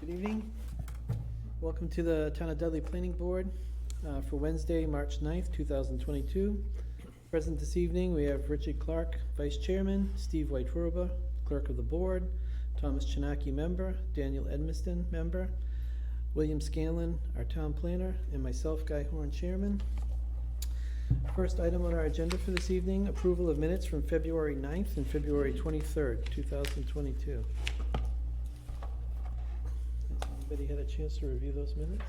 Good evening. Welcome to the Town of Dudley Planning Board for Wednesday, March 9th, 2022. Present this evening, we have Richard Clark, Vice Chairman, Steve White-Roba, Clerk of the Board, Thomas Chinaki, Member, Daniel Edmiston, Member, William Scanlon, our Town Planner, and myself, Guy Horn, Chairman. First item on our agenda for this evening, approval of minutes from February 9th and February 23rd, 2022. Anybody had a chance to review those minutes?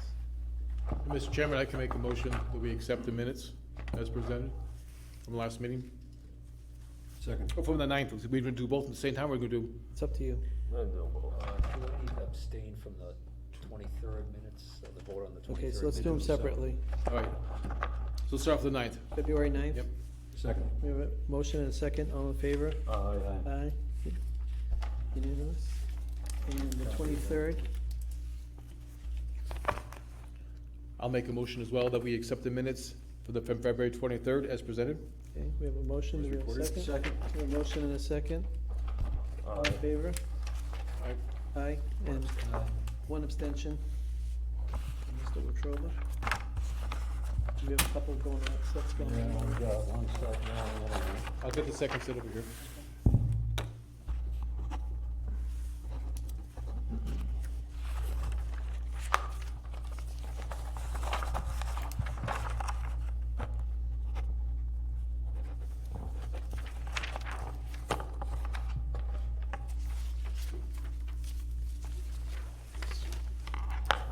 Mr. Chairman, I can make a motion that we accept the minutes as presented from the last meeting. Second. Or from the 9th. We're gonna do both at the same time, we're gonna do, It's up to you. Do we need to abstain from the 23rd minutes, the vote on the 23rd? Okay, so let's do them separately. all right. So let's start off with the 9th. February 9th? Yep. Second. We have a motion and a second, all in favor? Aye. Aye. Unanimous. And the 23rd, I'll make a motion as well that we accept the minutes for the February 23rd as presented. okay, we have a motion, do we have a second? Second. We have a motion and a second, all in favor? Aye. Aye, and one abstention. Mr. Wetruba. We have a couple going on, sets going Yeah, we on. got one second now, one. I'll get the second set over here.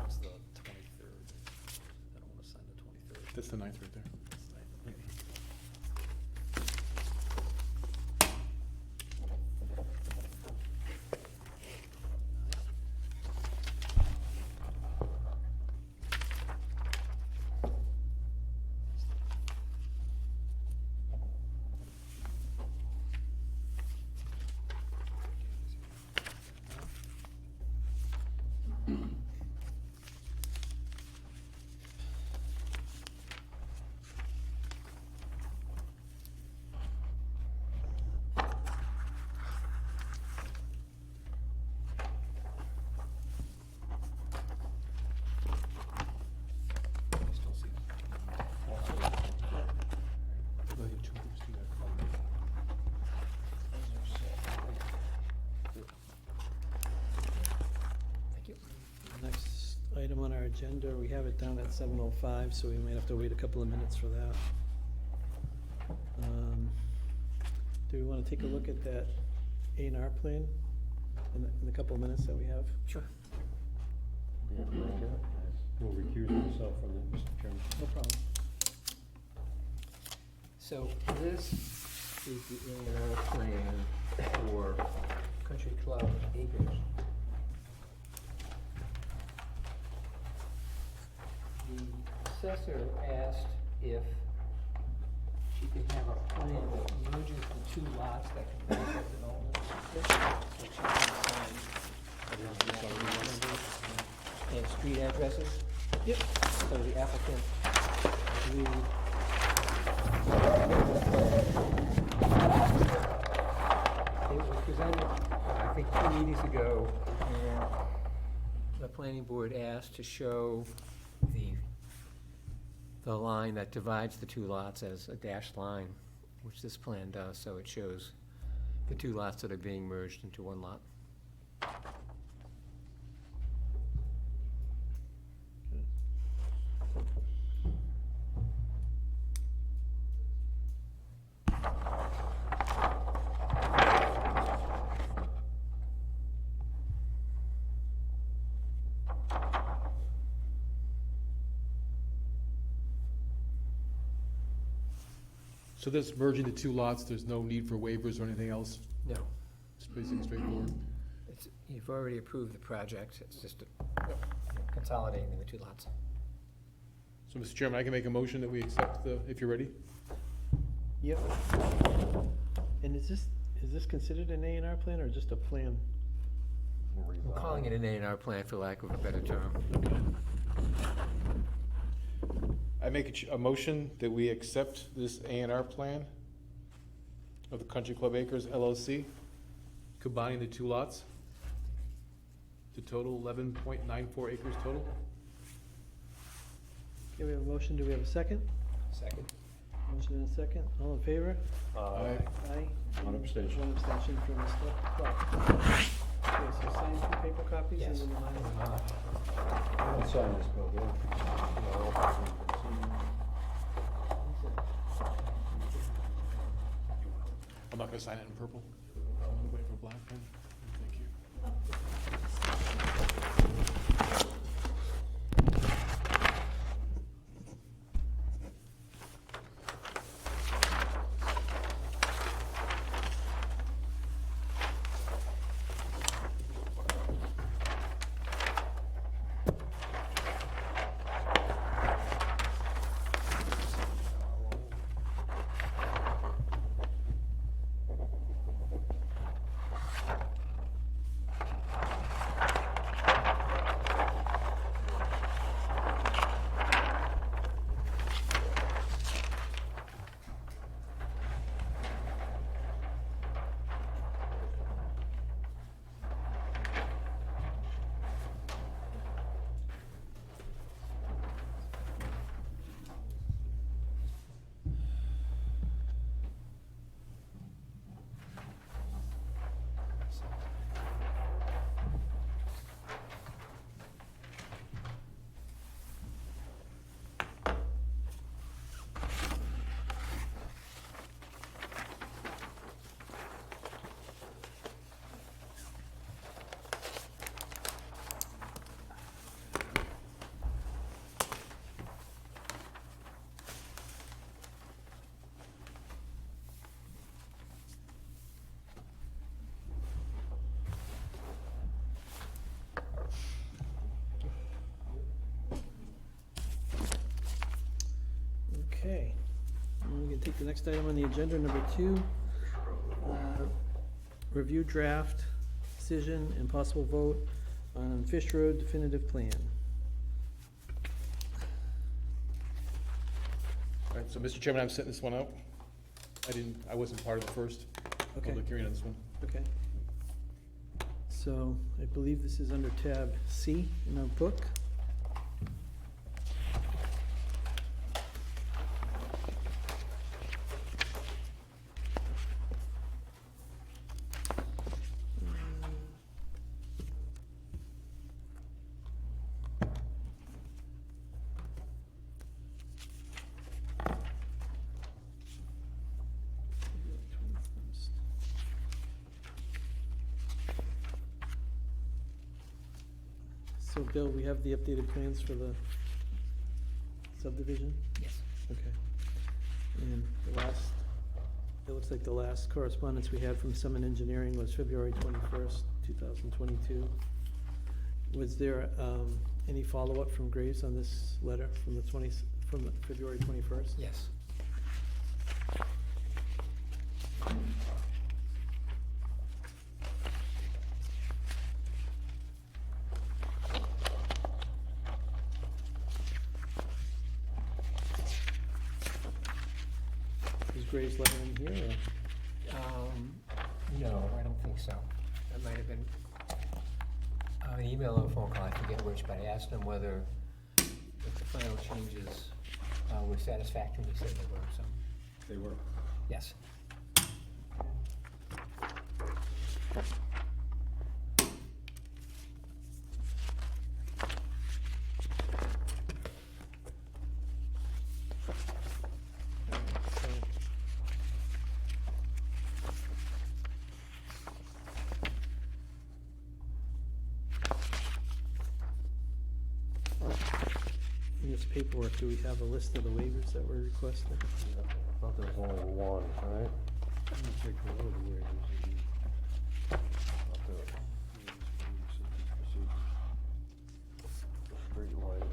That's the 23rd. I don't want to sign the 23rd. That's the 9th right there. Still see Thank you. Next item on our agenda, we have it down at 7:05, so we might have to wait a couple of minutes for that. Do we want to take a look at that A&R plan in the couple of minutes that we have? Sure. Will recuse himself from that, Mr. Chairman. No problem. So this is the A&R plan for Country Club Acres. The assessor asked if she could have a plan that merges the two lots that can make that development. So she can sign and street addresses. Yep. So the applicant agreed. It was presented, I think, 2 meetings ago, and the planning board asked to show the line that divides the two lots as a dashed line, which this plan does, so it shows the two lots that are being merged into one lot. So this merging the two lots, there's no need for waivers or anything else? No, It's basically straightforward. you've already approved the project, it's just consolidating the two lots. So, Mr. Chairman, I can make a motion that we accept the, if you're ready? Yep. And is this considered an A&R plan or just a plan? We're calling it an A&R plan for lack of a better term. I make a motion that we accept this A&R plan of the Country Club Acres LLC, combining the two lots. to total 11.94 acres total. Okay, we have a motion, do we have a second? Second. Motion and a second, all in favor? Aye. Aye. One abstention. One abstention from Mr. Clark. Okay, so sign two paper copies and Yes. then the Mylar. I'll sign this, Bill, yeah. I'm not gonna sign it in purple. I'm gonna wait for black pen. Thank you. Okay, and we can take the next item on the agenda, number 2. Review draft, decision, and possible vote on Fish Road definitive plan. All right, so Mr. Chairman, I'm setting this one out. I wasn't part of the first Okay. public hearing on this one. Okay. So I believe this is under tab C in our book. So Bill, we have the updated plans for the subdivision? Yes. Okay. And it looks like the last correspondence we had from Summit Engineering was February 21st, 2022. Was there any follow-up from Graves on this letter from the February 21st? Yes. Is Graves' letter in here, or? No, I don't think so. That might have been an email or a phone call, I forget which, but I asked him whether if the final changes were satisfactory, he said they were, so, They were. yes. In this paperwork, do we have a list of the waivers that were requested? Yeah, I thought there was only one, right? Let me take a look at where it is. Thought there was- Street light.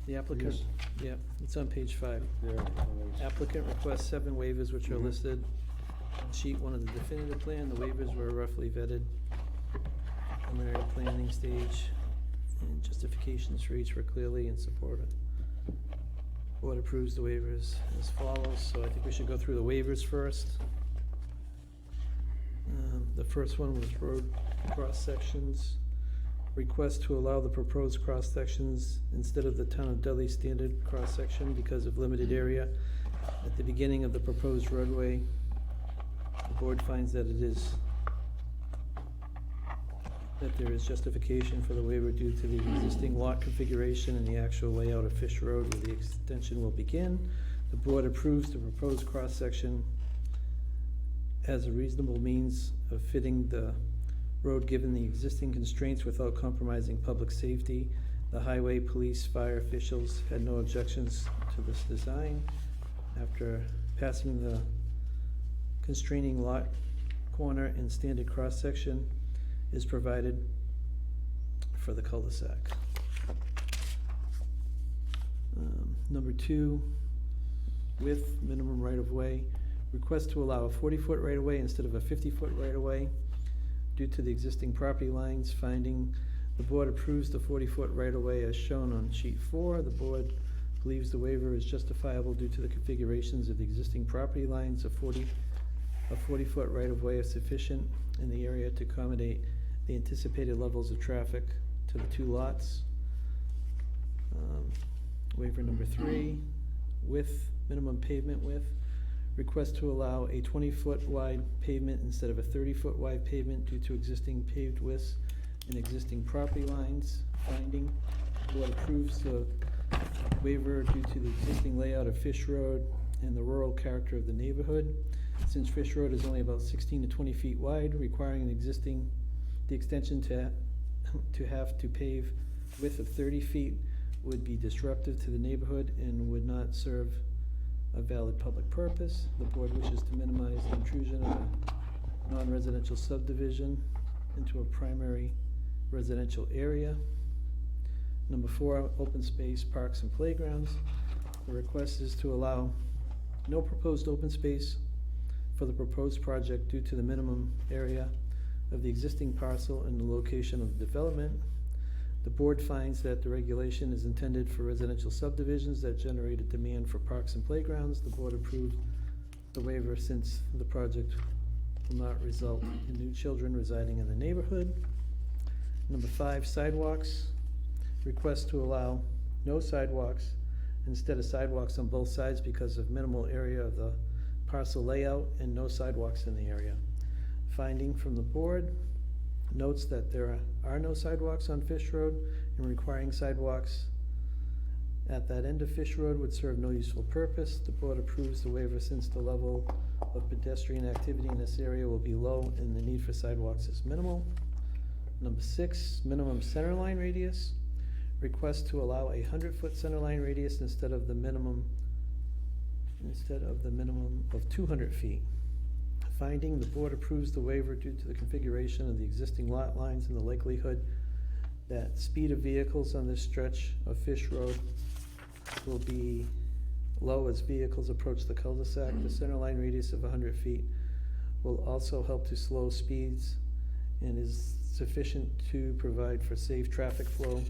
The applicant, Yes. yeah, it's on page 5. There, Applicant requests 7 waivers which are Mhm. listed on sheet 1 of the definitive plan. The waivers were roughly vetted. Preliminary planning stage and justifications for each were clearly in support of it. Board approves the waivers as follows, so I think we should go through the waivers first. The first one was road cross-sections. Request to allow the proposed cross-sections instead of the town of Dudley standard cross-section because of limited area at the beginning of the proposed roadway. The board finds that there is justification for the waiver due to the existing lot configuration and the actual layout of Fish Road where the extension will begin. The board approves the proposed cross-section as a reasonable means of fitting the road given the existing constraints without compromising public safety. The highway, police, fire officials had no objections to this design. After passing the constraining lot corner and standard cross-section is provided for the cul-de-sac. Number 2, width, minimum right-of-way. Request to allow a 40-foot right-of-way instead of a 50-foot right-of-way due to the existing property lines. Finding the board approves the 40-foot right-of-way as shown on sheet 4. The board believes the waiver is justifiable due to the configurations of the existing property lines. A 40-foot right-of-way is sufficient in the area to accommodate the anticipated levels of traffic to the 2 lots. Waiver number 3, width, minimum pavement width. Request to allow a 20-foot wide pavement instead of a 30-foot wide pavement due to existing paved widths and existing property lines. Finding, the board approves the waiver due to the existing layout of Fish Road and the rural character of the neighborhood. Since Fish Road is only about 16 to 20 feet wide, requiring the extension to have to pave width of 30 feet would be disruptive to the neighborhood and would not serve a valid public purpose. The board wishes to minimize the intrusion of a non-residential subdivision into a primary residential area. Number 4, open space, parks and playgrounds. The request is to allow no proposed open space for the proposed project due to the minimum area of the existing parcel and the location of development. The board finds that the regulation is intended for residential subdivisions that generate a demand for parks and playgrounds. The board approved the waiver since the project will not result in new children residing in the neighborhood. Number 5, sidewalks. Request to allow no sidewalks instead of sidewalks on both sides because of minimal area of the parcel layout and no sidewalks in the area. Finding from the board notes that there are no sidewalks on Fish Road and requiring sidewalks at that end of Fish Road would serve no useful purpose. The board approves the waiver since the level of pedestrian activity in this area will be low and the need for sidewalks is minimal. Number 6, minimum centerline radius. Request to allow a 100-foot centerline radius instead of the minimum of 200 feet. Finding, the board approves the waiver due to the configuration of the existing lot lines and the likelihood that speed of vehicles on this stretch of Fish Road will be low as vehicles approach the cul-de-sac. The centerline radius of 100 feet will also help to slow speeds and is sufficient to provide for safe traffic flow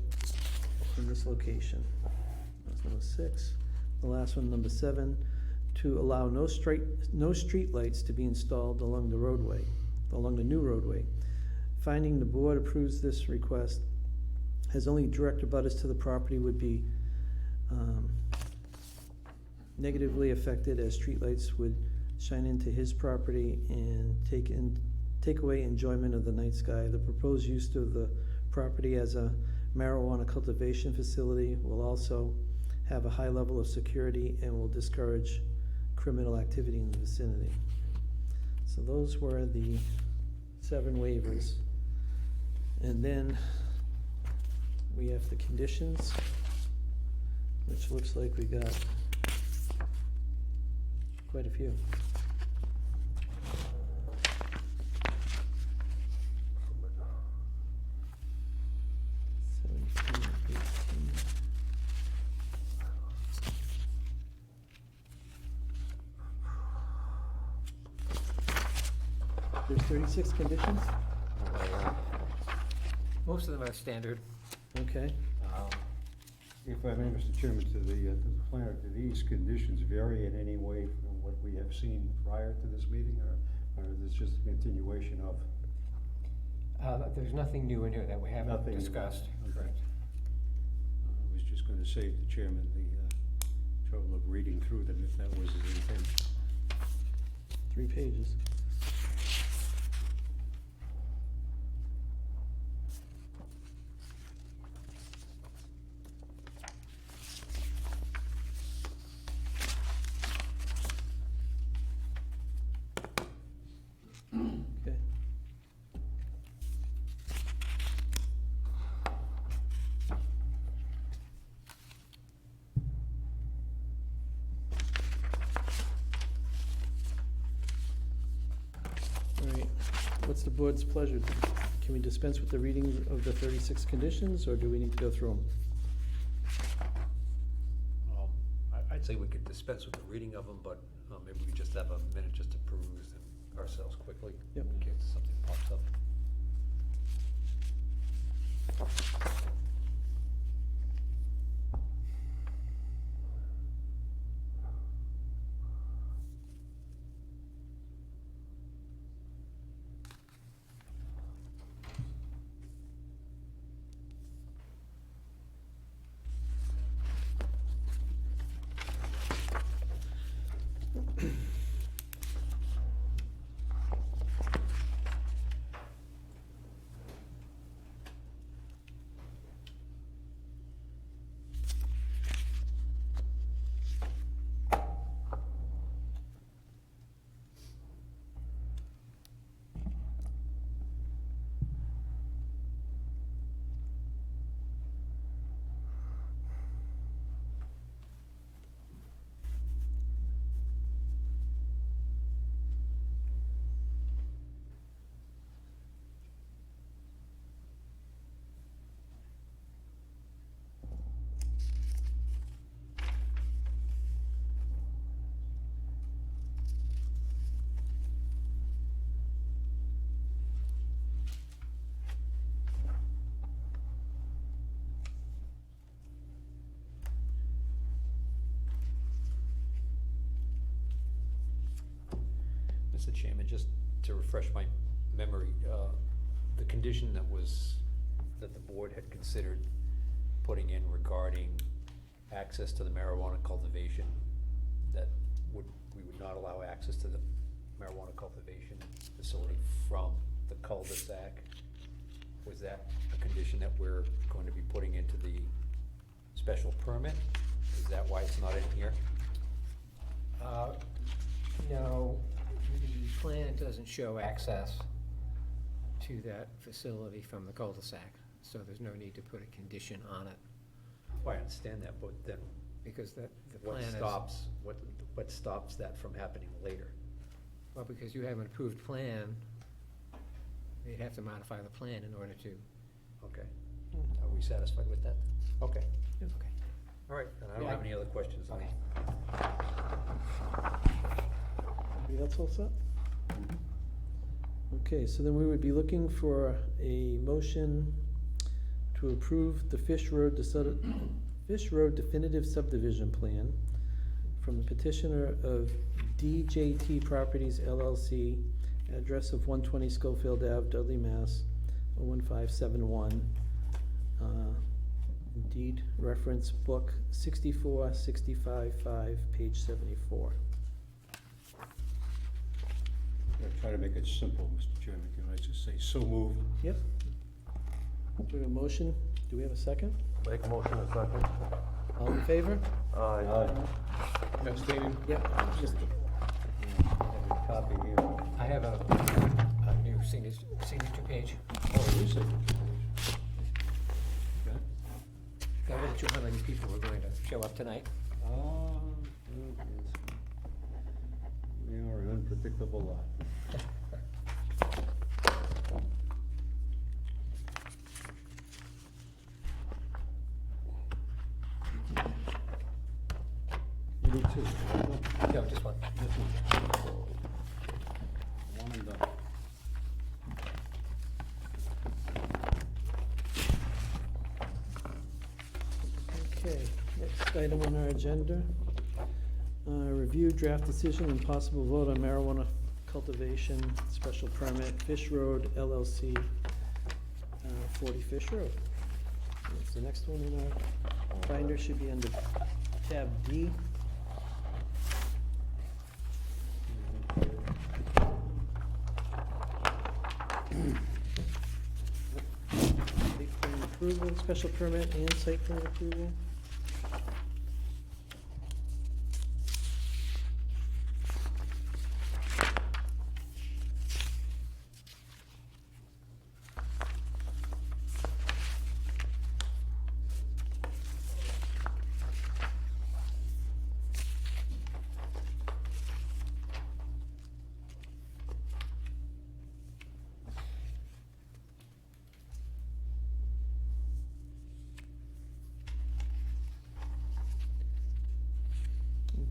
in this location. That's number 6. The last one, number 7, to allow no street lights to be installed along the new roadway. Finding, the board approves this request as only direct abutters to the property would be negatively affected as streetlights would shine into his property and take away enjoyment of the night sky. The proposed use of the property as a marijuana cultivation facility will also have a high level of security and will discourage criminal activity in the vicinity. So those were the 7 waivers. And then we have the conditions, which looks like we got quite a few. There's 36 conditions? Most of them are standard. Okay. If I may, Mr. Chairman, to the planner, do these conditions vary in any way from what we have seen prior to this meeting, or is this just a continuation of? There's nothing new in here that we haven't Nothing. discussed. Okay. I was just gonna save the chairman the trouble of reading through them if that was his intent. 3 pages. Okay. All right, what's the board's pleasure? Can we dispense with the reading of the 36 conditions, or do we need to go through them? I'd say we could dispense with the reading of them, but maybe we just have a minute just to peruse them ourselves quickly. Yep. In case something pops up. Mr. Chairman, just to refresh my memory, the condition that the board had considered putting in regarding access to the marijuana cultivation, that we would not allow access to the marijuana cultivation facility from the cul-de-sac, was that a condition that we're going to be putting into the special permit? Is that why it's not in here? No, the plan doesn't show access to that facility from the cul-de-sac, so there's no need to put a condition on it, Well, I understand that, but then because the what plan is. what stops that from happening later? Well, because you have an approved plan, you'd have to modify the plan in order to. Okay. Are we satisfied with that? Okay. Okay. All right, and I don't Yeah. have any other questions. Okay. Everybody else all set? Okay, so then we would be looking for a motion to approve the Fish Road definitive subdivision plan from the petitioner of DJT Properties LLC, address of 120 Schofield Ave, Dudley, Mass. 01571. Deed reference book 64-65-5, page 74. I'll try to make it simple, Mr. Chairman, can I just say so move? Yep. Do we have a motion? Do we have a second? Make a motion a second. All in favor? Aye. Abstaining? Yep. Just- Have a copy here. I have a new signature page. Oh, you said. Okay. I wasn't sure how many people were going to show up tonight. We are an unpredictable lot. You need two. No, just one. This one. One and done. Okay, next item on our agenda. Review draft decision and possible vote on marijuana cultivation special permit, Fish Road LLC, 40 Fish Road. That's the next one in our binder, should be under tab D. Site plan approval, special permit and site plan approval.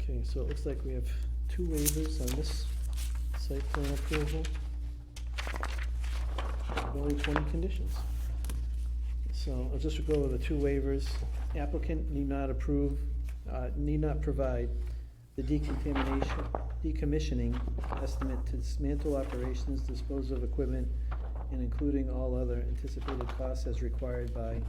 Okay, so it looks like we have two waivers on this site plan approval. With only 20 conditions. So I'll just go over the two waivers. Applicant need not provide the decommissioning estimate to dismantle operations, dispose of equipment, and including all other anticipated costs as required by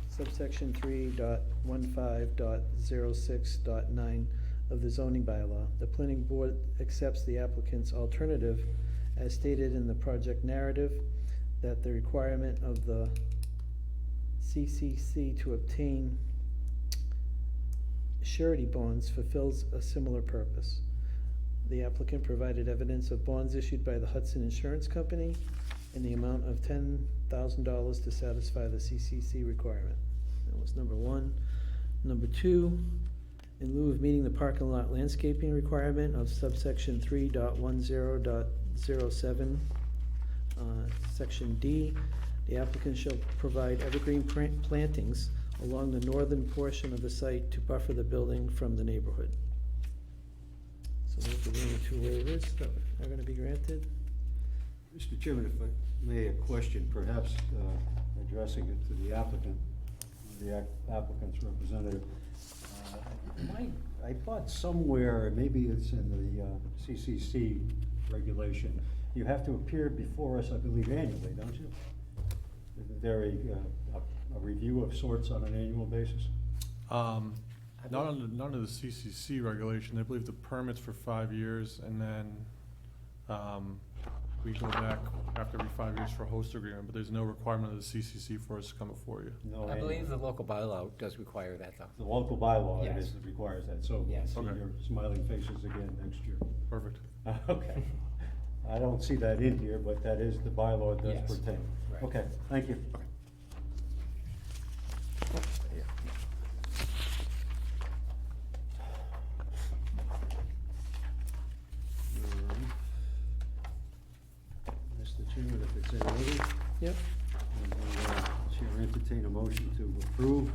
subsection 3.15.06.9 of the zoning bylaw. The planning board accepts the applicant's alternative as stated in the project narrative, that the requirement of the CCC to obtain surety bonds fulfills a similar purpose. The applicant provided evidence of bonds issued by the Hudson Insurance Company in the amount of $10,000 to satisfy the CCC requirement. That was number one. Number two, in lieu of meeting the parking lot landscaping requirement of subsection 3.10.07, section D, the applicant shall provide evergreen plantings along the northern portion of the site to buffer the building from the neighborhood. So those are the only two waivers that are gonna be granted. Mr. Chairman, if I may, a question, perhaps addressing it to the applicant, the applicant's representative. I thought somewhere, maybe it's in the CCC regulation, you have to appear before us, I believe, annually, don't you? Is there a review of sorts on an annual basis? Not under the CCC regulation. I believe the permit's for 5 years, and then we go back after every 5 years for a host agreement, but there's no requirement of the CCC for us to come before you. No, I believe the local bylaw does require that, though. The local bylaw, it Yes. is, that requires that, so we'll Yes. see Okay. your smiling faces again next year. Perfect. Okay. I don't see that in here, but that is the bylaw it Yes. does pertain. Right. Okay, thank you. Mr. Chairman, if it's in order, Yep. Chair entertain a motion to approve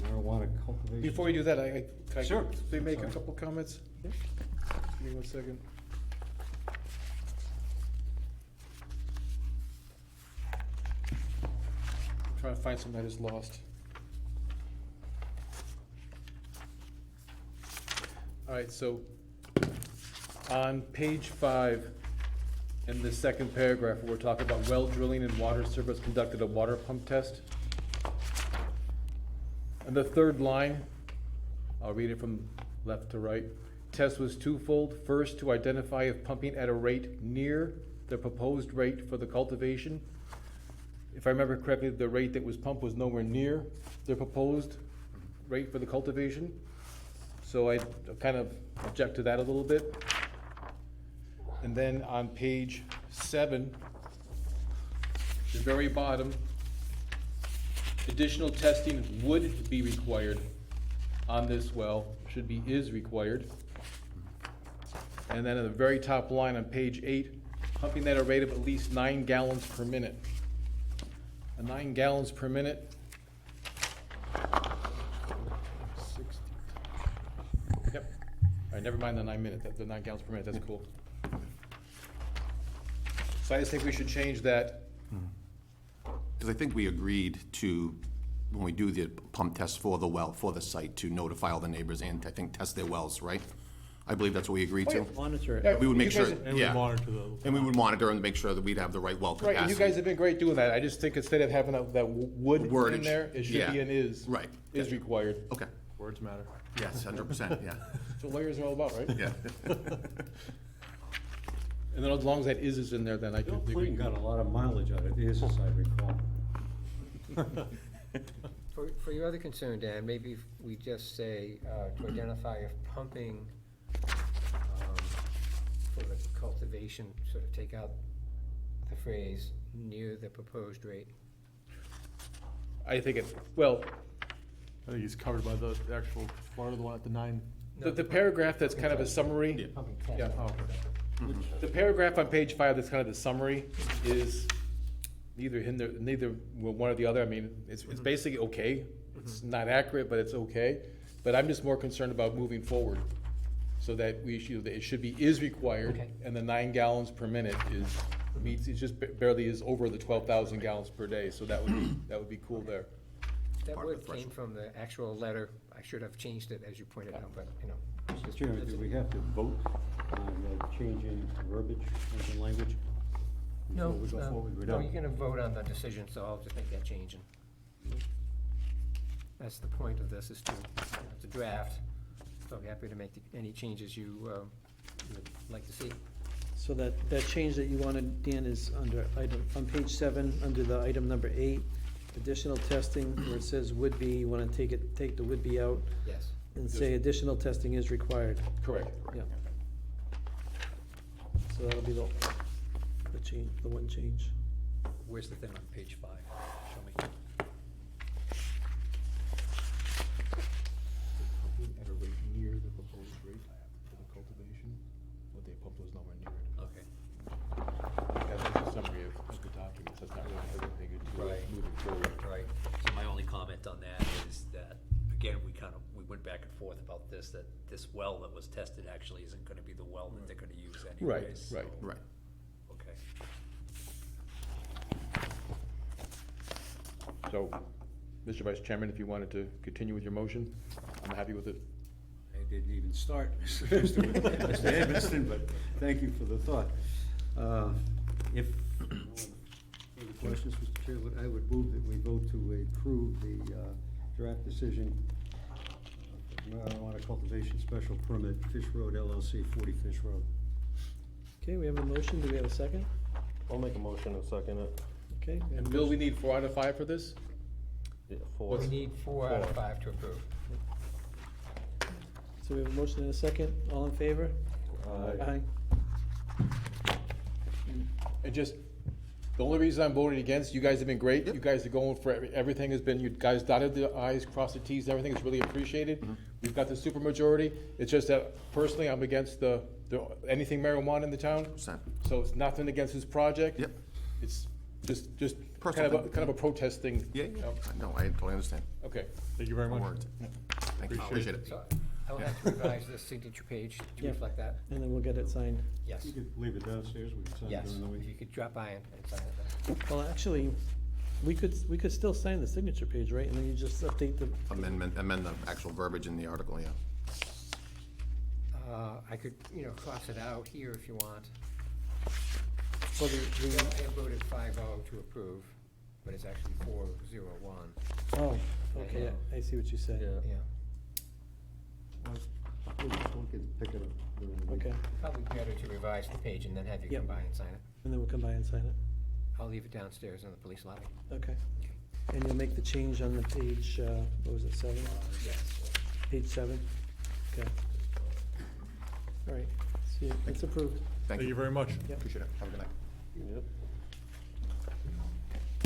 marijuana cultivation. Before we do that, can I Sure. quickly make a Sorry. couple comments? Yep. Give me 1 second. I'm trying to find something that is lost. All right, so on page 5, in the second paragraph, we're talking about well drilling and water service conducted a water pump test. And the third line, I'll read it from left to right. Test was twofold. First, to identify if pumping at a rate near the proposed rate for the cultivation. If I remember correctly, the rate that was pumped was nowhere near the proposed rate for the cultivation. So I kind of object to that a little bit. And then on page 7, the very bottom, additional testing would be required on this well, should be is required. And then at the very top line on page 8, pumping at a rate of at least 9 gallons per minute. 9 gallons per minute. 60. Yep. All right, never mind the 9 minute, the 9 gallons per minute, that's cool. So I just think we should change that. Because I think we agreed to when we do the pump test for the well, for the site, to notify all the neighbors and I think test their wells, right? I believe that's what we agreed to. Monitor Yeah, it. We would make you sure, guys- And we yeah, monitor the. and we would monitor and make sure that we'd have the right well Right, capacity. and you guys have been great doing that. I just think instead of having that wood in Wordage, there, it should yeah. be an is. Right. Is required. Okay, Words matter. yes, 100%, yeah, That's what lawyers are all about, right? yeah. And then as long as that is in there, then I Bill could. Clinton got a lot of mileage out of his, as I recall. For your other concern, Dan, maybe if we just say, to identify if pumping, for the cultivation, sort of take out the phrase near the proposed rate. I think it, well, I think he's covered by the actual Florida, the one at the 9. the paragraph that's kind of a summary. Pumping test. Yeah. Oh, okay. The paragraph on page 5 that's kind of the summary is neither one or the other. I mean, it's basically okay. It's not accurate, but it's okay. But I'm just more concerned about moving forward, so that it should be is required, Okay. and the 9 gallons per minute meets, it just barely is over the 12,000 gallons per day, so that would be cool there. That Part of word the came threshold. from the actual letter. I should have changed it, as you pointed out, but, you know. it's Mr. just- Chairman, that's do it. we have to vote on changing verbiage, changing language? No, Before we go forward? We no, don't? you're gonna vote on the decision, so I'll just make that change. And that's the point of this, is to, it's a draft, so I'll be happy to make any changes you would like to see. So that change that you wanted, Dan, is under item, on page 7, under the item number 8, additional testing, where it says would be, you wanna take the would be out, Yes. and say additional testing is required. Correct. Yeah. So that'll be the change, the one change. Where's the thing on page 5? Show me. Pumping at a rate near the proposed rate for the cultivation, what they pumped was nowhere near it. Okay. That's just a summary of the documents, that's not really everything it's Right. moving forward. Right, so my only comment on that is that, again, we went back and forth about this, that this well that was tested actually isn't gonna be the well that they're gonna use anyways. so- right. Right. Okay. So, Mr. Vice Chairman, if you wanted to continue with your motion, I'm happy with it. I didn't even start, Mr. Edmiston, but thank you for the thought. If, further questions, Mr. Chair, I would move that we vote to approve the draft decision of marijuana cultivation special permit, Fish Road LLC, 40 Fish Road. Okay, we have a motion, do we have a second? I'll make a motion to second it. Okay. we have And a Bill, we motion. need 4 out of 5 for this? Yeah, 4. We need 4 out of 4. 5 to approve. So we have a motion and a second, all in favor? Aye. And just, the only reason I'm voting against, you guys have been great, you guys are going for, everything has been, you guys dotted the i's, crossed the t's, everything is really appreciated. We've got the supermajority, it's just that personally, I'm against the anything marijuana in the town. 100%. So it's nothing against this project. Yep. It's just Personal thing. kind of a protest thing. Yeah, yeah, no, I totally understand. Okay. Thank you very No much. worries. Thank you, appreciate it. So I'll have to revise the signature page to Yeah. reflect that. And then we'll get it signed. Yes. You could leave it downstairs, we can sign it Yes, during the if week. you could drop by and sign it then. Well, actually, we could still sign the signature page, right? And then you just update the, Amend the actual verbiage in the article, yeah. I could, cross it out here if you want. well, I have voted 5-0 to approve, but it's actually 4-0-1. oh, okay, I see what you said. Yeah. Yeah. We can pick it up during the week. Okay, Probably better to revise the page and then have you Yep. come by and sign it. and then we'll come by and sign it. I'll leave it downstairs in the police lobby. Okay. And you'll make the change on the page, what was it, 7? Yes. Page 7? Okay. All right, see, it's approved. Thank you. very much. Yep. Appreciate it. Have a good night. Yep.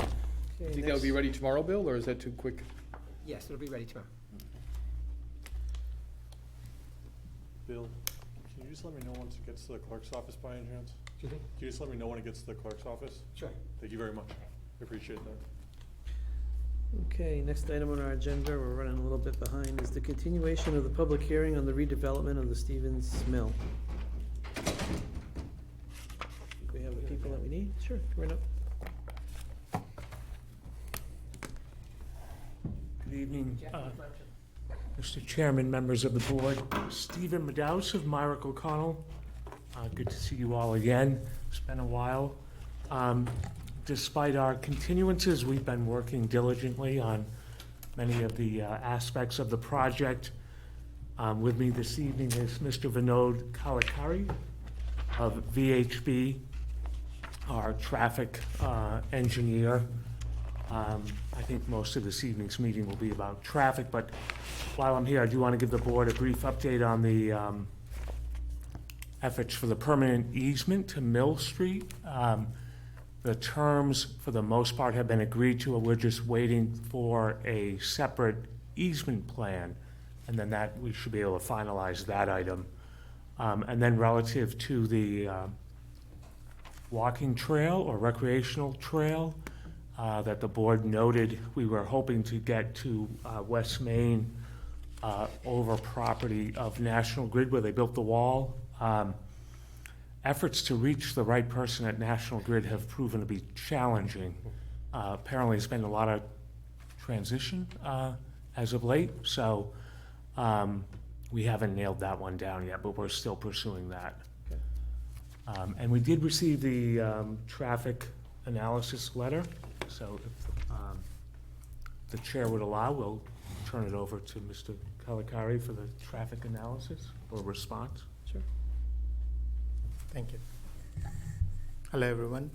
Okay, Think that'll be next- ready tomorrow, Bill, or is that too quick? Yes, it'll be ready tomorrow. Bill, can you just let me know once it gets to the clerk's office by any chance? Excuse me? Can you just let me know when it gets to the clerk's office? Sure. Thank you very much. I appreciate that. Okay, next item on our agenda, we're running a little bit behind, is the continuation of the public hearing on the redevelopment of the Stevens Mill. Think we have the people that we need? Sure, come right up. Good evening, Mr. Chairman, members of the board. Stephen Madaus of Myrick O'Connell. Good to see you all again. It's been a while. Despite our continuances, we've been working diligently on many of the aspects of the project. With me this evening is Mr. Vinod Kalakari of VHB, our traffic engineer. I think most of this evening's meeting will be about traffic, but while I'm here, I do want to give the board a brief update on the efforts for the permanent easement to Mill Street. The terms, for the most part, have been agreed to, and we're just waiting for a separate easement plan, and then that, we should be able to finalize that item. And then relative to the walking trail or recreational trail that the board noted, we were hoping to get to West Main over property of National Grid where they built the wall. Efforts to reach the right person at National Grid have proven to be challenging. Apparently, there's been a lot of transition as of late, so we haven't nailed that one down yet, but we're still pursuing that. Okay. And we did receive the traffic analysis letter, so if the chair would allow, we'll turn it over to Mr. Kalakari for the traffic analysis or response. Sure. Thank you. Hello, everyone.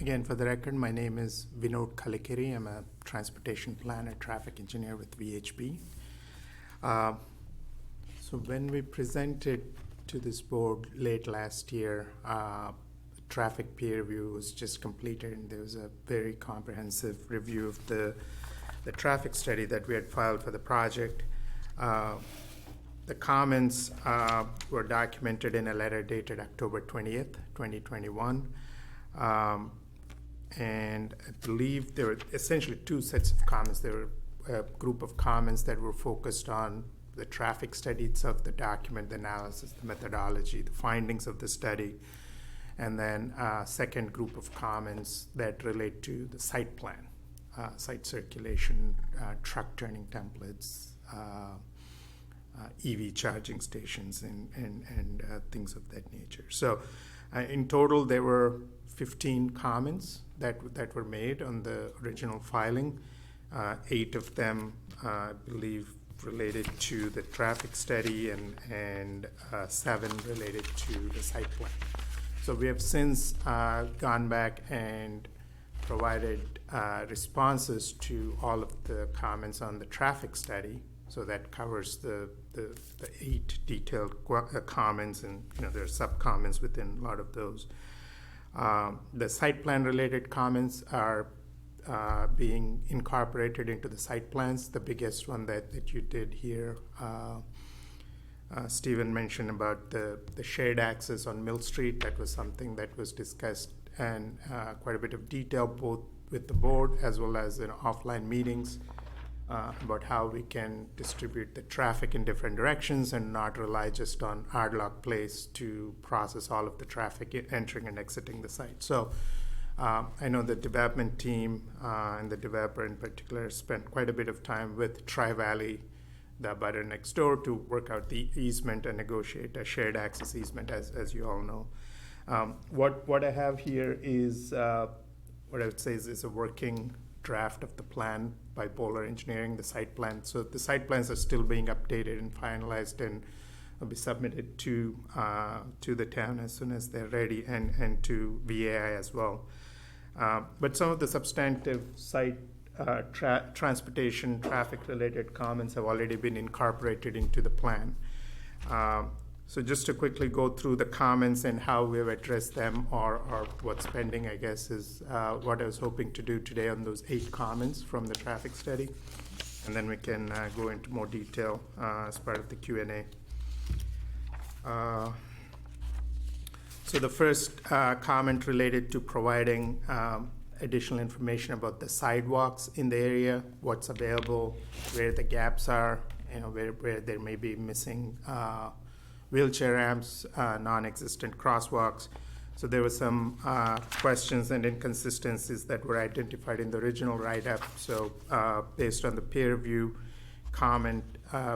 Again, for the record, my name is Vinod Kalakari. I'm a transportation planner, traffic engineer with VHB. So when we presented to this board late last year, traffic peer review was just completed, and there was a very comprehensive review of the traffic study that we had filed for the project. The comments were documented in a letter dated October 20th, 2021. And I believe there were essentially two sets of comments. There were a group of comments that were focused on the traffic study itself, the document, the analysis, the methodology, the findings of the study. And then a second group of comments that relate to the site plan, site circulation, truck turning templates, EV charging stations, and things of that nature. So in total, there were 15 comments that were made on the original filing. 8 of them, I believe, related to the traffic study, and 7 related to the site plan. So we have since gone back and provided responses to all of the comments on the traffic study. So that covers the 8 detailed comments, and there are sub-comments within a lot of those. The site plan related comments are being incorporated into the site plans. The biggest one that you did here, Stephen mentioned about the shared access on Mill Street. That was something that was discussed and quite a bit of detail, both with the board as well as in offline meetings, about how we can distribute the traffic in different directions and not rely just on Ardlock Place to process all of the traffic entering and exiting the site. So I know the development team and the developer in particular spent quite a bit of time with Tri-Valley, the abutter next door, to work out the easement and negotiate a shared access easement, as you all know. What I have here is what I would say is a working draft of the plan by Bowler Engineering, the site plan. So the site plans are still being updated and finalized, and will be submitted to the town as soon as they're ready, and to VAI as well. But some of the substantive site transportation traffic-related comments have already been incorporated into the plan. So just to quickly go through the comments and how we've addressed them, or what's pending, I guess, is what I was hoping to do today on those 8 comments from the traffic study. And then we can go into more detail as part of the Q&A. So the first comment related to providing additional information about the sidewalks in the area, what's available, where the gaps are, where there may be missing wheelchair ramps, non-existent crosswalks. So there were some questions and inconsistencies that were identified in the original write-up. So based on the peer review comment,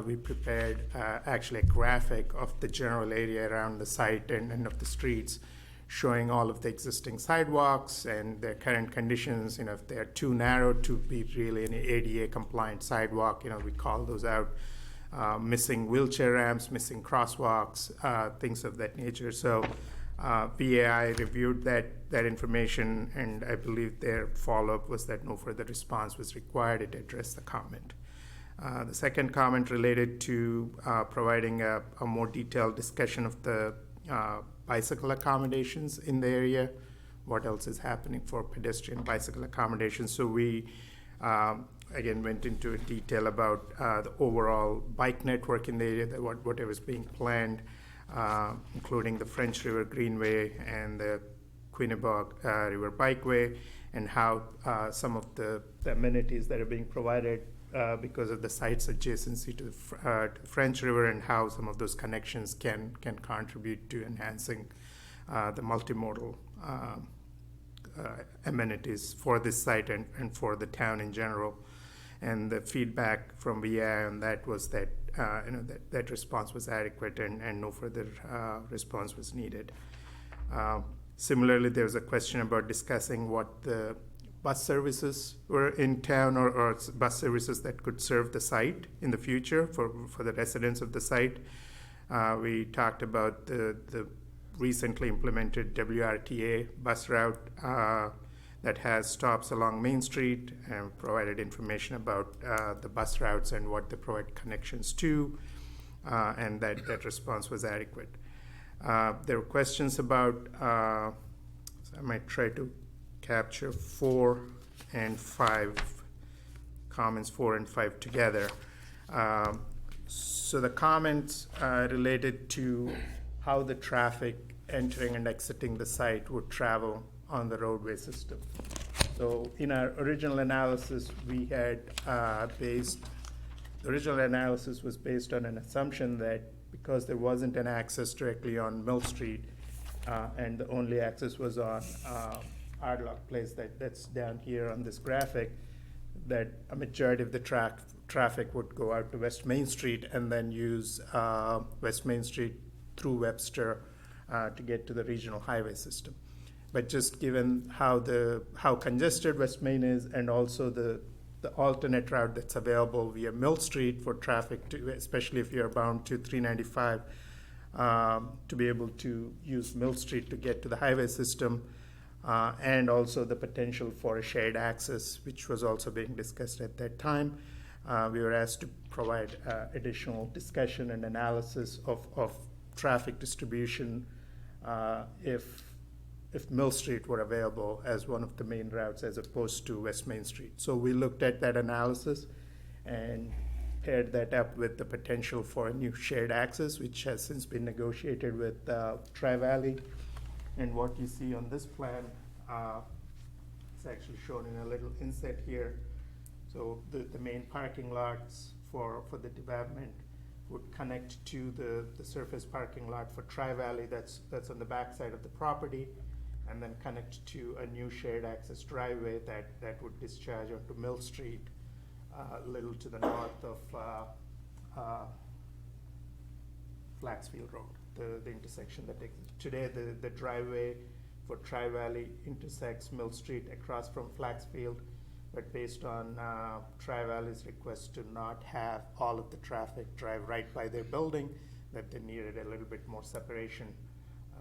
we prepared actually a graphic of the general area around the site and of the streets, showing all of the existing sidewalks and their current conditions. You know, if they're too narrow to be really an ADA compliant sidewalk, you know, we call those out. Missing wheelchair ramps, missing crosswalks, things of that nature. So VAI reviewed that information, and I believe their follow-up was that no further response was required. It addressed the comment. The second comment related to providing a more detailed discussion of the bicycle accommodations in the area, what else is happening for pedestrian bicycle accommodations. So we again went into detail about the overall bike network in the area, whatever is being planned, including the French River Greenway and the Quinebaug River Bikeway, and how some of the amenities that are being provided because of the site's adjacency to the French River, and how some of those connections can contribute to enhancing the multimodal amenities for this site and for the town in general. And the feedback from VI on that was that that response was adequate and no further response was needed. Similarly, there was a question about discussing what the bus services were in town, or bus services that could serve the site in the future for the residents of the site. We talked about the recently implemented WRTA bus route that has stops along Main Street, and provided information about the bus routes and what they provide connections to, and that response was adequate. There were questions about, so I might try to capture 4 and 5, comments 4 and 5 together. So the comments related to how the traffic entering and exiting the site would travel on the roadway system. So in our original analysis, we had the original analysis was based on an assumption that because there wasn't an access directly on Mill Street, and the only access was on Ardlock Place that's down here on this graphic, that a majority of the traffic would go out to West Main Street and then use West Main Street through Webster to get to the regional highway system. But just given how congested West Main is, and also the alternate route that's available via Mill Street for traffic, especially if you're bound to 395, to be able to use Mill Street to get to the highway system, and also the potential for a shared access, which was also being discussed at that time. We were asked to provide additional discussion and analysis of traffic distribution if Mill Street were available as one of the main routes as opposed to West Main Street. So we looked at that analysis and paired that up with the potential for a new shared access, which has since been negotiated with Tri-Valley. And what you see on this plan, it's actually shown in a little inset here. So the main parking lots for the development would connect to the surface parking lot for Tri-Valley that's on the back side of the property, and then connect to a new shared access driveway that would discharge onto Mill Street, a little to the north of Flaxfield Road, the intersection that exists. Today, the driveway for Tri-Valley intersects Mill Street across from Flaxfield, but based on Tri-Valley's request to not have all of the traffic drive right by their building, that they needed a little bit more separation.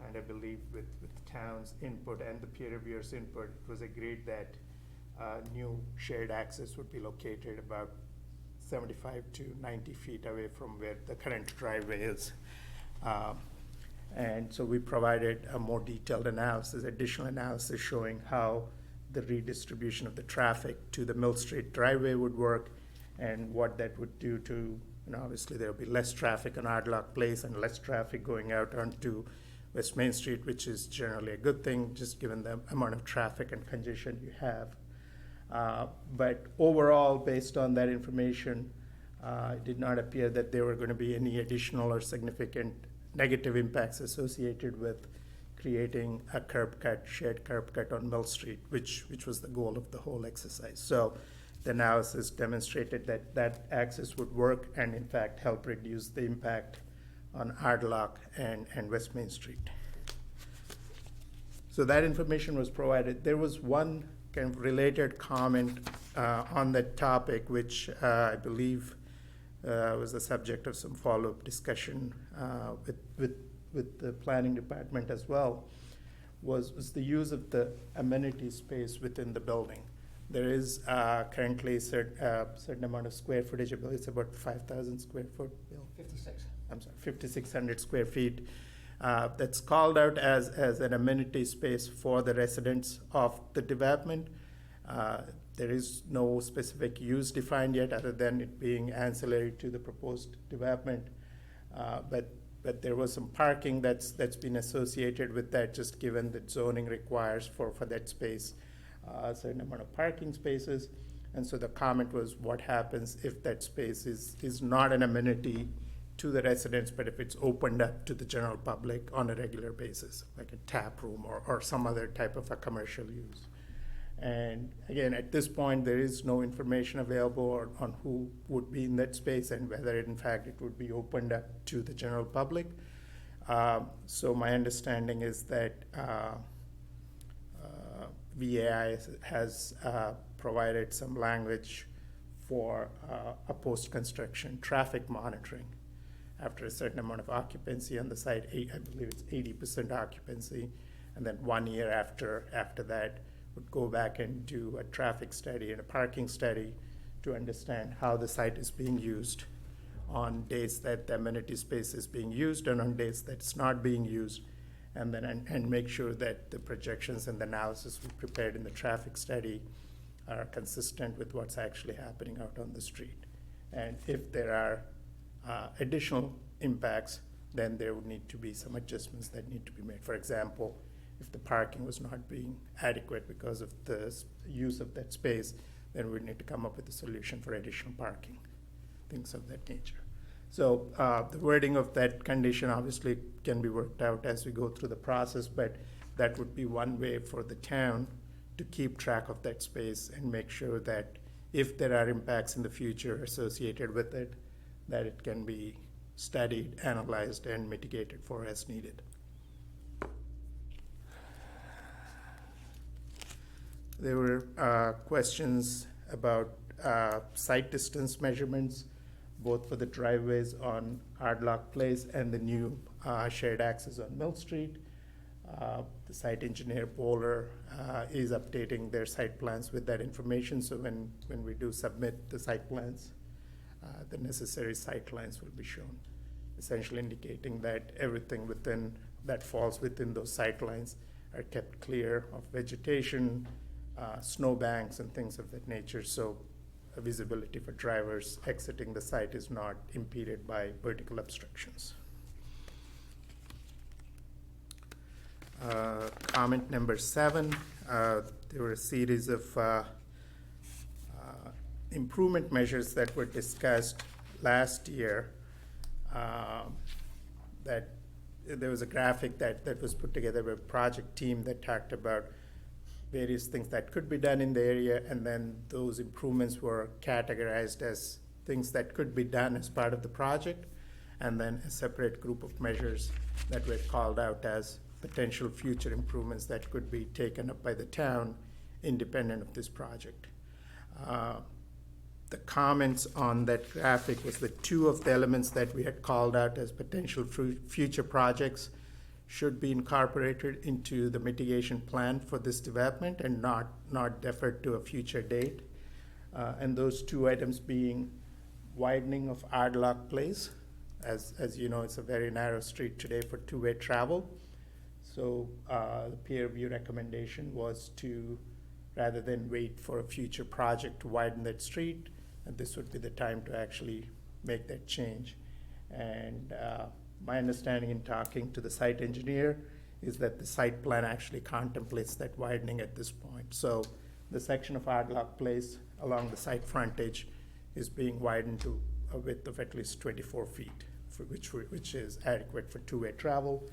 And I believe with the town's input and the peer reviewers' input, it was agreed that new shared access would be located about 75 to 90 feet away from where the current driveway is. And so we provided a more detailed analysis, additional analysis showing how the redistribution of the traffic to the Mill Street driveway would work, and what that would do to, obviously there will be less traffic on Ardlock Place and less traffic going out onto West Main Street, which is generally a good thing, just given the amount of traffic and congestion you have. But overall, based on that information, it did not appear that there were going to be any additional or significant negative impacts associated with creating a shared curb cut on Mill Street, which was the goal of the whole exercise. So the analysis demonstrated that that access would work and in fact help reduce the impact on Ardlock and West Main Street. So that information was provided. There was one kind of related comment on that topic, which I believe was the subject of some follow-up discussion with the planning department as well, was the use of the amenity space within the building. There is currently certain amount of square footage. I believe it's about 5,000 square foot. 56. I'm sorry, 5,600 square feet. That's called out as an amenity space for the residents of the development. There is no specific use defined yet, other than it being ancillary to the proposed development. But there was some parking that's been associated with that, just given that zoning requires for that space a certain amount of parking spaces. And so the comment was, what happens if that space is not an amenity to the residents, but if it's opened up to the general public on a regular basis, like a tap room or some other type of a commercial use. And again, at this point, there is no information available on who would be in that space and whether in fact it would be opened up to the general public. So my understanding is that VAI has provided some language for a post-construction traffic monitoring after a certain amount of occupancy on the site. I believe it's 80% occupancy, and then 1 year after that would go back and do a traffic study and a parking study to understand how the site is being used on days that the amenity space is being used and on days that it's not being used, and then and make sure that the projections and the analysis we prepared in the traffic study are consistent with what's actually happening out on the street. And if there are additional impacts, then there would need to be some adjustments that need to be made. For example, if the parking was not being adequate because of the use of that space, then we need to come up with a solution for additional parking, things of that nature. So the wording of that condition obviously can be worked out as we go through the process, but that would be one way for the town to keep track of that space and make sure that if there are impacts in the future associated with it, that it can be studied, analyzed, and mitigated for as needed. There were questions about site distance measurements, both for the driveways on Ardlock Place and the new shared access on Mill Street. The site engineer, Bowler, is updating their site plans with that information, so when we do submit the site plans, the necessary site lines will be shown, essentially indicating that everything that falls within those site lines are kept clear of vegetation, snowbanks, and things of that nature, so visibility for drivers exiting the site is not impeded by vertical obstructions. Comment number 7, there were a series of improvement measures that were discussed last year. That there was a graphic that was put together by a project team that talked about various things that could be done in the area, and then those improvements were categorized as things that could be done as part of the project, and then a separate group of measures that were called out as potential future improvements that could be taken up by the town independent of this project. The comments on that graphic was that 2 of the elements that we had called out as potential future projects should be incorporated into the mitigation plan for this development and not deferred to a future date. And those 2 items being widening of Ardlock Place. As you know, it's a very narrow street today for 2-way travel. So the peer review recommendation was to, rather than wait for a future project to widen that street, and this would be the time to actually make that change. And my understanding in talking to the site engineer is that the site plan actually contemplates that widening at this point. So the section of Ardlock Place along the site frontage is being widened to a width of at least 24 feet, which is adequate for 2-way travel.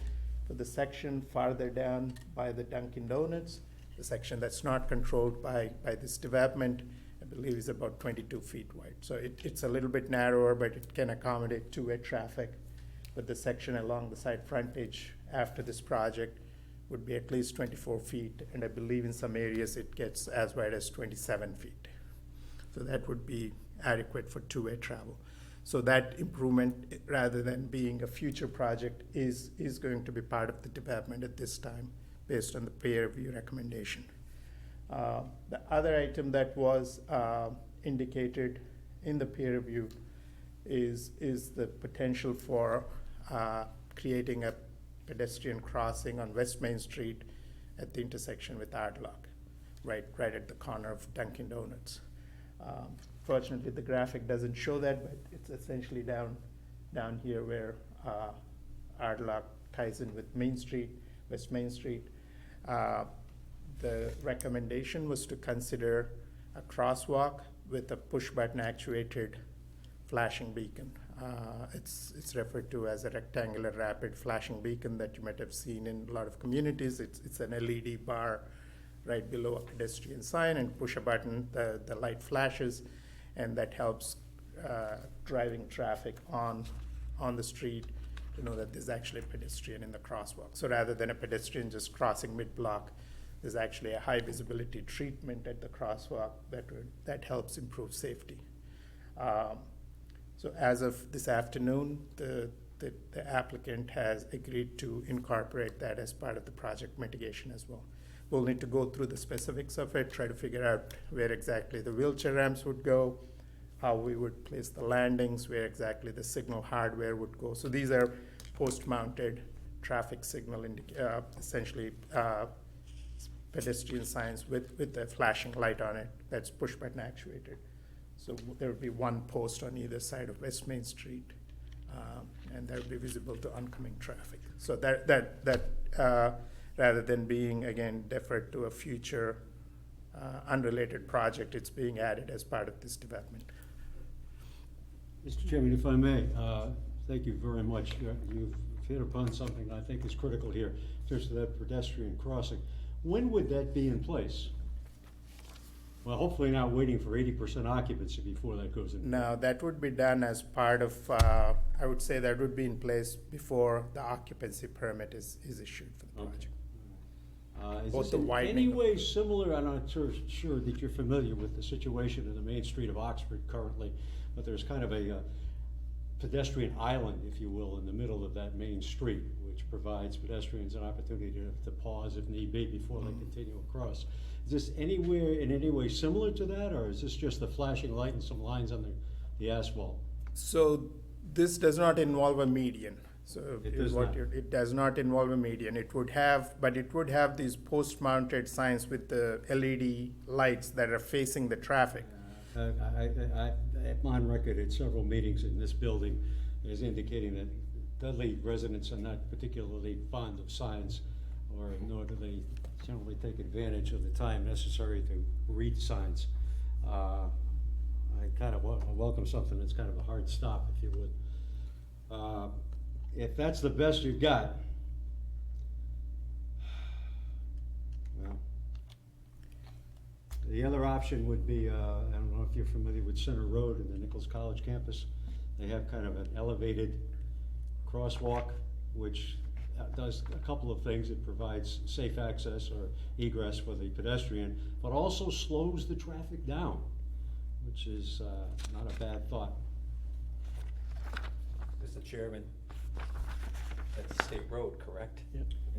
For the section farther down by the Dunkin' Donuts, the section that's not controlled by this development, I believe is about 22 feet wide. So it's a little bit narrower, but it can accommodate two-way traffic. But the section along the side frontage after this project would be at least 24 feet, and I believe in some areas it gets as wide as 27 feet. So that would be adequate for two-way travel. So that improvement, rather than being a future project, is going to be part of the development at this time, based on the peer review recommendation. The other item that was indicated in the peer review is the potential for creating a pedestrian crossing on West Main Street at the intersection with Ardlock, right at the corner of Dunkin' Donuts. Fortunately, the graphic doesn't show that, but it's essentially down here where Ardlock ties in with Main Street, West Main Street. The recommendation was to consider a crosswalk with a push-button actuated flashing beacon. It's referred to as a rectangular rapid flashing beacon that you might have seen in a lot of communities. It's an LED bar right below a pedestrian sign, and push a button, the light flashes, and that helps driving traffic on the street to know that there's actually a pedestrian in the crosswalk. So rather than a pedestrian just crossing mid-block, there's actually a high visibility treatment at the crosswalk that helps improve safety. So as of this afternoon, the applicant has agreed to incorporate that as part of the project mitigation as well. We'll need to go through the specifics of it, try to figure out where exactly the wheelchair ramps would go, how we would place the landings, where exactly the signal hardware would go. So these are post-mounted traffic signal, essentially pedestrian signs with a flashing light on it that's push-button actuated. So there would be one post on either side of West Main Street, and that would be visible to oncoming traffic. So that rather than being, again, deferred to a future unrelated project, it's being added as part of this development. Mr. Chairman, if I may, thank you very much. You've hit upon something I think is critical here in terms of that pedestrian crossing. When would that be in place? Well, hopefully not waiting for 80% occupancy before that goes in. Now, that would be done as part of, I would say that would be in place before the occupancy permit is issued for the project. Is Both this the in widening any of- way similar? I'm not sure that you're familiar with the situation in the main street of Oxford currently, but there's kind of a pedestrian island, if you will, in the middle of that main street, which provides pedestrians an opportunity to pause if need be before they continue across. Is this anywhere in any way similar to that, or is this just a flashing light and some lines on the asphalt? So this does not involve a median. So It does not. it does not involve a median. It would have these post-mounted signs with the LED lights that are facing the traffic. I'm on record at several meetings in this building as indicating that Dudley residents are not particularly fond of signs, nor do they generally take advantage of the time necessary to read signs. I kind of welcome something that's kind of a hard stop, if you would. If that's the best you've got, well, the other option would be, I don't know if you're familiar with Center Road in the Nichols College campus. They have kind of an elevated crosswalk, which does a couple of things. It provides safe access or egress for the pedestrian, but also slows the traffic down, which is not a bad thought. Mr. Chairman, that's a state road, correct?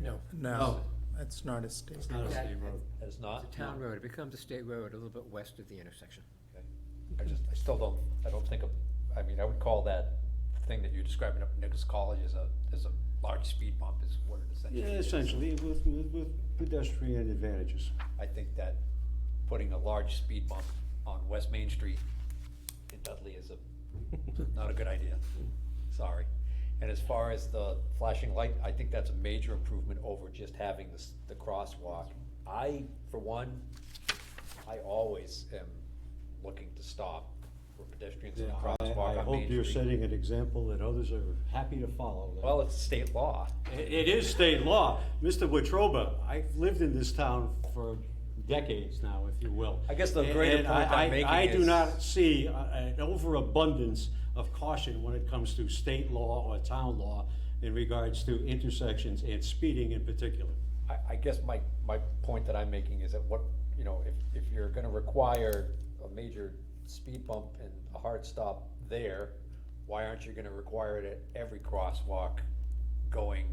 No, No, that's not a state. It's not a state road. That is not? it's a town road. It becomes a state road a little bit west of the intersection. Okay. I still don't, I mean, I would call that thing that you're describing up at Nichols College as a large speed bump is what it essentially Yeah, is. essentially, with pedestrian advantages. I think that putting a large speed bump on West Main Street in Dudley is not a good idea. Sorry. And as far as the flashing light, I think that's a major improvement over just having the crosswalk. For one, I always am looking to stop for pedestrians and Yeah, crosswalk I on hope Main you're Street. setting an example that others are happy to follow. Well, it's state law. It is state law. Mr. Wetruba, I've lived in this town for decades now, if you will. I guess the greater And point I'm making I do is- not see an overabundance of caution when it comes to state law or town law in regards to intersections and speeding in particular. I guess my point that I'm making is that what, you know, if you're gonna require a major speed bump and a hard stop there, why aren't you gonna require it at every crosswalk going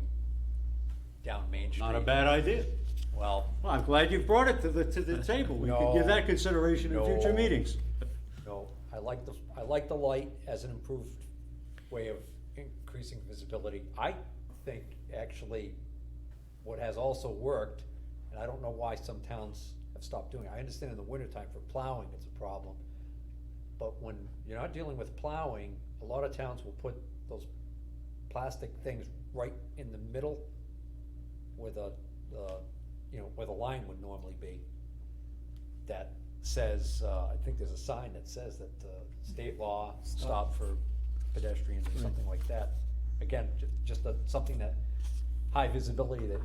down Main Street? Not a bad idea. Well, Well, I'm glad you brought it to the table. We could give that consideration in future No. meetings. no, I like the light as an improved way of increasing visibility. I think actually what has also worked, and I don't know why some towns have stopped doing it. I understand in the wintertime for plowing, it's a problem. But when you're not dealing with plowing, a lot of towns will put those plastic things right in the middle where where the line would normally be. That says, I think there's a sign that says that, state law, stop for pedestrians or something like that. Again, just something that, high visibility that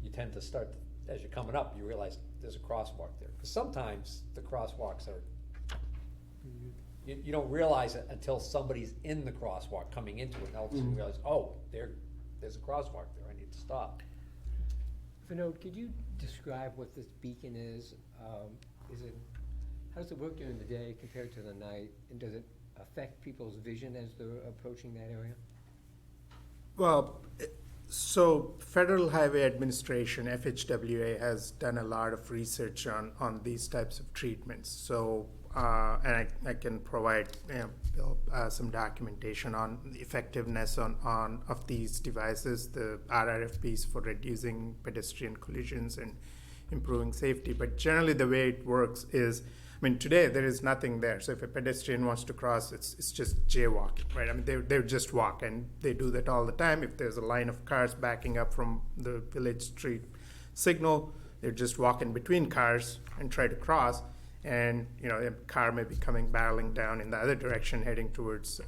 you tend to start, as you're coming up, you realize there's a crosswalk there. Because sometimes the crosswalks are, you don't realize it until somebody's in the crosswalk coming into it, and all of a sudden you realize, oh, there's a crosswalk there, I need to stop. Vinod, could you describe what this beacon is? How does it work during the day compared to the night? And does it affect people's vision as they're approaching that area? Well, so Federal Highway Administration, FHWA, has done a lot of research on these types of treatments. So, and I can provide Bill, some documentation on the effectiveness of these devices, the RRFPs for reducing pedestrian collisions and improving safety. But generally the way it works is, I mean, today there is nothing there. So if a pedestrian wants to cross, it's just jaywalking, right? I mean, they just walk, and they do that all the time. If there's a line of cars backing up from the village street signal, they're just walking between cars and try to cross. And, you know, a car may be coming barreling down in the other direction, heading towards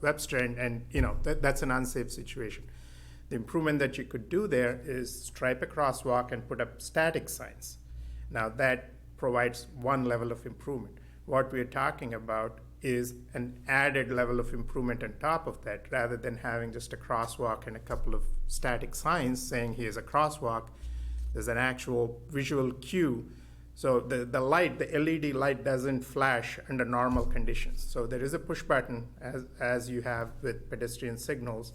Webster, and you know, that's an unsafe situation. The improvement that you could do there is stripe a crosswalk and put up static signs. Now that provides one level of improvement. What we're talking about is an added level of improvement on top of that, rather than having just a crosswalk and a couple of static signs saying here's a crosswalk. There's an actual visual cue. So the light, the LED light, doesn't flash under normal conditions. So there is a push button as you have with pedestrian signals.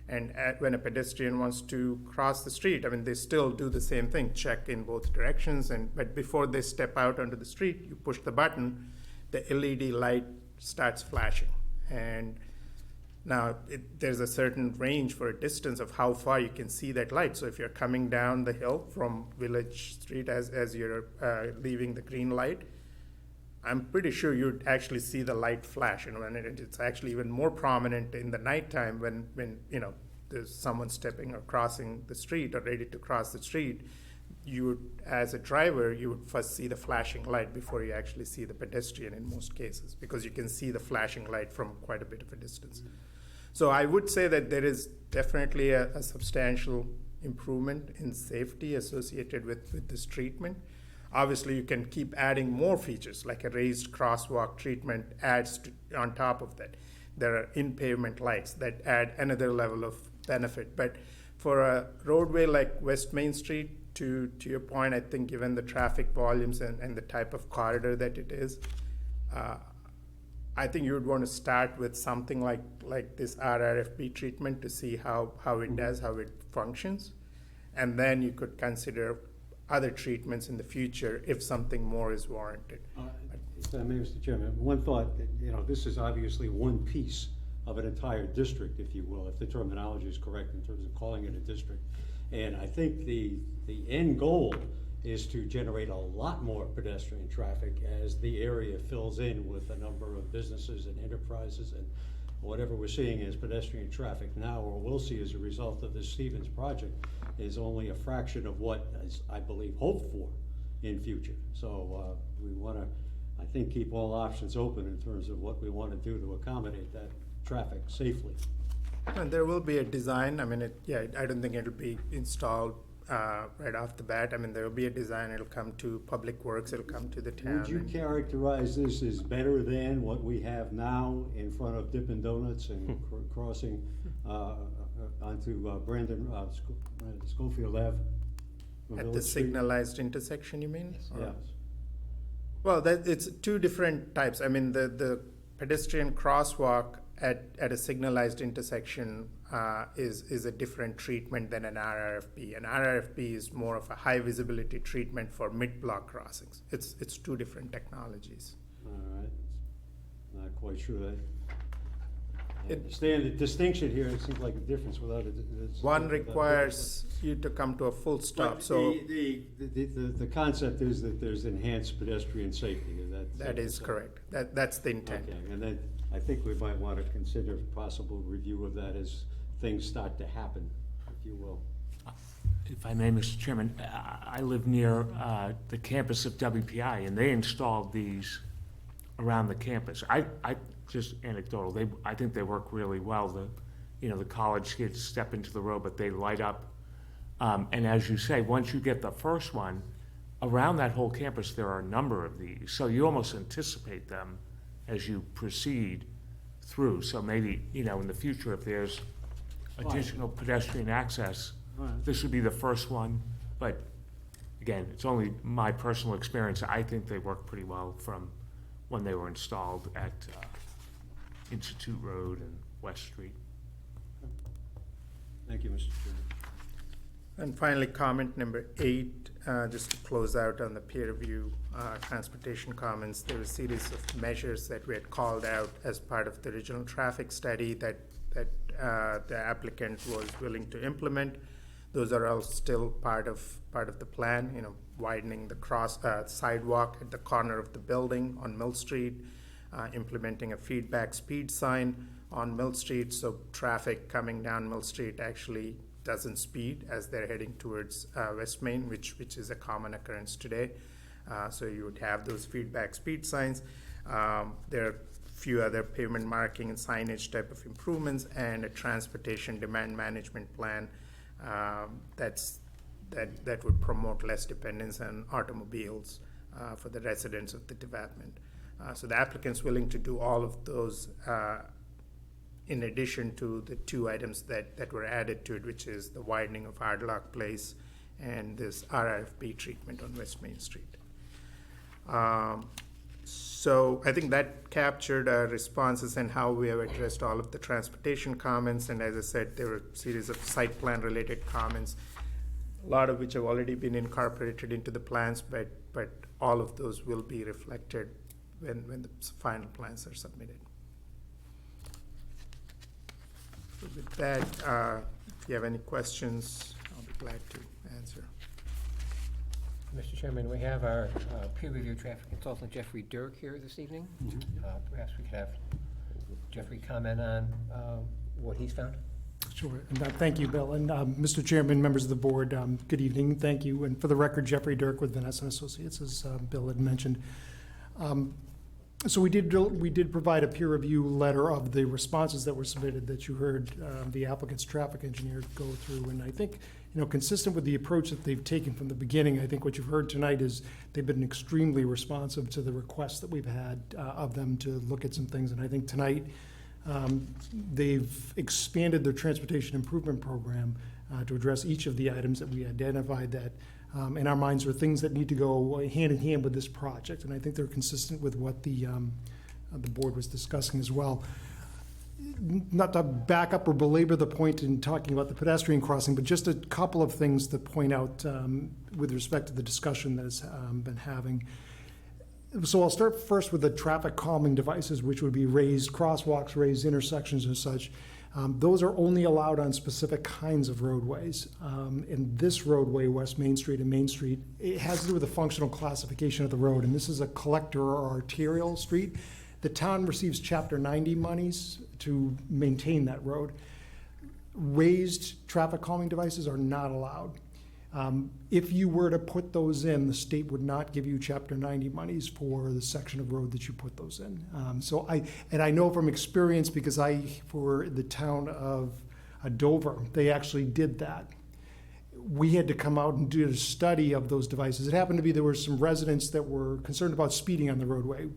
And when a pedestrian wants to cross the street, I mean, they still do the same thing, check in both directions. But before they step out onto the street, you push the button, the LED light starts flashing. And now there's a certain range for a distance of how far you can see that light. So if you're coming down the hill from Village Street as you're leaving the green light, I'm pretty sure you'd actually see the light flash, and when it's actually even more prominent in the nighttime when you know there's someone stepping or crossing the street or ready to cross the street. You would, as a driver, you would first see the flashing light before you actually see the pedestrian in most cases, because you can see the flashing light from quite a bit of a distance. So I would say that there is definitely a substantial improvement in safety associated with this treatment. Obviously, you can keep adding more features, like a raised crosswalk treatment adds on top of that. There are in-pavement lights that add another level of benefit. But for a roadway like West Main Street, to your point, I think given the traffic volumes and the type of corridor that it is, I think you would want to start with something like this RRFP treatment to see how it does, how it functions. And then you could consider other treatments in the future if something more is warranted. If I may, Mr. Chairman, one thought, that, you know, this is obviously one piece of an entire district, if you will, if the terminology is correct in terms of calling it a district. And I think the end goal is to generate a lot more pedestrian traffic as the area fills in with a number of businesses and enterprises, and whatever we're seeing as pedestrian traffic now, or we'll see as a result of this Stevens project, is only a fraction of what is, I believe, hoped for in future. So we want to, I think, keep all options open in terms of what we want to do to accommodate that traffic safely. And there will be a design, I mean, I don't think it'll be installed right off the bat. I mean, there will be a design, it'll come to Public Works, it'll come to the town. Would you and- characterize this as better than what we have now in front of Dippin' Donuts and crossing onto Schofield Ave? from At the Village Street? signalized intersection, you mean? Or- Yes. Well, it's two different types. I mean, the pedestrian crosswalk at a signalized intersection is a different treatment than an RRFP. An RRFP is more of a high visibility treatment for mid-block crossings. It's two different technologies. All right. Not quite sure that. I It- understand the distinction here, it seems like a difference without it. One requires you to come to a full stop, so The concept is that there's enhanced pedestrian safety, is that? that is correct. That's the intent. Okay, and then I think we might want to consider possible review of that as things start to happen, if you will. If I may, Mr. Chairman, I live near the campus of WPI, and they installed these around the campus. I just anecdotal, I think they work really well. The college kids step into the road, but they light up. And as you say, once you get the first one, around that whole campus, there are a number of these. So you almost anticipate them as you proceed through. So maybe, in the future, if there's additional pedestrian access, Right. this would be the first one. But again, it's only my personal experience. I think they work pretty well from when they were installed at Institute Road and West Street. Thank you, Mr. Chairman. And finally, comment number 8, just to close out on the peer review transportation comments. There were a series of measures that we had called out as part of the original traffic study that the applicant was willing to implement. Those are all still part of the plan, widening the sidewalk at the corner of the building on Mill Street, implementing a feedback speed sign on Mill Street, so traffic coming down Mill Street actually doesn't speed as they're heading towards West Main, which is a common occurrence today. So you would have those feedback speed signs. There are a few other pavement marking and signage type of improvements, and a transportation demand management plan that would promote less dependence on automobiles for the residents of the development. So the applicant's willing to do all of those in addition to the 2 items that were added to it, which is the widening of Ardlock Place and this RRFP treatment on West Main Street. So I think that captured our responses and how we have addressed all of the transportation comments. And as I said, there were a series of site plan related comments, a lot of which have already been incorporated into the plans, but all of those will be reflected when the final plans are submitted. So with that, if you have any questions, I'll be glad to answer. Mr. Chairman, we have our peer review traffic consultant Jeffrey Dirk here this evening. Perhaps we could have Jeffrey comment on what he's found. Sure, and thank you, Bill. And Mr. Chairman, members of the board, good evening, thank you. And for the record, Jeffrey Dirk with Vanessa Associates, as Bill had mentioned. So we did provide a peer review letter of the responses that were submitted that you heard the applicant's traffic engineer go through. And I think, consistent with the approach that they've taken from the beginning, I think what you've heard tonight is they've been extremely responsive to the requests that we've had of them to look at some things. And I think tonight they've expanded their transportation improvement program to address each of the items that we identified that in our minds are things that need to go hand in hand with this project. And I think they're consistent with what the board was discussing as well. Not to back up or belabor the point in talking about the pedestrian crossing, but just a couple of things to point out with respect to the discussion that has been having. So I'll start first with the traffic calming devices, which would be raised crosswalks, raised intersections and such. Those are only allowed on specific kinds of roadways. In this roadway, West Main Street and Main Street, it has to do with the functional classification of the road, and this is a collector or arterial street. The town receives Chapter 90 monies to maintain that road. Raised traffic calming devices are not allowed. If you were to put those in, the state would not give you Chapter 90 monies for the section of road that you put those in. I know from experience, because for the town of Dover, they actually did that. We had to come out and do a study of those devices. It happened to be there were some residents that were concerned about speeding on the roadway.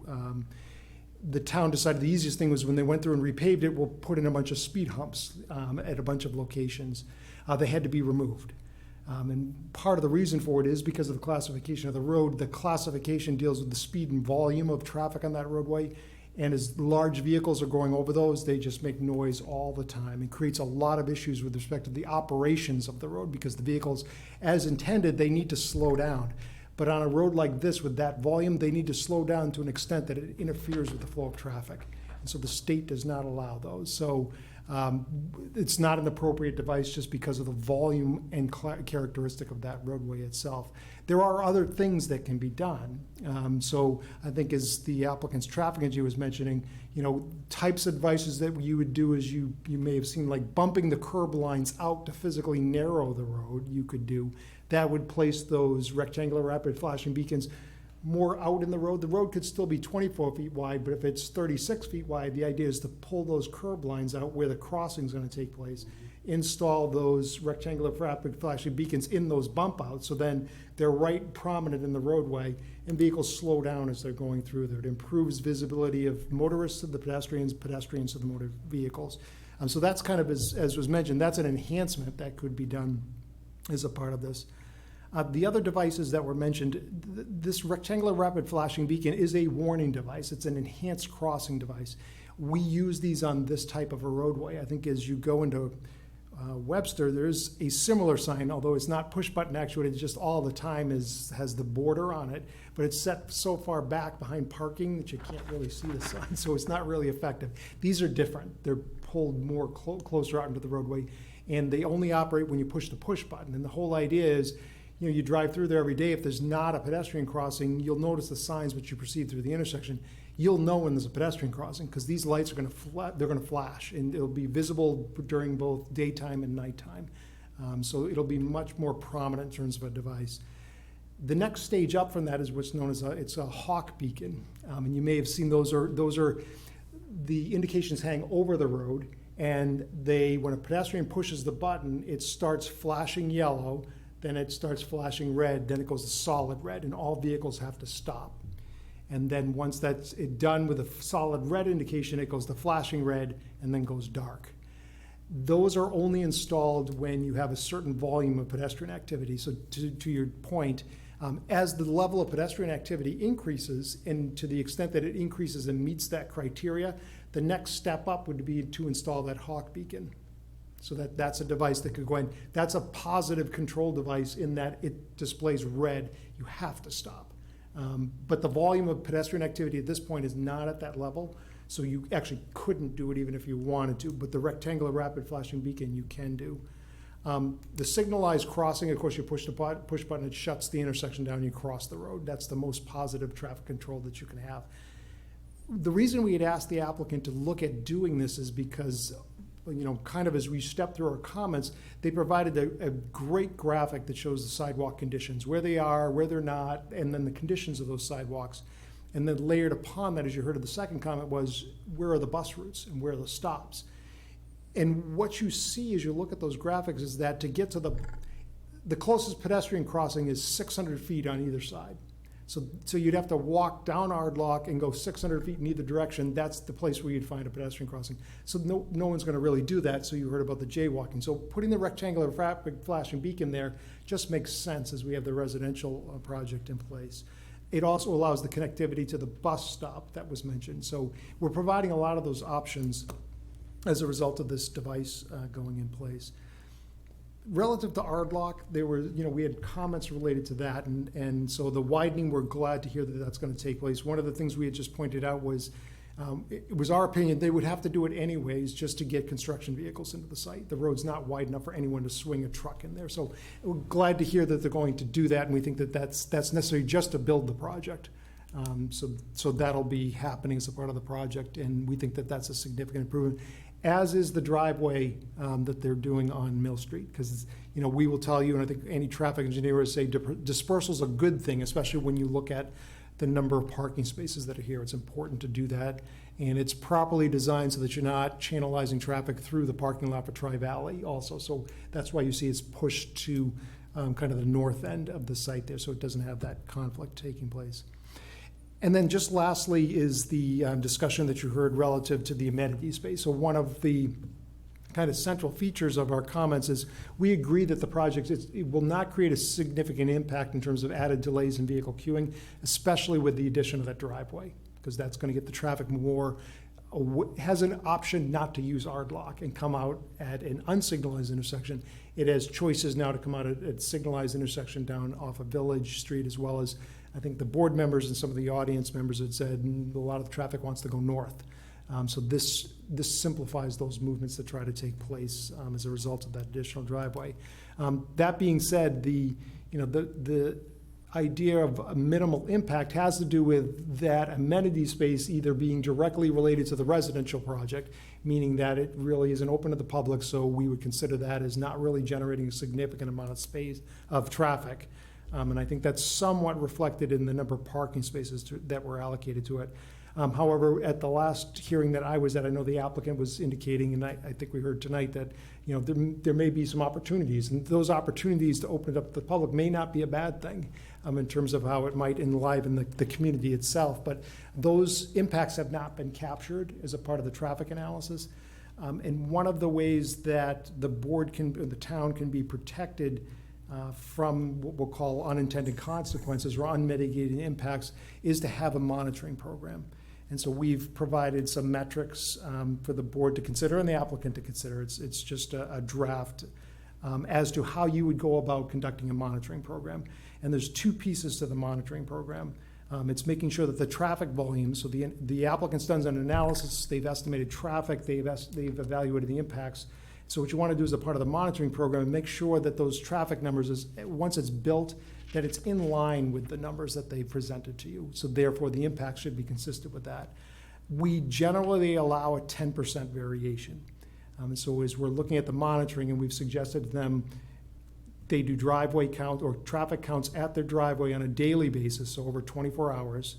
The town decided the easiest thing was when they went through and repaved it, we'll put in a bunch of speed humps at a bunch of locations. They had to be removed. And part of the reason for it is because of the classification of the road. The classification deals with the speed and volume of traffic on that roadway. And as large vehicles are going over those, they just make noise all the time. It creates a lot of issues with respect to the operations of the road, because the vehicles, as intended, they need to slow down. But on a road like this with that volume, they need to slow down to an extent that it interferes with the flow of traffic. And so the state does not allow those. So it's not an appropriate device just because of the volume and characteristic of that roadway itself. There are other things that can be done. So I think, as the applicant's traffic engineer was mentioning, types of devices that you would do is you may have seen, like bumping the curb lines out to physically narrow the road, you could do. That would place those rectangular rapid flashing beacons more out in the road. The road could still be 24 feet wide, but if it's 36 feet wide, the idea is to pull those curb lines out where the crossing is going to take place, install those rectangular rapid flashing beacons in those bump outs, so then they're right prominent in the roadway, and vehicles slow down as they're going through there. It improves visibility of motorists to the pedestrians, pedestrians to the motor vehicles. So that's kind of, as was mentioned, that's an enhancement that could be done as a part of this. The other devices that were mentioned, this rectangular rapid flashing beacon is a warning device. It's an enhanced crossing device. We use these on this type of a roadway. I think as you go into Webster, there's a similar sign, although it's not push button actuated, it's just all the time has the border on it, but it's set so far back behind parking that you can't really see the sign, so it's not really effective. These are different. They're pulled more closer out into the roadway, and they only operate when you push the push button. And the whole idea is, you drive through there every day. If there's not a pedestrian crossing, you'll notice the signs which you perceive through the intersection. You'll know when there's a pedestrian crossing, because these lights are going to flash, and it'll be visible during both daytime and nighttime. So it'll be much more prominent in terms of a device. The next stage up from that is what's known as it's a hawk beacon, and you may have seen those are the indications hang over the road, and when a pedestrian pushes the button, it starts flashing yellow. Then it starts flashing red, then it goes to solid red, and all vehicles have to stop. And then once that's done with a solid red indication, it goes to flashing red and then goes dark. Those are only installed when you have a certain volume of pedestrian activity. So to your point, as the level of pedestrian activity increases, and to the extent that it increases and meets that criteria, the next step up would be to install that hawk beacon. So that's a device that could go in. That's a positive control device in that it displays red. You have to stop. But the volume of pedestrian activity at this point is not at that level, so you actually couldn't do it even if you wanted to. But the rectangular rapid flashing beacon you can do. The signalized crossing, of course, you push the push button, it shuts the intersection down, you cross the road. That's the most positive traffic control that you can have. The reason we had asked the applicant to look at doing this is because, kind of as we step through our comments, they provided a great graphic that shows the sidewalk conditions, where they are, where they're not, and then the conditions of those sidewalks. And then layered upon that, as you heard of the second comment, was where are the bus routes and where are the stops? And what you see as you look at those graphics is that to get to the closest pedestrian crossing is 600 feet on either side. So you'd have to walk down Ardlock and go 600 feet in either direction. That's the place where you'd find a pedestrian crossing. So no one's going to really do that. So you heard about the jaywalking. So putting the rectangular rapid flashing beacon there just makes sense as we have the residential project in place. It also allows the connectivity to the bus stop that was mentioned. So we're providing a lot of those options as a result of this device going in place. Relative to Ardlock, we had comments related to that, and so the widening, we're glad to hear that that's going to take place. One of the things we had just pointed out was, it was our opinion, they would have to do it anyways just to get construction vehicles into the site. The road's not wide enough for anyone to swing a truck in there. So we're glad to hear that they're going to do that, and we think that that's necessary just to build the project. So that'll be happening as a part of the project, and we think that that's a significant improvement. as is the driveway that they're doing on Mill Street. Because, you know, we will tell you, and I think any traffic engineer would say dispersal's a good thing, especially when you look at the number of parking spaces that are here. It's important to do that. And it's properly designed so that you're not channelizing traffic through the parking lot for Tri-Valley also. So that's why you see it's pushed to kind of the north end of the site there, so it doesn't have that conflict taking place. And then just lastly is the discussion that you heard relative to the amenity space. So one of the kind of central features of our comments is we agree that the project, it will not create a significant impact in terms of added delays in vehicle queuing, especially with the addition of that driveway, because that's going to get the traffic more, has an option not to use Ardlock and come out at an unsignalized intersection. It has choices now to come out at signalized intersection down off of Village Street, as well as, I think the board members and some of the audience members had said a lot of the traffic wants to go north. So this simplifies those movements that try to take place as a result of that additional driveway. That being said, the idea of a minimal impact has to do with that amenity space either being directly related to the residential project, meaning that it really isn't open to the public, so we would consider that as not really generating a significant amount of space of traffic. And I think that's somewhat reflected in the number of parking spaces that were allocated to it. However, at the last hearing that I was at, I know the applicant was indicating, and I think we heard tonight, that there may be some opportunities, and those opportunities to open it up to the public may not be a bad thing in terms of how it might enliven the community itself. But those impacts have not been captured as a part of the traffic analysis. And one of the ways that the board or the town can be protected from what we'll call unintended consequences or unmitigated impacts is to have a monitoring program. And so we've provided some metrics for the board to consider and the applicant to consider. It's just a draft as to how you would go about conducting a monitoring program. And there's two pieces to the monitoring program. It's making sure that the traffic volume, so the applicant's done an analysis, they've estimated traffic, they've evaluated the impacts. So what you want to do as a part of the monitoring program, make sure that those traffic numbers, once it's built, that it's in line with the numbers that they presented to you. So therefore, the impact should be consistent with that. We generally allow a 10% variation. And so as we're looking at the monitoring, and we've suggested to them, they do driveway count or traffic counts at their driveway on a daily basis, so over 24 hours.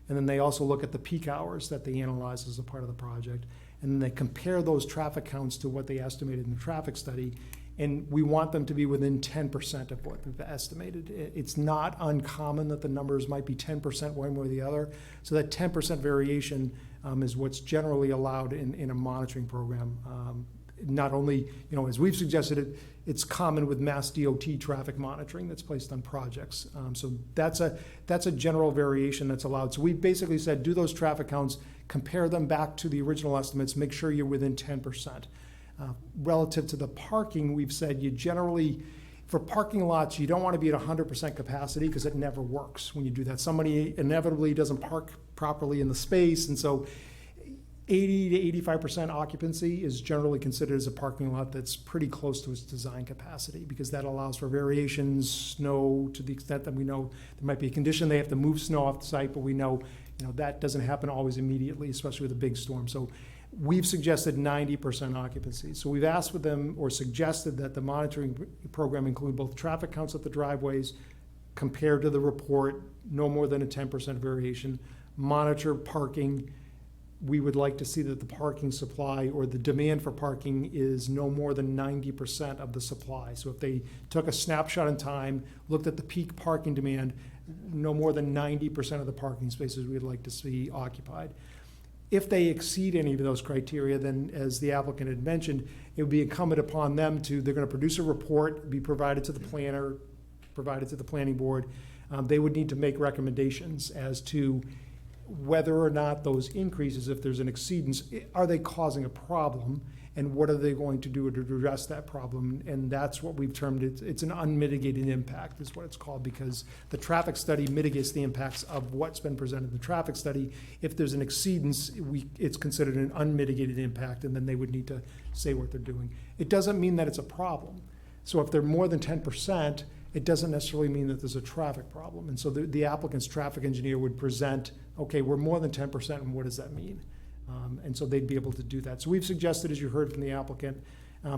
And then they also look at the peak hours that they analyze as a part of the project. And then they compare those traffic counts to what they estimated in the traffic study. And we want them to be within 10% of what we've estimated. It's not uncommon that the numbers might be 10% one way or the other. So that 10% variation is what's generally allowed in a monitoring program. Not only, as we've suggested, it's common with Mass DOT traffic monitoring that's placed on projects. So that's a general variation that's allowed. So we basically said, do those traffic counts, compare them back to the original estimates, make sure you're within 10%. Relative to the parking, we've said you generally, for parking lots, you don't want to be at 100% capacity because it never works when you do that. Somebody inevitably doesn't park properly in the space, and so 80 to 85% occupancy is generally considered as a parking lot that's pretty close to its design capacity, because that allows for variations, snow, to the extent that we know there might be a condition they have to move snow off the site, but we know that doesn't happen always immediately, especially with a big storm. So we've suggested 90% occupancy. So we've asked with them, or suggested, that the monitoring program include both traffic counts at the driveways compared to the report, no more than a 10% variation, monitor parking. We would like to see that the parking supply or the demand for parking is no more than 90% of the supply. So if they took a snapshot in time, looked at the peak parking demand, no more than 90% of the parking spaces we'd like to see occupied. If they exceed any of those criteria, then, as the applicant had mentioned, it would be incumbent upon them they're going to produce a report, be provided to the planner, provided to the planning board. They would need to make recommendations as to whether or not those increases, if there's an exceedance, are they causing a problem, and what are they going to do to address that problem? And that's what we've termed it. It's an unmitigated impact is what it's called, because the traffic study mitigates the impacts of what's been presented in the traffic study. If there's an exceedance, it's considered an unmitigated impact, and then they would need to say what they're doing. It doesn't mean that it's a problem. So if they're more than 10%, it doesn't necessarily mean that there's a traffic problem. And so the applicant's traffic engineer would present, okay, we're more than 10%, and what does that mean? And so they'd be able to do that. So we've suggested, as you heard from the applicant,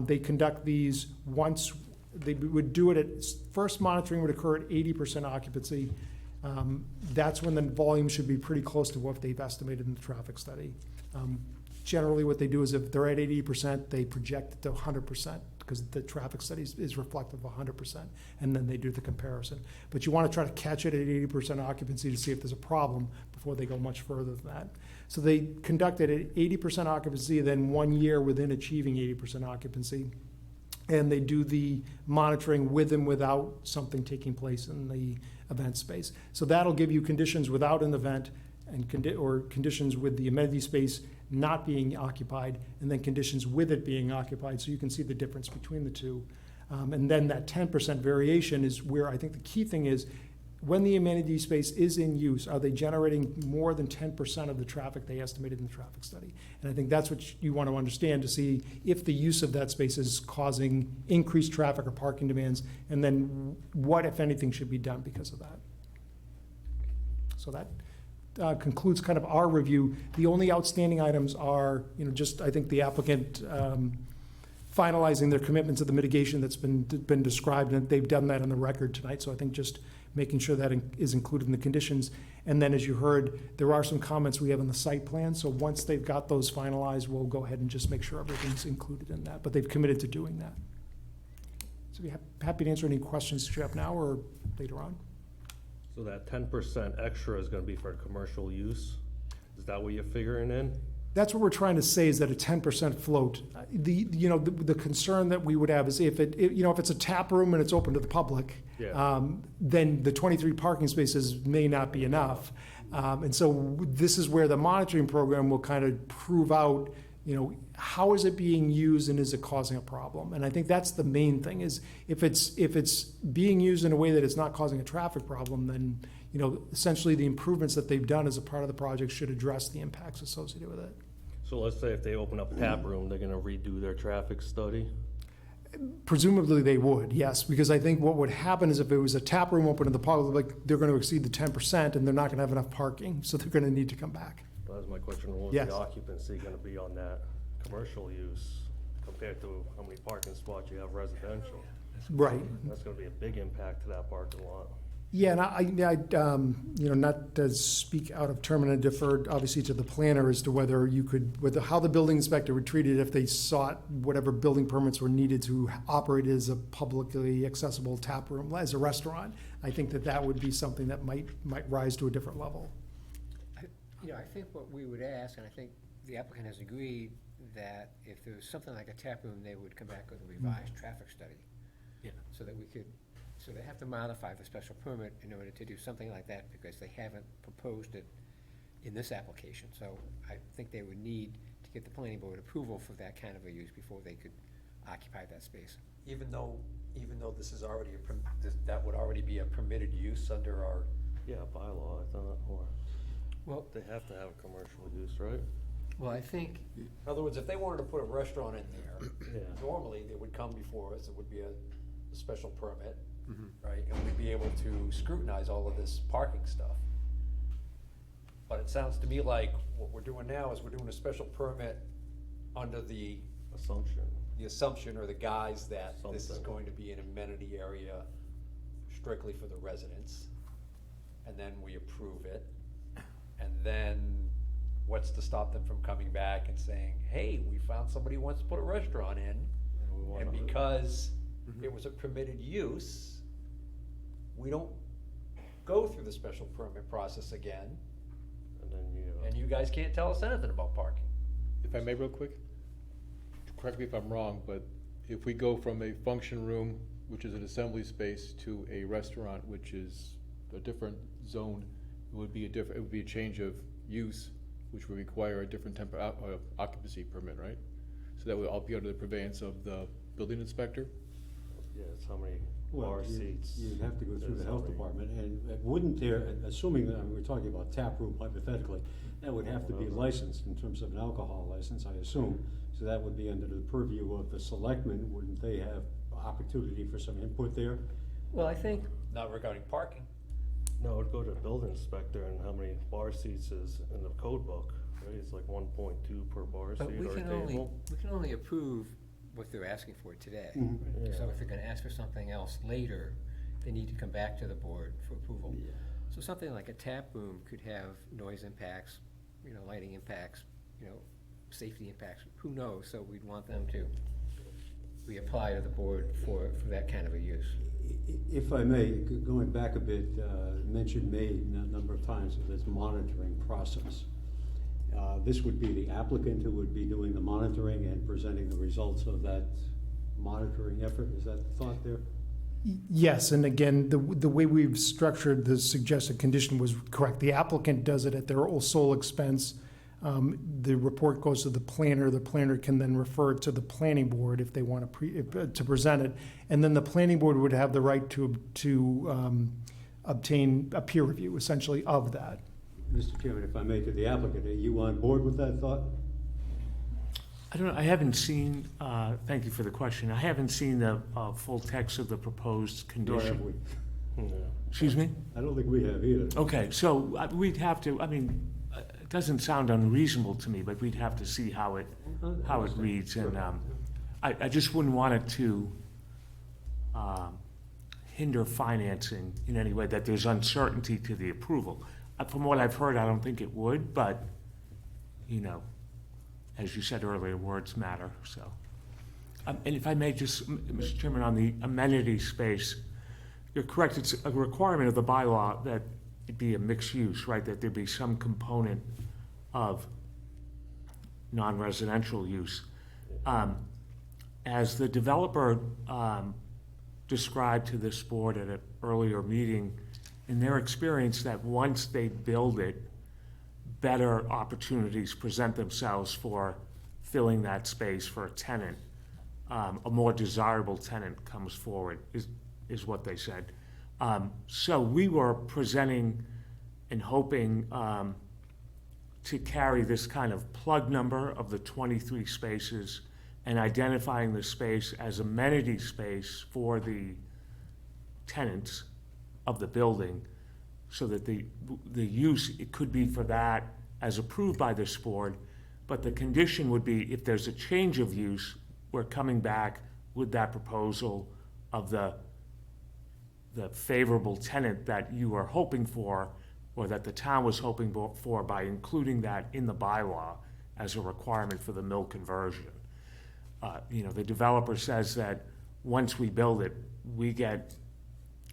they conduct these once, they would do it at, first monitoring would occur at 80% occupancy. That's when the volume should be pretty close to what they've estimated in the traffic study. Generally, what they do is if they're at 80%, they project it to 100%, because the traffic study is reflective of 100%, and then they do the comparison. But you want to try to catch it at 80% occupancy to see if there's a problem before they go much further than that. So they conduct it at 80% occupancy, then 1 year within achieving 80% occupancy. And they do the monitoring with and without something taking place in the event space. So that'll give you conditions without an event and or conditions with the amenity space not being occupied, and then conditions with it being occupied, so you can see the difference between the two. And then that 10% variation is where I think the key thing is, when the amenity space is in use, are they generating more than 10% of the traffic they estimated in the traffic study? And I think that's what you want to understand to see if the use of that space is causing increased traffic or parking demands, and then what, if anything, should be done because of that. So that concludes kind of our review. The only outstanding items are, just, I think, the applicant finalizing their commitment to the mitigation that's been described, and they've done that on the record tonight. So I think just making sure that is included in the conditions. And then, as you heard, there are some comments we have on the site plan. So once they've got those finalized, we'll go ahead and just make sure everything's included in that. But they've committed to doing that. So we're happy to answer any questions that you have now or later on. So that 10% extra is gonna be for commercial use? Is that what you're figuring in? That's what we're trying to say, is that a 10% float. The concern that we would have is if it's a tap room and it's open to the public, Yeah. then the 23 parking spaces may not be enough. And so this is where the monitoring program will kind of prove out, how is it being used and is it causing a problem? And I think that's the main thing, is if it's being used in a way that it's not causing a traffic problem, then essentially the improvements that they've done as a part of the project should address the impacts associated with it. So let's say if they open up a tap room, they're gonna redo their traffic study? Presumably they would, yes, because I think what would happen is if it was a tap room open to the public, they're going to exceed the 10% and they're not going to have enough parking, so they're going to need to come back. That was my question, what's Yes. the occupancy gonna be on that commercial use compared to how many parking spots you have residential? Right. That's gonna be a big impact to that parking lot. Yeah, and I not to speak out of turn, and I defer obviously to the planner as to whether how the building inspector would treat it if they sought whatever building permits were needed to operate as a publicly accessible tap room, as a restaurant. I think that would be something that might rise to a different level. I think what we would ask, and I think the applicant has agreed, that if there was something like a tap room, they would come back with a revised traffic study. Yeah. So that so they have to modify the special permit in order to do something like that, because they haven't proposed it in this application. So I think they would need to get the planning board approval for that kind of a use before they could occupy that space. Even though this is already that would already be a permitted use under our, Yeah, bylaw, I thought, or Well, they have to have a commercial use, right? well, I think, in other words, if they wanted to put a restaurant in there, Yeah. normally they would come before us, it would be a special permit, right? And we'd be able to scrutinize all of this parking stuff. But it sounds to me like what we're doing now is we're doing a special permit under the assumption or the guise that this is Something. going to be an amenity area strictly for the residents. And then we approve it. And then what's to stop them from coming back and saying, hey, we found somebody who wants to put a restaurant in, and because it was a permitted use, we don't go through the special permit process again, and you guys can't tell us anything about parking. If I may real quick, correct me if I'm wrong, but if we go from a function room, which is an assembly space, to a restaurant, which is a different zone, it would be a change of use, which would require a different occupancy permit, right? So that would all be under the purveyance of the building inspector? Yeah, it's how many Well, bar seats. you'd have to go through the there's health how many- department, and wouldn't there, assuming that, we're talking about tap room hypothetically, that would have to be licensed in terms of an alcohol license, I assume. So that would be under the purview of the selectmen, wouldn't they have opportunity for some input there? well, I think, Not regarding parking. No, it'd go to the building inspector and how many bar seats is in the code book, right? It's like 1.2 per bar But seat we or a can only, table. we can only approve what they're asking for today. Yeah. So if they're gonna ask for something else later, they need to come back to the board for approval. So something like a tap room could have noise impacts, lighting impacts, safety impacts, who knows? So we'd want them to reapply to the board for that kind of a use. If I may, going back a bit, mention made a number of times of this monitoring process. This would be the applicant who would be doing the monitoring and presenting the results of that monitoring effort. Is that the thought there? Yes, and again, the way we've structured the suggested condition was correct. The applicant does it at their sole expense. The report goes to the planner can then refer it to the planning board if they want to present it. And then the planning board would have the right to obtain a peer review, essentially, of that. Mr. Chairman, if I may, to the applicant, are you on board with that thought? I don't know, I haven't seen, thank you for the question, I haven't seen the full text of the proposed Nor have condition. we. Yeah. Excuse me? I don't think we have either. Okay, so we'd have to, it doesn't sound unreasonable to me, but we'd have to see how it reads. And I just wouldn't want it to hinder financing in any way, that there's uncertainty to the approval. From what I've heard, I don't think it would, but, as you said earlier, words matter, so. And if I may just, Mr. Chairman, on the amenity space, you're correct, it's a requirement of the bylaw that it be a mixed use, right? That there be some component of non-residential use. As the developer described to this board at an earlier meeting, in their experience, that once they build it, better opportunities present themselves for filling that space for a tenant. A more desirable tenant comes forward, is what they said. So we were presenting and hoping to carry this kind of plug number of the 23 spaces and identifying the space as amenity space for the tenants of the building, so that the use, it could be for that as approved by this board, but the condition would be if there's a change of use, we're coming back with that proposal of the favorable tenant that you are hoping for, or that the town was hoping for, by including that in the bylaw as a requirement for the mill conversion. The developer says that once we build it, we get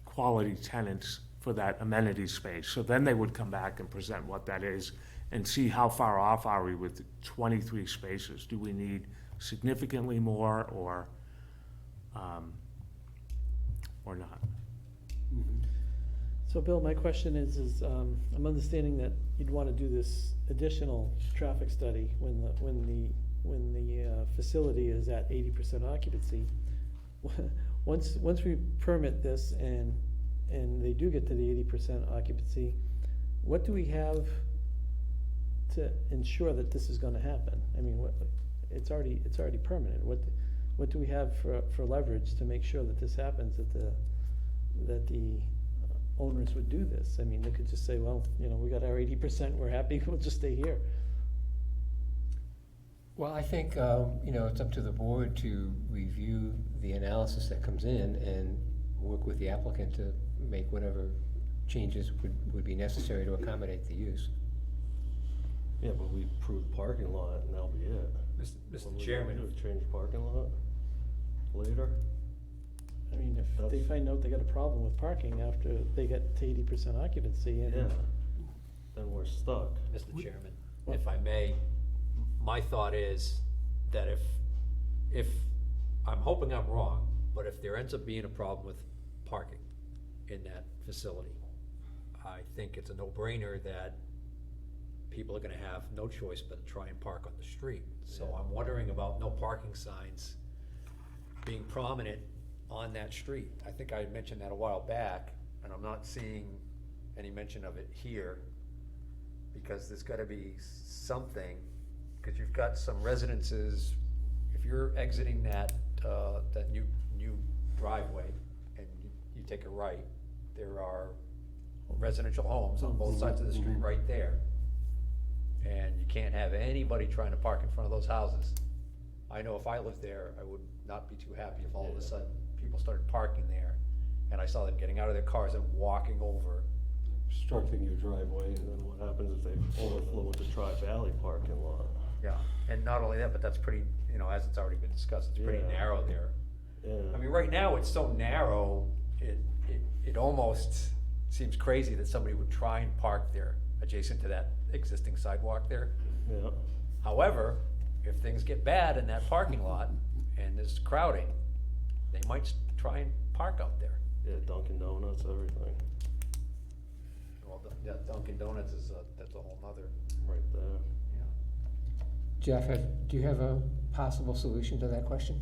quality tenants for that amenity space. So then they would come back and present what that is and see how far off are we with 23 spaces. Do we need significantly more or not? So Bill, my question is I'm understanding that you'd want to do this additional traffic study when the facility is at 80% occupancy. Once we permit this and they do get to the 80% occupancy, what do we have to ensure that this is going to happen? I mean, it's already permanent. What do we have for leverage to make sure that this happens? That the owners would do this? I mean, they could just say, well, we got our 80%, we're happy, we'll just stay here. Well, I think, it's up to the board to review the analysis that comes in and work with the applicant to make whatever changes would be necessary to accommodate the use. Yeah, but we approved parking lot and that'll be it. Mr. What we Chairman, gonna do, change parking lot later? I mean, if they That's- find out they got a problem with parking after they get to 80% occupancy, and Yeah, then we're stuck. Mr. Chairman, if I may, my thought is that if, I'm hoping I'm wrong, but if there ends up being a problem with parking in that facility, I think it's a no-brainer that people are gonna have no choice but to try and park on the street. So I'm wondering about no parking signs being prominent on that street. I think I mentioned that a while back, and I'm not seeing any mention of it here, because there's gotta be something, because you've got some residences, if you're exiting that new driveway and you take a right, there are residential homes on both sides of the street right there. And you can't have anybody trying to park in front of those houses. I know if I lived there, I would not be too happy if all of a sudden people started parking there and I saw them getting out of their cars and walking over. Obstructing your driveway, and then what happens if they overflow into Tri Valley parking lot? Yeah, and not only that, but that's pretty, you know, as it's already been discussed, it's pretty Yeah. narrow there. Yeah. I mean, right now, it's so narrow, it almost seems crazy that somebody would try and park there adjacent to that existing sidewalk there. Yeah. However, if things get bad in that parking lot and there's crowding, they might try and park out there. Yeah, Dunkin' Donuts, everything, Well, yeah, Dunkin' Donuts is, that's a whole nother, right there. yeah. Jeff, do you have a possible solution to that question?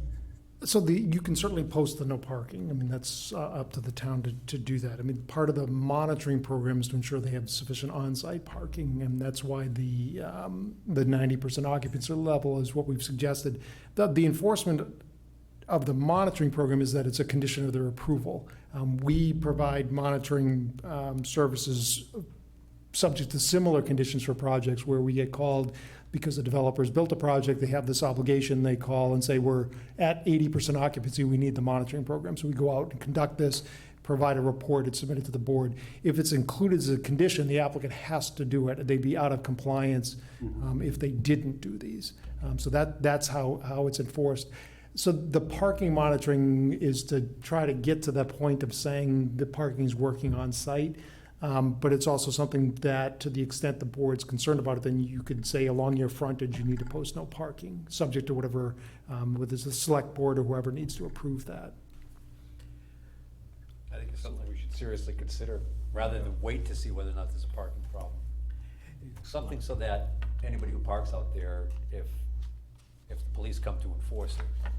So you can certainly post the no parking. I mean, that's up to the town to do that. I mean, part of the monitoring program is to ensure they have sufficient on-site parking, and that's why the 90% occupancy level is what we've suggested. The enforcement of the monitoring program is that it's a condition of their approval. We provide monitoring services subject to similar conditions for projects where we get called because the developer's built a project, they have this obligation, they call and say, we're at 80% occupancy, we need the monitoring program. So we go out and conduct this, provide a report, it's submitted to the board. If it's included as a condition, the applicant has to do it. They'd be out of compliance if they didn't do these. So that's how it's enforced. So the parking monitoring is to try to get to that point of saying the parking is working on site. But it's also something that, to the extent the board's concerned about it, then you could say along your frontage, you need to post no parking, subject to whatever, whether it's the select board or whoever needs to approve that. I think it's something we should seriously consider, rather than wait to see whether or not there's a parking problem. Something so that anybody who parks out there, if the police come to enforce it,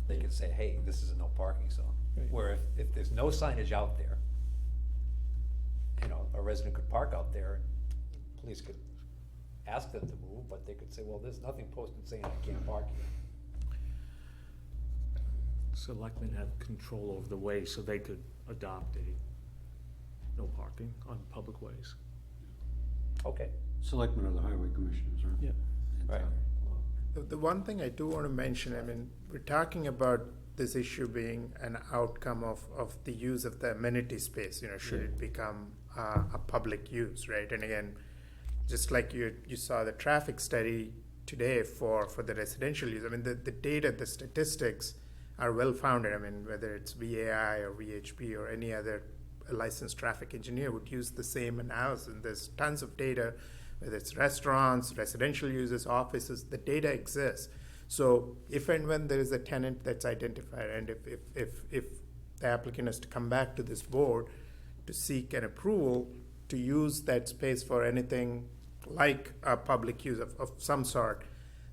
they can say, hey, this is a no parking zone. Right. Where if there's no signage out there, you know, a resident could park out there, and police could ask them to move, but they could say, well, there's nothing posted saying I can't park here. Selectmen have control over the way, so they could adopt a no parking on public ways. Okay. Selectmen are the highway commissioners, right? Yeah. Right. The one thing I do want to mention, I mean, we're talking about this issue being an outcome of the use of the amenity space, you know, should it become a public use, right? And again, just like you saw the traffic study today for the residential use, I mean, the data, the statistics are well founded. I mean, whether it's VAI or VHP or any other licensed traffic engineer would use the same analysis. And there's tons of data, whether it's restaurants, residential uses, offices, the data exists. So if and when there is a tenant that's identified, and if the applicant has to come back to this board to seek an approval to use that space for anything like a public use of some sort,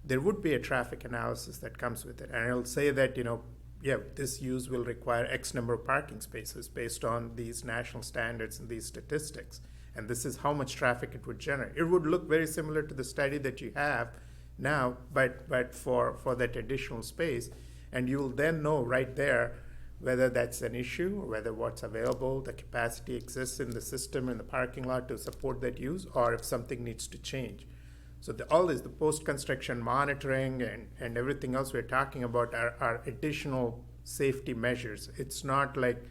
there would be a traffic analysis that comes with it. And it'll say that, you know, yeah, this use will require X number of parking spaces based on these national standards and these statistics. And this is how much traffic it would generate. It would look very similar to the study that you have now, but for that additional space. And you will then know right there whether that's an issue, or whether what's available, the capacity exists in the system, in the parking lot to support that use, or if something needs to change. So all this, the post-construction monitoring and everything else we're talking about are additional safety measures. It's not like,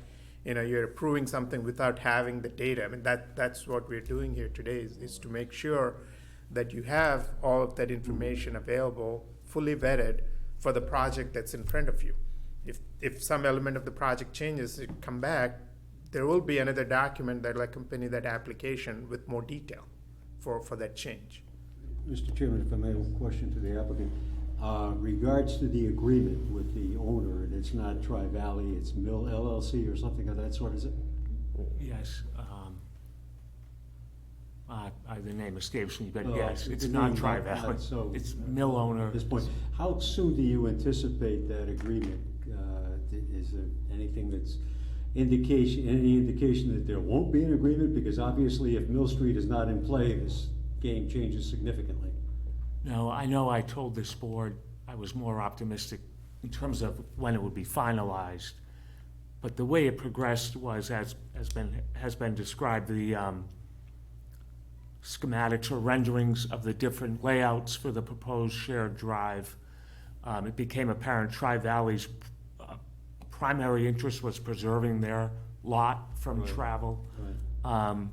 you know, you're approving something without having the data. I mean, that's what we're doing here today is to make sure that you have all of that information available, fully vetted for the project that's in front of you. If some element of the project changes, it come back, there will be another document that will accompany that application with more detail for that change. Mr. Chairman, if I may have a question to the applicant. Regards to the agreement with the owner, and it's not Tri-Valley, it's Mill LLC or something of that sort, is it? Yes, the name escapes me, but Oh, yes, it's the not name, Tri-Valley. so, It's mill owner. At this point, how soon do you anticipate that agreement? Is there anything that's any indication that there won't be an agreement? Because obviously if Mill Street is not in play, this game changes significantly. No, I know I told this board I was more optimistic in terms of when it would be finalized. But the way it progressed was, as has been described, the schematics or renderings of the different layouts for the proposed shared drive. It became apparent Tri-Valley's primary interest was preserving their lot from Right. travel. Right.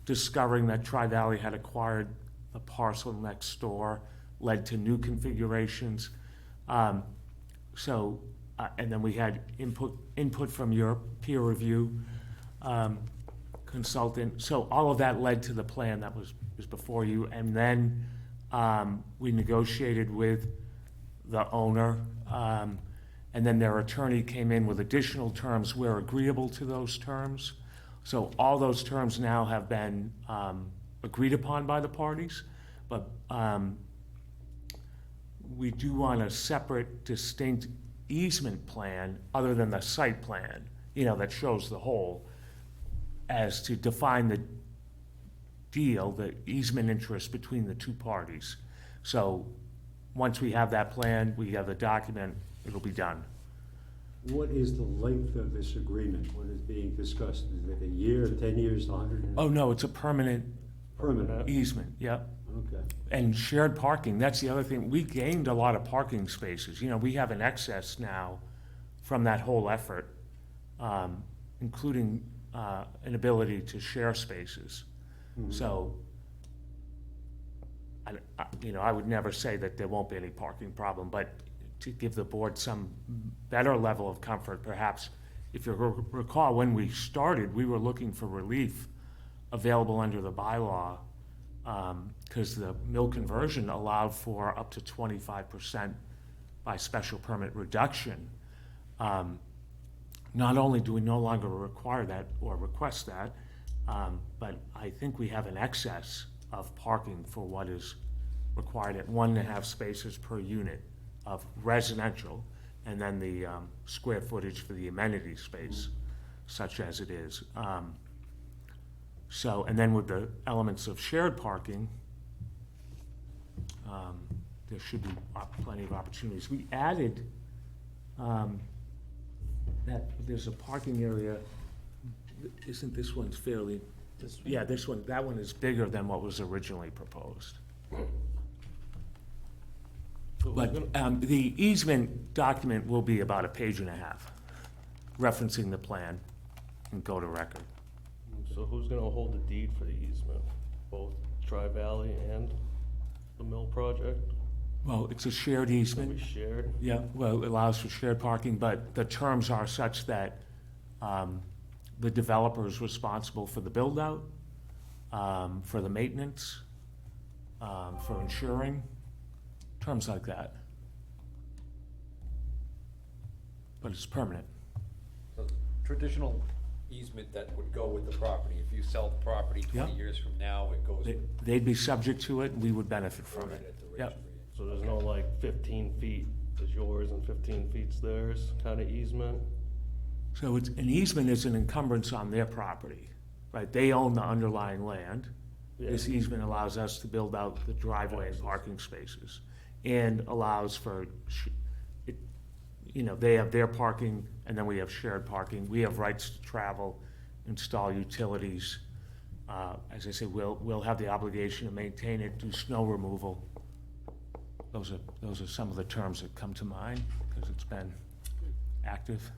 Discovering that Tri-Valley had acquired the parcel next door led to new configurations. And then we had input from your peer review consultant. So all of that led to the plan that was before you. And then we negotiated with the owner, and then their attorney came in with additional terms. We're agreeable to those terms. So all those terms now have been agreed upon by the parties, but we do want a separate, distinct easement plan, other than the site plan, that shows the whole, as to define the deal, the easement interest between the two parties. So once we have that plan, we have the document, it'll be done. What is the length of this agreement? What is being discussed? Is it a year, 10 years, 100? Oh, no, it's a permanent Permanent? easement, yep. Okay. And shared parking, that's the other thing. We gained a lot of parking spaces. We have an excess now from that whole effort, including an ability to share spaces. Mhm. So, I would never say that there won't be any parking problem, but to give the board some better level of comfort, perhaps, if you recall, when we started, we were looking for relief available under the bylaw, because the mill conversion allowed for up to 25% by special permit reduction. Not only do we no longer require that or request that, but I think we have an excess of parking for what is required at 1.5 spaces per unit of residential, and then the square footage for the amenity space, such as it is. So, and then with the elements of shared parking, there should be plenty of opportunities. We added that there's a parking area, isn't this one's fairly, yeah, that one is bigger than what was originally proposed. So we're But gonna- the easement document will be about 1.5 pages, referencing the plan and go to record. So who's gonna hold the deed for the easement? Both Tri-Valley and the mill project? Well, it's a shared Can we easement. shared? Yeah, well, it allows for shared parking, but the terms are such that the developer is responsible for the build-out, for the maintenance, for insuring, terms like that. But it's permanent. So the traditional easement that would go with the property, if you sell the property 20 Yeah. years from now, it goes with. They'd be subject to it, and we would benefit from Right it. at the rate Yep. of rate. So there's no like 15 feet is yours and 15 feet's theirs kind of easement? So it's, an easement is an encumbrance on their property, right? They own the underlying land. This easement allows us to build out the driveway and parking spaces, and allows for, they have their parking, and then we have shared parking. We have rights to travel, install utilities. As I say, we'll have the obligation to maintain it, do snow removal. Those are some of the terms that come to mind, because it's been active.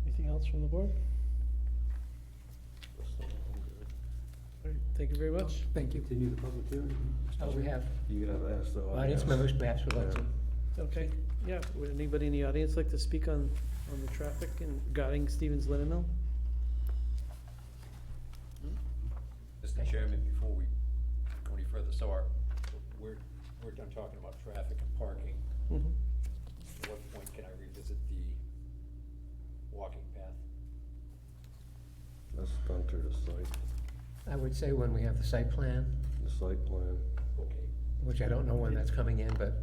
Anything else from the board? All right, thank you very much. Thank you. Continue the public hearing? Oh, we have You gotta ask the audience members perhaps would like to. Okay, yeah, would anybody in the audience like to speak on the traffic and regarding Stevens Linen Mill? Mr. Chairman, before we go any further, so we're done talking about traffic and parking. Mhm. At what point can I revisit the walking path? That's done through the site, I would say when we have the site plan, the site plan. Okay. which I don't know when that's coming in, but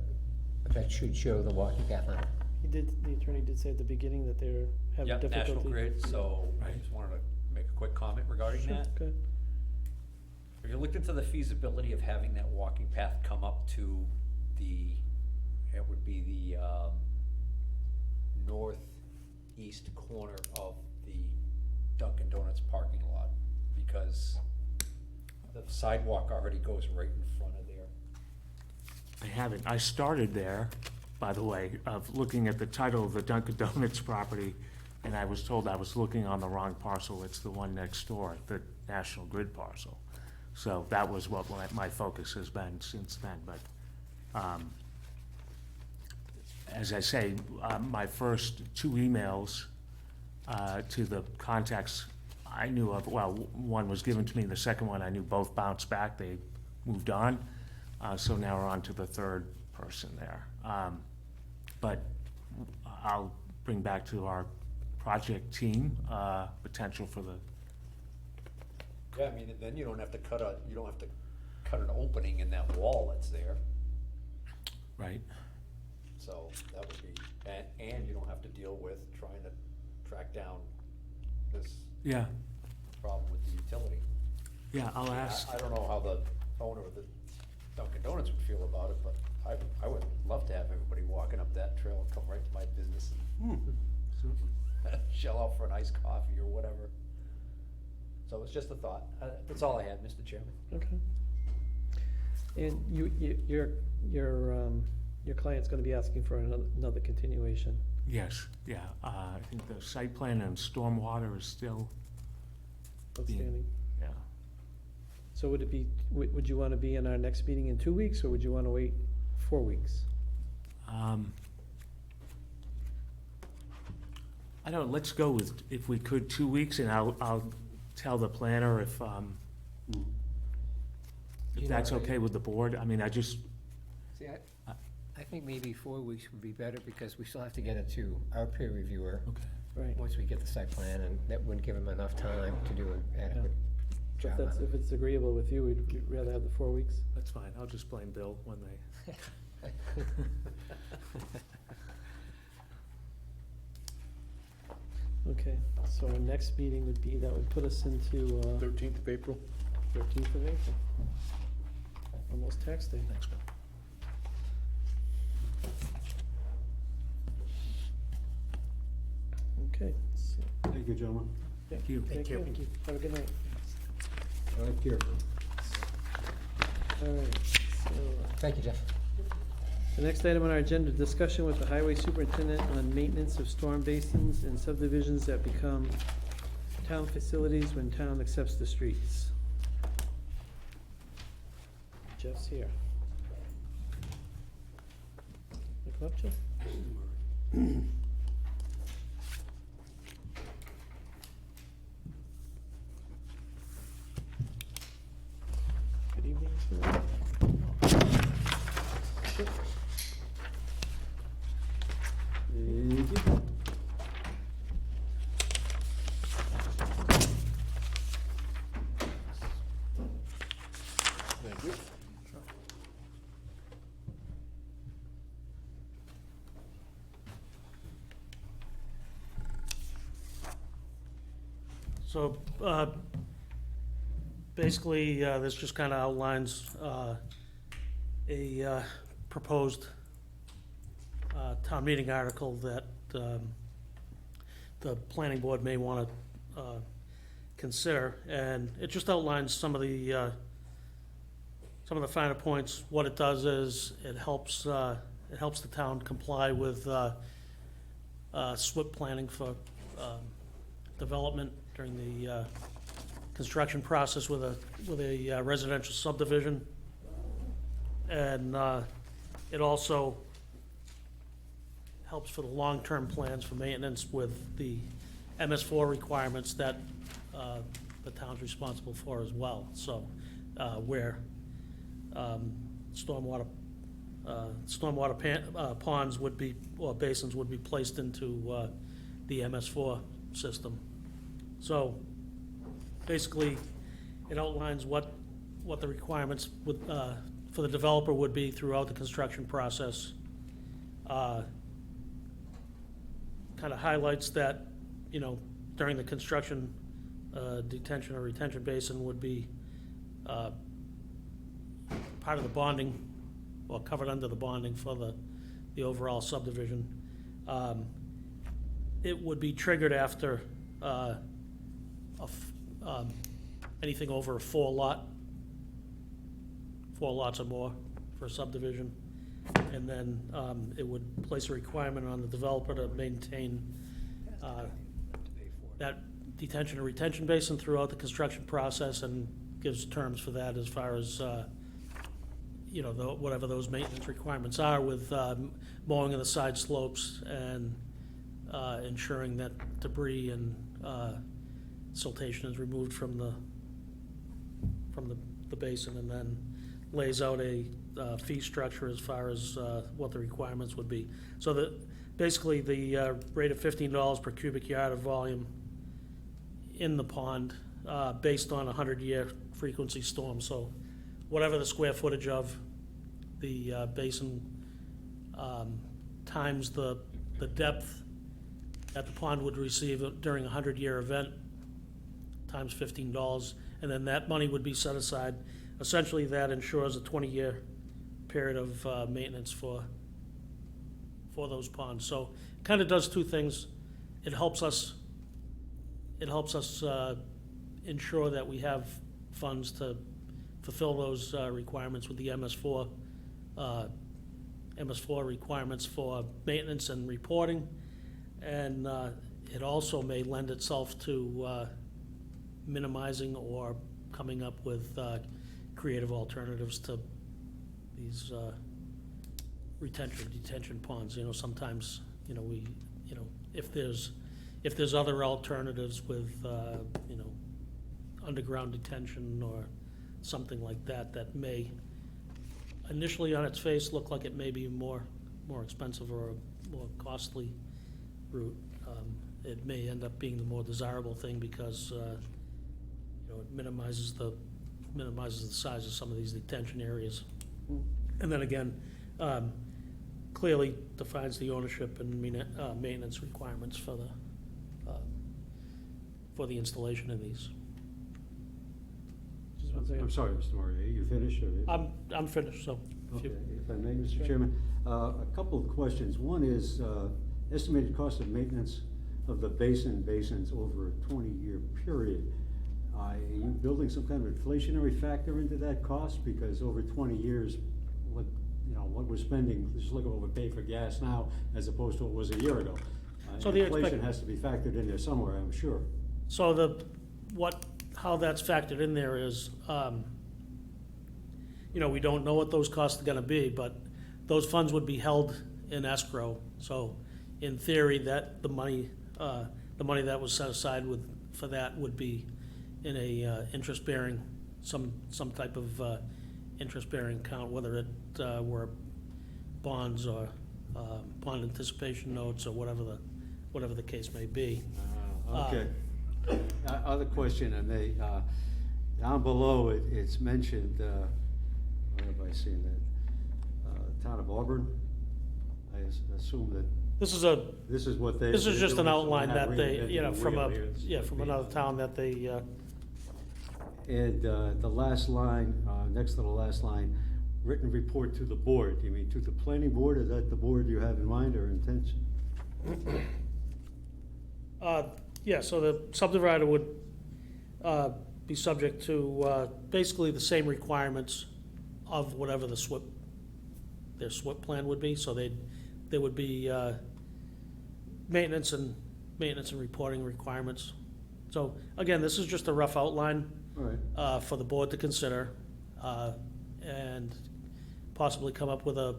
that should show the walking path on it. The attorney did say at the beginning that they're having Yeah, difficulty. National Grid, so I Right. just wanted to make a quick comment regarding Sure, that. good. Have you looked into the feasibility of having that walking path come up to the it would be the, northeast corner of the Dunkin' Donuts parking lot, because the sidewalk already goes right in front of there. I haven't, I started there, by the way, of looking at the title of the Dunkin' Donuts property, and I was told I was looking on the wrong parcel. It's the one next door, the National Grid parcel. So that was what my focus has been since then, but, as I say, my first two emails to the contacts I knew of, well, one was given to me, the second one I knew both bounced back, they moved on. So now we're on to the third person there. But I'll bring back to our project team, potential for the, Yeah, I mean, then you don't have to cut an opening in that wall that's there, right? so that would be, and you don't have to deal with trying to track down this Yeah, problem with the utility. yeah, I'll ask. I don't know how the owner of the Dunkin' Donuts would feel about it, but I would love to have everybody walking up that trail and come right to my business and shell out for an iced coffee or whatever. So it's just a thought. That's all I had, Mr. Chairman. Okay. And your client's gonna be asking for another continuation. Yes, yeah, I think the site plan and stormwater is still, Outstanding. yeah. So would it be, would you wanna be in our next meeting in 2 weeks, or would you wanna wait 4 weeks? I don't, let's go with, if we could, 2 weeks, and I'll tell the planner if that's okay with the board. I mean, I just, See, I think maybe 4 weeks would be better, because we still have to get it to our peer reviewer. okay. Right. Once we get the site plan, and that wouldn't give him enough time to do an adequate job on it. If it's agreeable with you, we'd rather have the 4 weeks. That's fine, I'll just blame Bill when they. Okay, so our next meeting would be, that would put us into 13th of April. 13th of April. Almost tax day. Thanks, Bill. Okay. So, Thank you, gentlemen. Thank you. thank you. Have a good night. Right here. All right, so, Thank you, Jeff. the next item on our agenda, discussion with the highway superintendent on maintenance of storm basins and subdivisions that become town facilities when town accepts the streets. Jeff's here. You come up, Jeff? Good evening, sir. Sure. Thank you. Thank you. So, basically, this just kind of outlines a proposed town meeting article that the planning board may want to consider, and it just outlines some of the finer points. What it does is, it helps the town comply with SWIP planning for development during the construction process with a residential subdivision. And it also helps for the long-term plans for maintenance with the MS4 requirements that the town's responsible for as well. So where stormwater ponds would be, or basins would be placed into the MS4 system. So basically, it outlines what the requirements would, for the developer would be throughout the construction process. Kind of highlights that, you know, during the construction, detention or retention basin would be part of the bonding, or covered under the bonding for the the overall subdivision. It would be triggered after anything over a 4 lots or more for a subdivision. And then it would place a requirement on the developer to maintain that detention and retention basin throughout the construction process, and gives terms for that as far as, whatever those maintenance requirements are, with mowing of the side slopes and ensuring that debris and siltation is removed from the basin, and then lays out a fee structure as far as what the requirements would be. So basically the rate of $15 per cubic yard of volume in the pond, based on a 100-year frequency storm. So whatever the square footage of the basin, times the depth that the pond would receive during a 100-year event, times $15, and then that money would be set aside. Essentially, that ensures a 20-year period of maintenance for those ponds. So it kind of does two things. It helps us ensure that we have funds to fulfill those requirements with the MS4 requirements for maintenance and reporting. And it also may lend itself to minimizing or coming up with creative alternatives to these detention ponds. Sometimes, if there's other alternatives with, underground detention or something like that, that may initially on its face look like it may be more expensive or a more costly route. It may end up being the more desirable thing because, it minimizes the size of some of these detention areas. And then again, clearly defines the ownership and maintenance requirements for the installation of these. Just one second. I'm sorry, Mr. Murray, you finished? Or? I'm finished, so. Okay, if I may, Mr. Chairman, a couple of questions. One is estimated cost of maintenance of the basins over a 20-year period. Are you building some kind of inflationary factor into that cost? Because over 20 years, what we're spending, just look at what we pay for gas now as opposed to what was a year ago. So inflation has to be factored in there somewhere, I'm sure. So how that's factored in there is, we don't know what those costs are gonna be, but those funds would be held in escrow. So in theory, that the money that was set aside for that would be in a interest-bearing, some type of interest-bearing account, whether it were bonds or bond anticipation notes or whatever the case may be. Okay. Other question I may, down below it's mentioned, where have I seen that? Town of Auburn. I assume that This is what they. This is just an they're doing, so outline they're not that they, reinventing the from wheel here. from another town that they, And the last line, next to the last line, written report to the board. You mean to the planning board? Is that the board you have in mind or intention? yeah, so the subdivider would be subject to basically the same requirements of whatever their SWIP plan would be. So there would be maintenance and reporting requirements. So again, this is just a rough outline All right. for the board to consider and possibly come up with a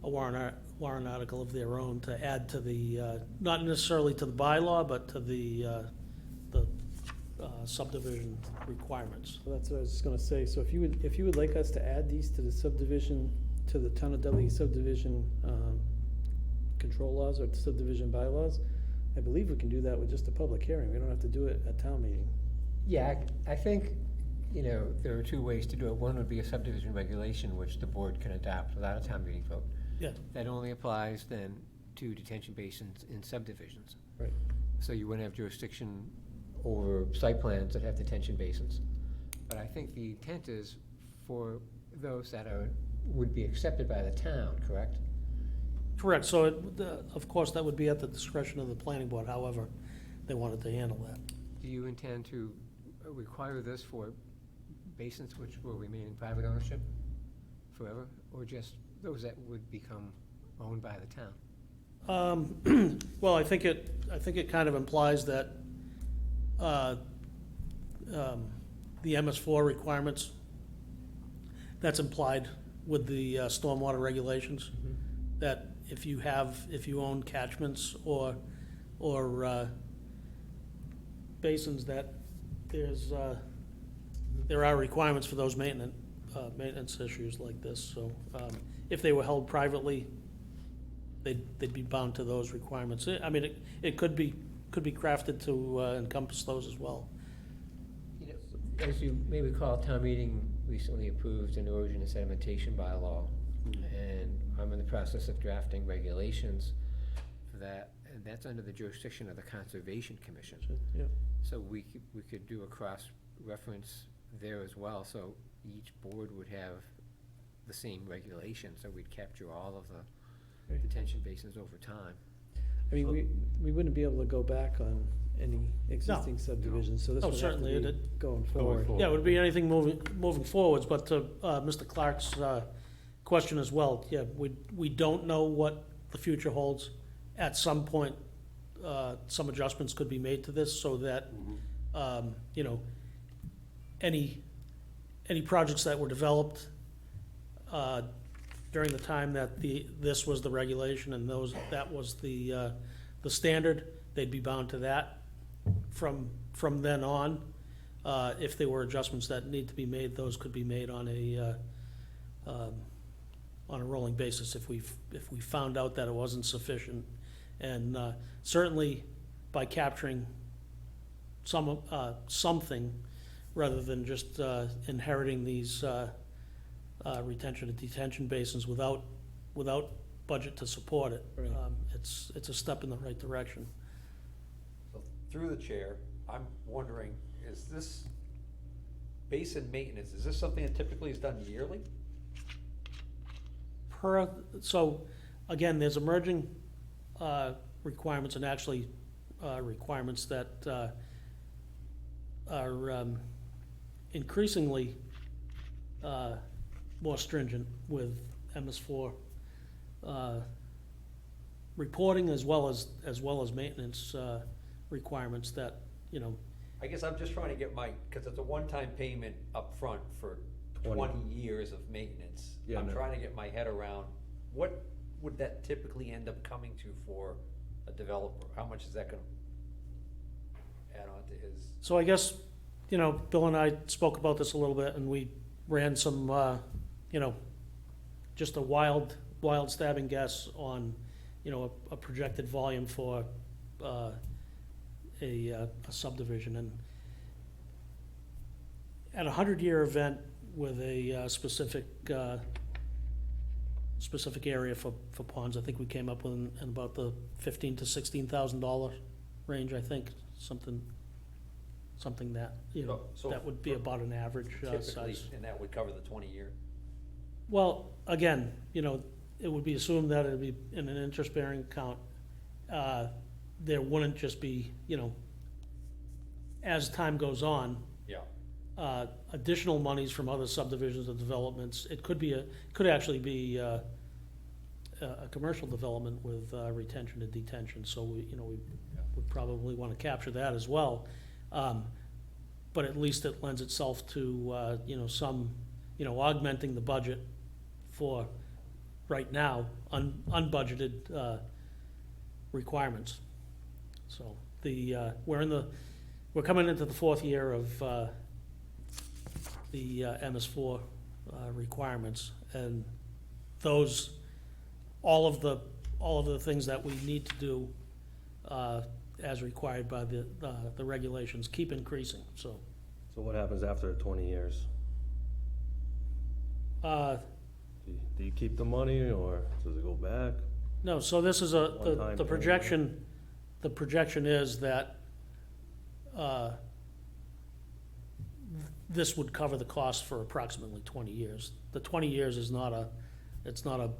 warrant article of their own to add to the, not necessarily to the bylaw, but to the subdivision requirements. So that's what I was just gonna say. So if you would like us to add these to the subdivision, to the Town of Dudley subdivision control laws or subdivision bylaws, I believe we can do that with just a public hearing. We don't have to do it at town meeting. Yeah, I think, there are two ways to do it. One would be a subdivision regulation, which the board can adopt without a town meeting vote. Yeah. That only applies then to detention basins in subdivisions. Right. So you wouldn't have jurisdiction over site plans that have detention basins. But I think the intent is for those that are would be accepted by the town, correct? Correct, so of course, that would be at the discretion of the planning board, however they wanted to handle that. Do you intend to require this for basins which will remain in private ownership forever, or just those that would become owned by the town? Well, I think it kind of implies that the MS4 requirements, that's implied with the stormwater regulations, that if you own catchments or basins, that there are requirements for those maintenance issues like this. So if they were held privately, they'd be bound to those requirements. I mean, it could be crafted to encompass those as well. You know, as you may recall, town meeting recently approved an erosion and sedimentation bylaw, and I'm in the process of drafting regulations for that, and that's under the jurisdiction of the Conservation Commission. Yeah. So we could do a cross-reference there as well, so each board would have the same regulations, so we'd capture all of the detention basins over time. I mean, we wouldn't be able to go back on any existing subdivisions, so this No, would have to certainly be it- going forward. Yeah, it would be anything moving forwards, but to Mr. Clark's question as well, yeah, we don't know what the future holds. At some point, some adjustments could be made to this so that, you know, any projects that were developed during the time that this was the regulation and that was the standard, they'd be bound to that from then on. If there were adjustments that need to be made, those could be made on a rolling basis if we found out that it wasn't sufficient. And certainly by capturing something rather than just inheriting these retention and detention basins without budget to support it. Right. It's a step in the right direction. So through the chair, I'm wondering, is this basin maintenance, is this something that typically is done yearly? So, again, there's emerging requirements and actually requirements that are increasingly more stringent with MS4 reporting as well as maintenance requirements that, you know. I guess I'm just trying to get because it's a one-time payment up front for 20 years of maintenance. Yeah, I'm no. trying to get my head around, what would that typically end up coming to for a developer? How much is that gonna add on to his? So I guess, you know, Bill and I spoke about this a little bit, and we ran some, you know, just a wild stabbing guess on, you know, a projected volume for a subdivision. And at a 100-year event with a specific area for ponds, I think we came up with in about the $15,000 to $16,000 range, I think, something that, you know, So that would be about an average Typically, size. and that would cover the 20-year? Well, again, you know, it would be assumed that it'd be in an interest-bearing account. There wouldn't just be, you know, as time goes on, Yeah. additional monies from other subdivisions and developments. It could actually be a commercial development with retention and detention, so we would probably want to capture that as well. But at least it lends itself to, you know, some, you know, augmenting the budget for, right now, unbudgeted requirements. So we're coming into the fourth year of the MS4 requirements, and those, all of the things that we need to do as required by the regulations keep increasing, so. So what happens after 20 years? Do you keep the money, or does it go back? No, so this is One-time the projection is that this would cover the cost for approximately 20 years. The 20 years is not a, it's not a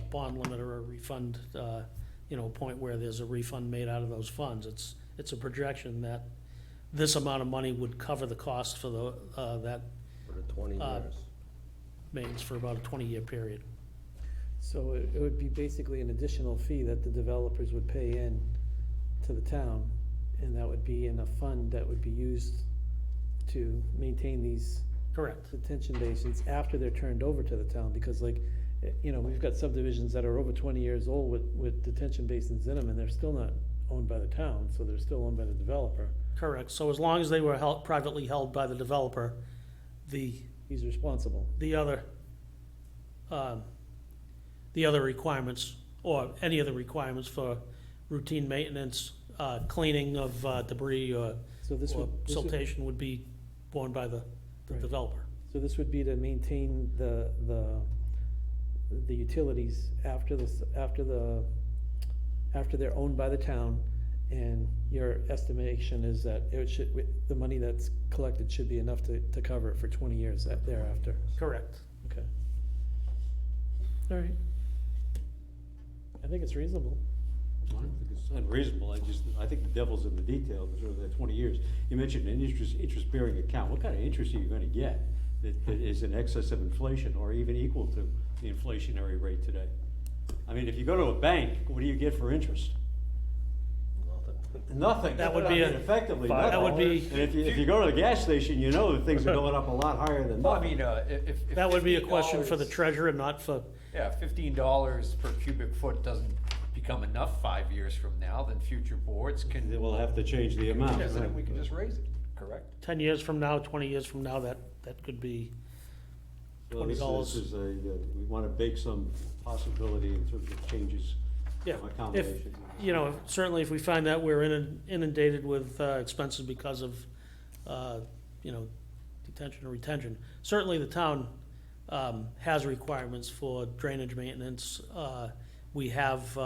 bond limit or a refund, point where there's a refund made out of those funds. It's a projection that this amount of money would cover the cost for that For the 20 years. maintenance for about a 20-year period. So it would be basically an additional fee that the developers would pay in to the town, and that would be in a fund that would be used to maintain these Correct. detention basins after they're turned over to the town, because we've got subdivisions that are over 20 years old with detention basins in them, and they're still not owned by the town, so they're still owned by the developer. Correct. So as long as they were privately held by the developer, He's responsible. the other requirements, or any of the requirements for routine maintenance, cleaning of debris or So this would, siltation would be borne by the Right. developer. so this would be to maintain the utilities after they're owned by the town, and your estimation is that the money that's collected should be enough to cover it for 20 years thereafter. Correct. Okay. All right. I think it's reasonable. I don't think it's unreasonable, I think the devil's in the details, over the 20 years. You mentioned an interest-bearing account, what kind of interest are you gonna get that is in excess of inflation, or even equal to the inflationary rate today? I mean, if you go to a bank, what do you get for interest? Nothing. That would I be mean, a- effectively that nothing. would be- And if you go to the gas station, you know that things are going up a lot higher than Well, I nothing. mean, if That would be a question for the $15 treasurer, not for, Yeah, $15 per cubic foot doesn't become enough 5 years from now, then future boards can. They will have to change the amount. Yeah, then we can just raise it, correct? 10 years from now, 20 years from now, that could be Well, this $20. is we want to bake some possibility in terms of changes, Yeah, accommodations. certainly if we find that we're inundated with expenses because of, detention or retention. Certainly the town has requirements for drainage maintenance. We have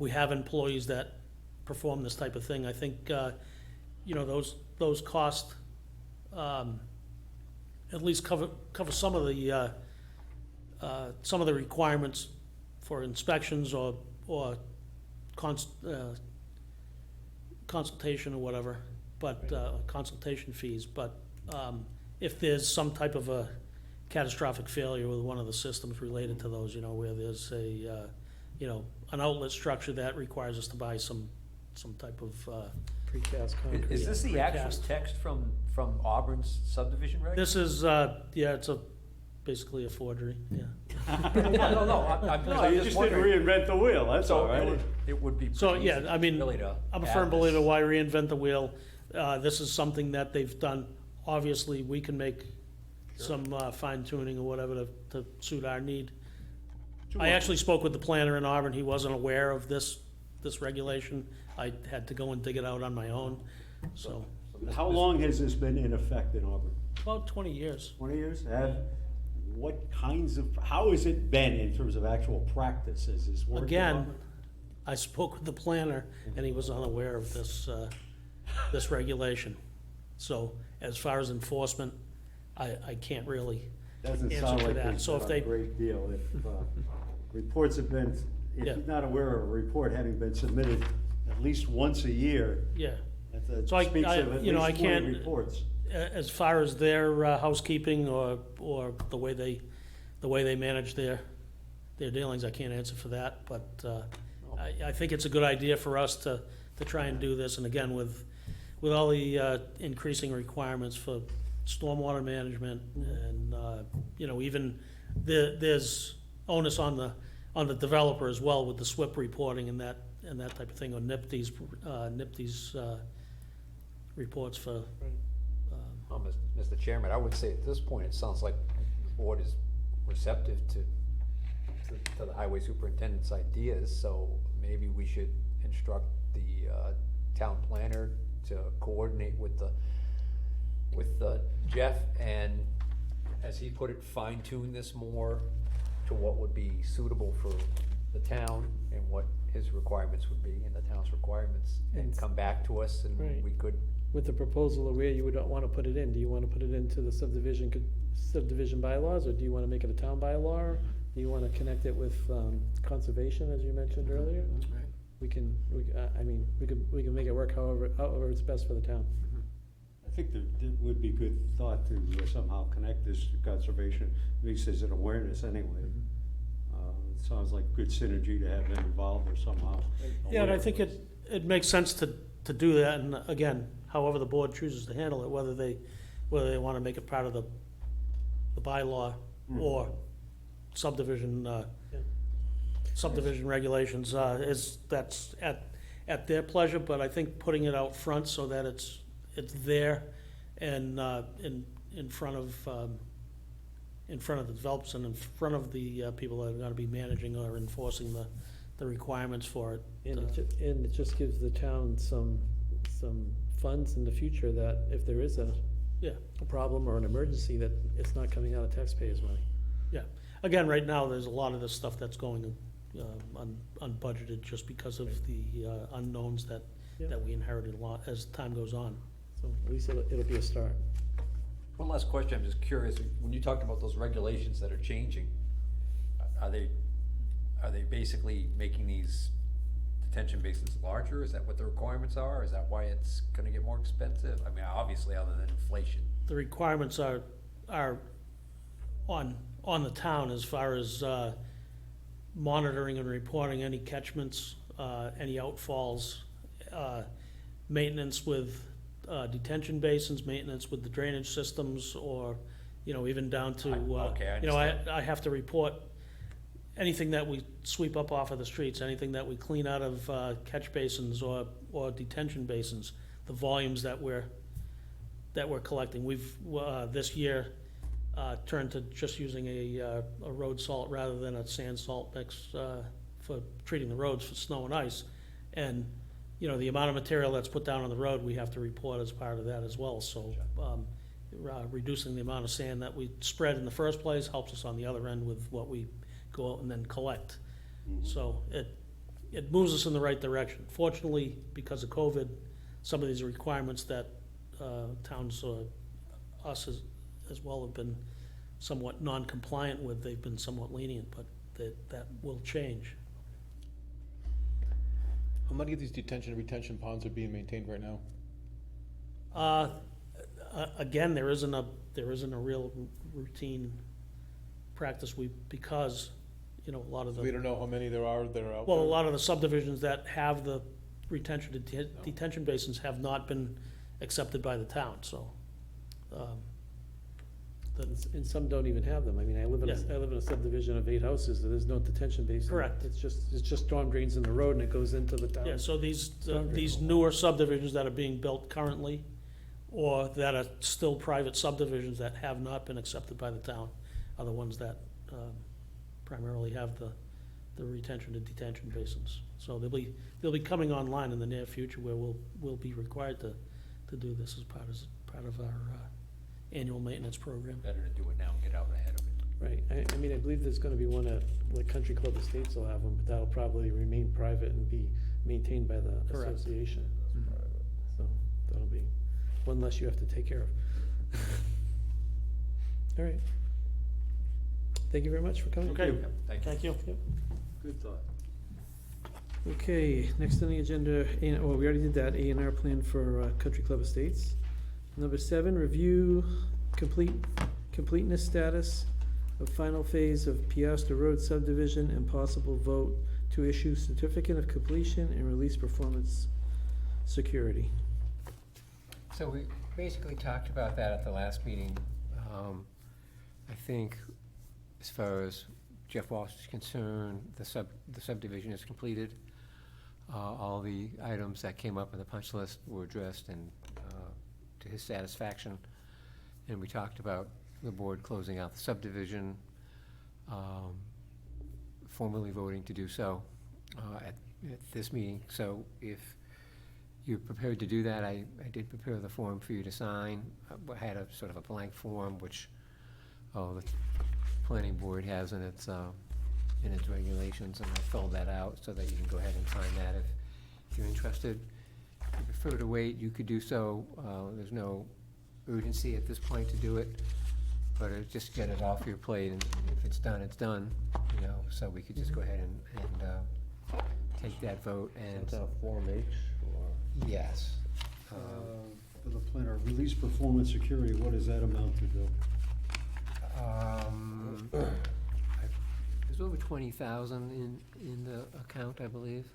employees that perform this type of thing. I think, those costs at least cover some of the requirements for inspections or consultation or whatever, but, consultation fees, but, if there's some type of a catastrophic failure with one of the systems related to those, where there's an outlet structure that requires us to buy some type of, Precast concrete. Is this the actual Precast. text from Auburn's subdivision reg? this is, it's basically a forgery, yeah. No, I'm No, you just didn't reinvent the wheel, that's all right. It would be. So, pretty yeah, easy I mean, really to I'm a add firm this. believer, why reinvent the wheel? This is something that they've done. Obviously, we can make some fine tuning or whatever to suit our need. I actually spoke with the planner in Auburn. He wasn't aware of this regulation. I had to go and dig it out on my own, so, How long has this been in effect in Auburn? about 20 years. 20 years? How has it been in terms of actual practice? Is this working? Again, I spoke with the planner, and he was unaware of this regulation. So as far as enforcement, I can't really Doesn't answer sound to like that. there's So if they, a great deal. If reports have been, if Yeah. you're not aware of a report having been submitted at least once a year, yeah, that So I- speaks I- of at you know, I least 20 can't- reports. as far as their housekeeping or the way they manage their dealings, I can't answer for that, but I think it's a good idea for us to try and do this, and again, with all the increasing requirements for stormwater management, and, even there's onus on the developer as well with the SWIP reporting and that type of thing, or NIPD's reports for, Mr. Chairman, I would say at this point, it sounds like the board is receptive to the highway superintendent's ideas, so maybe we should instruct the town planner to coordinate with Jeff, and, as he put it, fine tune this more to what would be suitable for the town and what his requirements would be and the town's requirements, and come back to us, and Right. we could with the proposal of where you would wanna put it in. Do you wanna put it into the subdivision bylaws, or do you wanna make it a town bylaw? Do you wanna connect it with, conservation, as you mentioned earlier? Right. We can make it work however it's best for the town. I think that would be good thought to somehow connect this to conservation, at least as an awareness anyway. It sounds like good synergy to have them involved or somehow. Yeah, and I aware think of this. it makes sense to do that, and again, however the board chooses to handle it, whether they wanna make it part of the bylaw or subdivision, subdivision regulations, that's at their pleasure, but I think putting it out front so that it's there and, in front of the developers and in front of the people that are gonna be managing or enforcing the requirements for it. And it just gives the town some funds in the future that if there is a problem or an emergency, that it's not coming out of taxpayers' money. Yeah, again, right now, there's a lot of this stuff that's going unbudgeted just because of the unknowns that we inherited a lot as time goes on. So at least it'll be a start. One last question, I'm just curious, when you talked about those regulations that are changing, are they basically making these detention basins larger? Is that what the requirements are? Is that why it's gonna get more expensive? I mean, obviously, other than inflation. The requirements are on the town as far as monitoring and reporting any catchments, any outfalls, maintenance with detention basins, maintenance with the drainage systems, or, even down to, Okay, I understand. I have to report anything that we sweep up off of the streets, anything that we clean out of catch basins or detention basins, the volumes that we're collecting. We've, this year, turned to just using a road salt rather than a sand salt mix for treating the roads for snow and ice. And, the amount of material that's put down on the road, we have to report as part of that as well. So reducing the amount of sand that we spread in the first place helps us on the other end with what we go out and then collect. So it moves us in the right direction. Fortunately, because of COVID, some of these requirements that towns, us as well, have been somewhat non-compliant with, they've been somewhat lenient, but that will change. How many of these detention and retention ponds are being maintained right now? Again, there isn't a real routine practice, because, a lot of We the, don't know how many there are that are out well, a there? lot of the subdivisions that have the detention basins have not been accepted by the town, so. And some don't even have them. I mean, I live in Yeah. a subdivision of 8 houses, and there's no detention basin. Correct. It's just storm drains in the road, and it goes into the town. Yeah, so these Boundaries. newer subdivisions that are being built currently, or that are still private subdivisions that have not been accepted by the town, are the ones that primarily have the retention and detention basins. So they'll be coming online in the near future where we'll be required to do this as part of our annual maintenance program. Better to do it now and get out ahead of it. Right, I mean, I believe there's gonna be one at, like Country Club Estates will have one, but that'll probably remain private and be maintained by the Correct. association. So, that'll be one less you have to take care of. All right. Thank you very much for coming. Okay. Yep, thank you. Thank you. Good thought. Okay, next on the agenda, well, we already did that, A&R plan for Country Club Estates. Number 7, review completeness status of final phase of Piastra Road subdivision and possible vote to issue certificate of completion and release performance security. So we basically talked about that at the last meeting. I think as far as Jeff Walsh is concerned, the subdivision is completed. All the items that came up in the punch list were addressed and to his satisfaction. And we talked about the board closing out the subdivision, formally voting to do so at this meeting. So if you're prepared to do that, I did prepare the form for you to sign. I had a sort of a blank form, which the planning board has in its regulations, and I filled that out so that you can go ahead and sign that if you're interested. If you prefer to wait, you could do so. There's no urgency at this point to do it, but just get it off your plate, and if it's done, it's done, you know, so we could just go ahead and take that vote and. That's a Form H or? Yes. For the planner, release performance security, what does that amount to, Bill? There's over 20,000 in the account, I believe.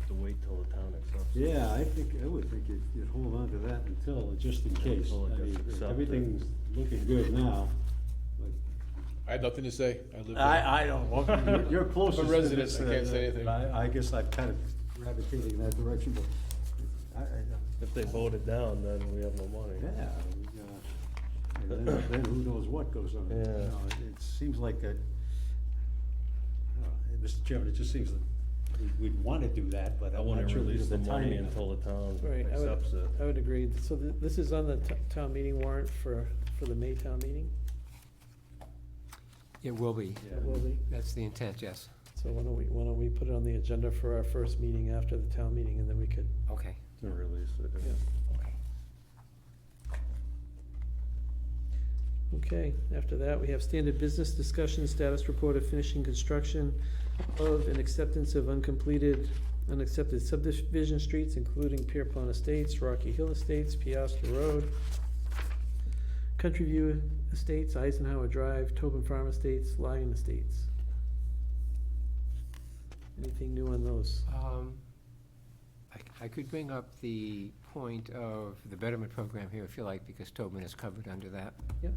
To wait till the town accepts it. Yeah, I would think you'd hold on to that until, just in case. Until it I gets mean, accepted. everything's looking good now, but I had nothing to say. I live there. I don't, you're closest I'm a to resident, this, I can't say anything. I guess I'm kind of gravitating in that direction, but If they vote it down, then we have no money. yeah, and then who knows what goes on. Yeah. You know, it seems like Mr. Chairman, it just seems that we'd want to do that, but I I'm not wouldn't sure release because the of the money timing. until the town Right, accepts it. I would agree. So this is on the town meeting warrant for the May town meeting? It will be. Yeah. It will be. That's the intent, yes. So why don't we put it on the agenda for our first meeting after the town meeting, and then we could, Okay. To release it. yeah. Okay, after that, we have standard business discussion, status report of finishing construction of and acceptance of unaccepted subdivision streets, including Pierpont Estates, Rocky Hill Estates, Piastra Road, Country View Estates, Eisenhower Drive, Tobin Farm Estates, Lyon Estates. Anything new on those? I could bring up the point of the betterment program here if you like, because Tobin is covered under that. Yep.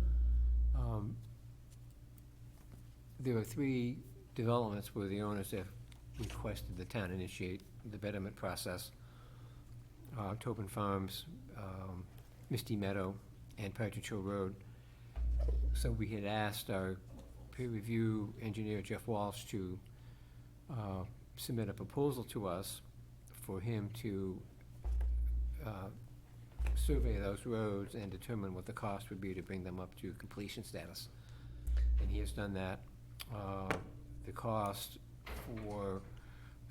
There are 3 developments where the owners have requested the town initiate the betterment process. Tobin Farms, Misty Meadow, and Partridge Hill Road. So we had asked our peer review engineer, Jeff Walsh, to submit a proposal to us for him to survey those roads and determine what the cost would be to bring them up to completion status. And he has done that. The cost for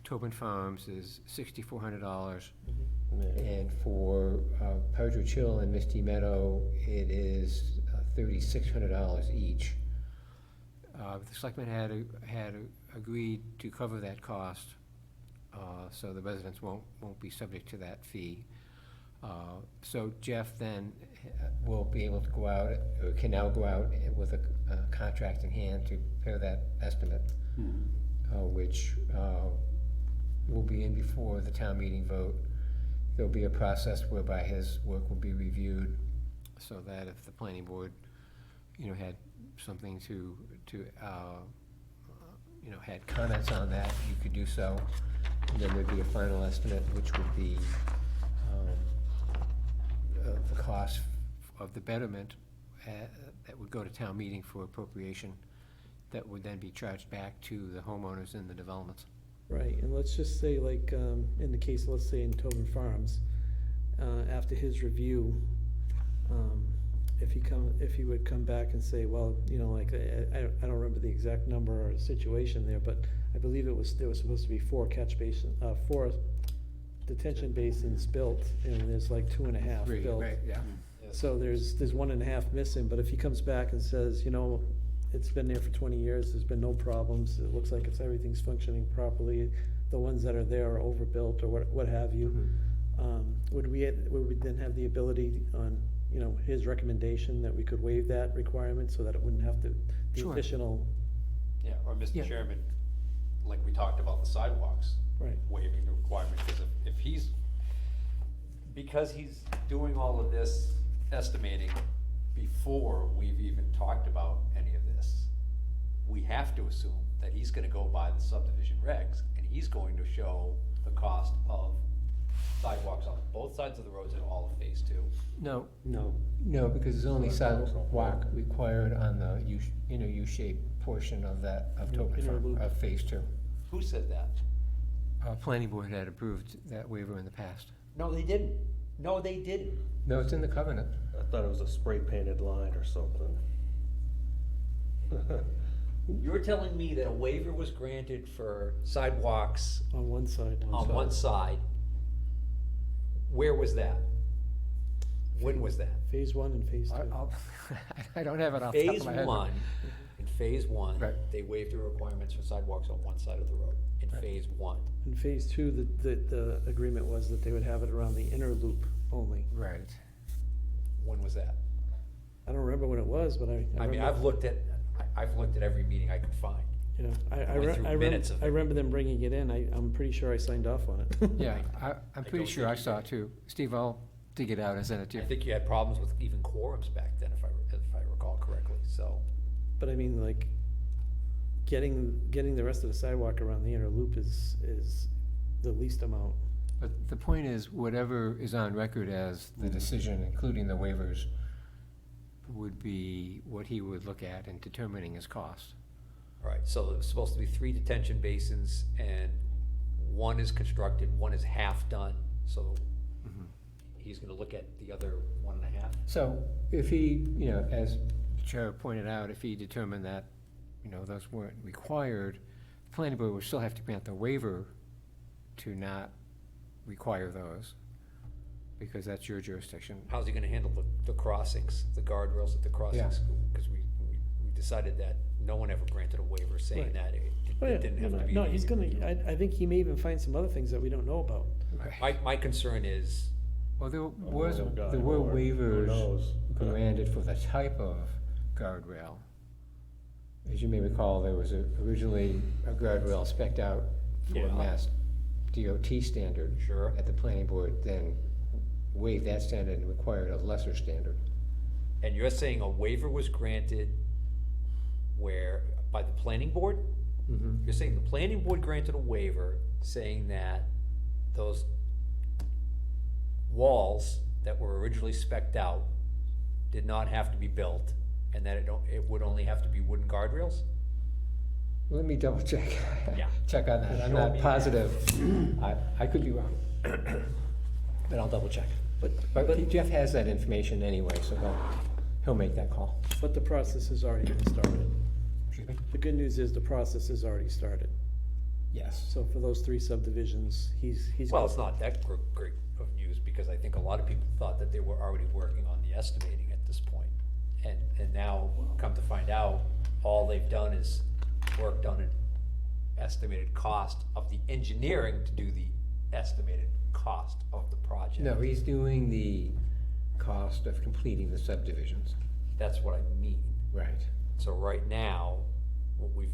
Tobin Farms is $6,400. And for Partridge Hill and Misty Meadow, it is $3,600 each. The selectmen had agreed to cover that cost, so the residents won't be subject to that fee. So Jeff then will be able to go out, or can now go out with a contract in hand to prepare that estimate, which will be in before the town meeting vote. There'll be a process whereby his work will be reviewed, so that if the planning board, had something to had comments on that, you could do so. And then there'd be a final estimate, which would be the cost of the betterment that would go to town meeting for appropriation, that would then be charged back to the homeowners in the developments. Right, and let's just say, like, in the case, let's say in Tobin Farms, after his review, if he would come back and say, well, like, I don't remember the exact number or situation there, but I believe there was supposed to be 4 detention basins built, and there's like 2.5 built. Right, yeah. So there's 1.5 missing, but if he comes back and says, it's been there for 20 years, there's been no problems, it looks like everything's functioning properly, the ones that are there are overbuilt or what have you, would we then have the ability on, his recommendation that we could waive that requirement so that it wouldn't have to, the Sure. additional, Yeah, or Yeah. Mr. Chairman, like we talked about the sidewalks, right, waiving the requirement, because because he's doing all of this estimating before we've even talked about any of this, we have to assume that he's gonna go by the subdivision regs, and he's going to show the cost of sidewalks on both sides of the roads in all of phase 2. No, No, because there's only sidewalk required on the U-shaped portion of Tobin Inner Farm, loop. of phase 2. Who said that? Planning board had approved that waiver in the past. No, they didn't. No, they didn't. No, it's in the covenant. I thought it was a spray painted line or something. You're telling me that a waiver was granted for sidewalks on one side. on one side, Where was that? When was that? Phase one and phase two. I don't have it off the top Phase of my head. one, in phase one, Right. they waived the requirements for sidewalks on one side of the road, in phase one. In phase two, the agreement was that they would have it around the inner loop only. Right. When was that? I don't remember when it was, but I I mean, remember- I've looked at every meeting I could find. You know, I went through minutes of I it. remember them bringing it in. I'm pretty sure I signed off on it. Yeah, I'm pretty don't sure think I you saw it did. too. Steve, I'll dig it out and send it to I you. think you had problems with even quorums back then, if I recall correctly, so. But I mean, like, getting the rest of the sidewalk around the inner loop is the least amount. But the point is, whatever is on record as the decision, including the waivers, would be what he would look at in determining his cost. Right, so there's supposed to be 3 detention basins, and 1 is constructed, 1 is half done, so he's gonna look at the other 1.5. So if he, as the chair pointed out, if he determined that, those weren't required, the planning board would still have to grant the waiver to not require those, because that's your jurisdiction. How's he gonna handle the crossings, the guardrails at the crossings? Because we decided that no one ever granted a waiver saying Right. that it Oh, yeah. didn't have to be. No, he's gonna, immediate. I think he may even find some other things that we don't know about. My concern is, Well, there Oh, God, were Lord, who waivers knows? granted for the type of guardrail. As you may recall, there was originally a guardrail spec'd out for Yeah. Mass DOT standard. Sure. That the planning board then waived that standard and required a lesser standard. and you're saying a waiver was granted where, by the planning board? Mm-hmm. You're saying the planning board granted a waiver saying that those walls that were originally spec'd out did not have to be built, and that it would only have to be wooden guardrails? Let me double check. Yeah. Check on that. I'm Show not me positive. I could be wrong. But I'll double check. But Jeff has that information anyway, so he'll make that call. But the process has already been started. Excuse me? The good news is the process has already started. Yes. So for those 3 subdivisions, he's. Well, it's not that great of news, because I think a lot of people thought that they were already working on the estimating at this point. And now, come to find out, all they've done is worked on an estimated cost of the engineering to do the estimated cost of the project. No, he's doing the cost of completing the subdivisions. That's what I mean. Right. So right now, what we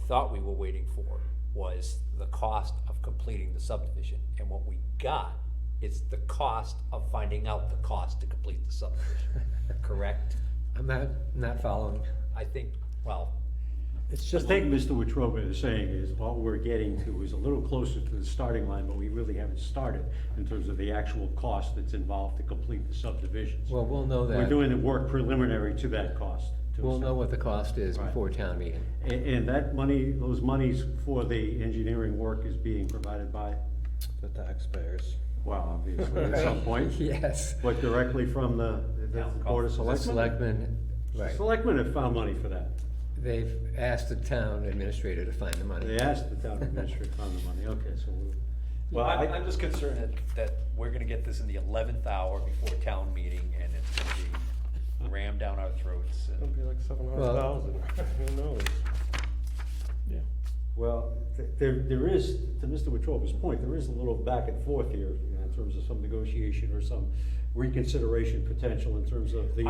thought we were waiting for was the cost of completing the subdivision. And what we got is the cost of finding out the cost to complete the subdivision, correct? I'm not following. I think, well, It's I just, think Mr. Wetruba is saying is all we're getting to is a little closer to the starting line, but we really haven't started in terms of the actual cost that's involved to complete the subdivisions. Well, we'll know We're that. doing the work preliminary to that cost. We'll know what the cost is Right. before town meeting. And that money, those monies for the engineering work is being provided by, The taxpayers. well, obviously, at some point, Yes. but directly from the Board of The Selectmen? selectmen, right. Selectmen have found money for that. They've asked the town administrator to find the money. They asked the town administrator to find the money, okay, so well, I'm just concerned that we're gonna get this in the 11th hour before town meeting, and it's gonna be rammed down our throats. It'll And be like 700,000, who knows? yeah. Well, there is, to Mr. Wetruba's point, there is a little back and forth here, in terms of some negotiation or some reconsideration potential in terms of the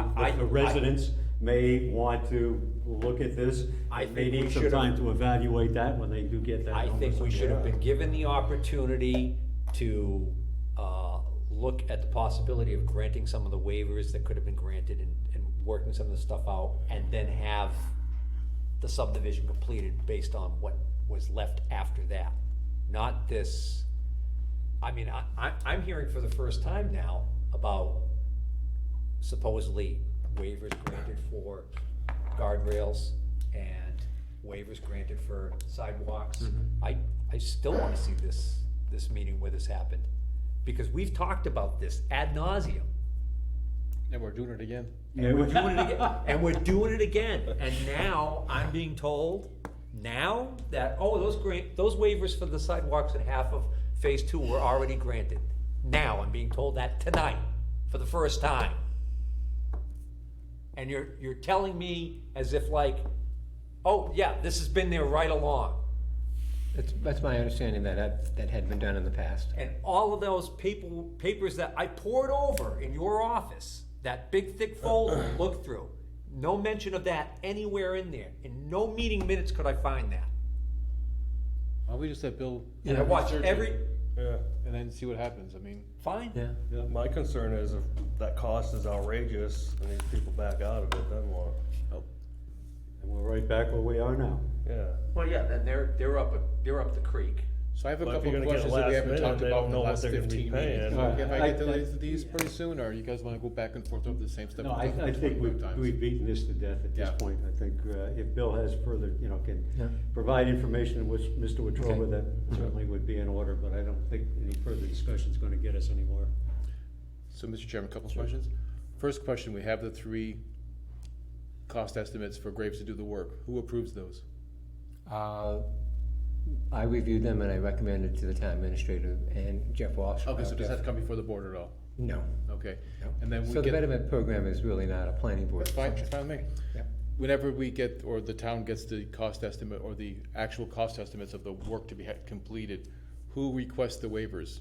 residents may want to look at this. I They think we need some should've- time to evaluate that when they do get that. I think we should have been given the opportunity to look at the possibility of granting some of the waivers that could have been granted and working some of the stuff out, and then have the subdivision completed based on what was left after that. Not this, I mean, I'm hearing for the first time now about supposedly waivers granted for guardrails and waivers granted for sidewalks. I still wanna see this meeting where this happened, because we've talked about this ad nauseum. And we're doing it again. And we're doing it again, and we're doing it again, and now I'm being told now that, those waivers for the sidewalks at half of phase 2 were already granted. Now, I'm being told that tonight, for the first time. And you're telling me as if like, oh, yeah, this has been there right along. That's my understanding that had been done in the past. And all of those papers that I poured over in your office, that big thick folder I looked through, no mention of that anywhere in there. In no meeting minutes could I find that. Why don't we just let Bill? And I watched research every, it Yeah. And then see what happens, I mean. fine. Yeah. Yeah, my concern is if that cost is outrageous and these people back out of it, then what? And we're right back where we are now. Yeah. Well, yeah, then they're up the creek. So I have a But if couple you're of gonna get questions that we last haven't minute, talked they about don't in the know what last they're gonna be 15 paying. meetings. All right, If I get to I- these pretty soon, or you guys wanna go back and forth over the same stuff? No, I we've done think 25 times? we've beaten this to death at this Yeah. point. I think if Bill has further, can Yeah. provide information with Mr. Wetruba, Okay. that certainly would be in order, but I don't think any further discussion is gonna get us anywhere. So, Mr. Chairman, a couple of questions. First question, we have the 3 cost estimates for Graves to do the work. Who approves those? I reviewed them and I recommended to the town administrator and Jeff Walsh. Okay, so does that come before the board at all? No. Okay, No. and then we So the get, betterment program is really not a planning board that's fine, function. that's fine with me. Yep. Whenever we get, or the town gets the cost estimate, or the actual cost estimates of the work to be completed, who requests the waivers?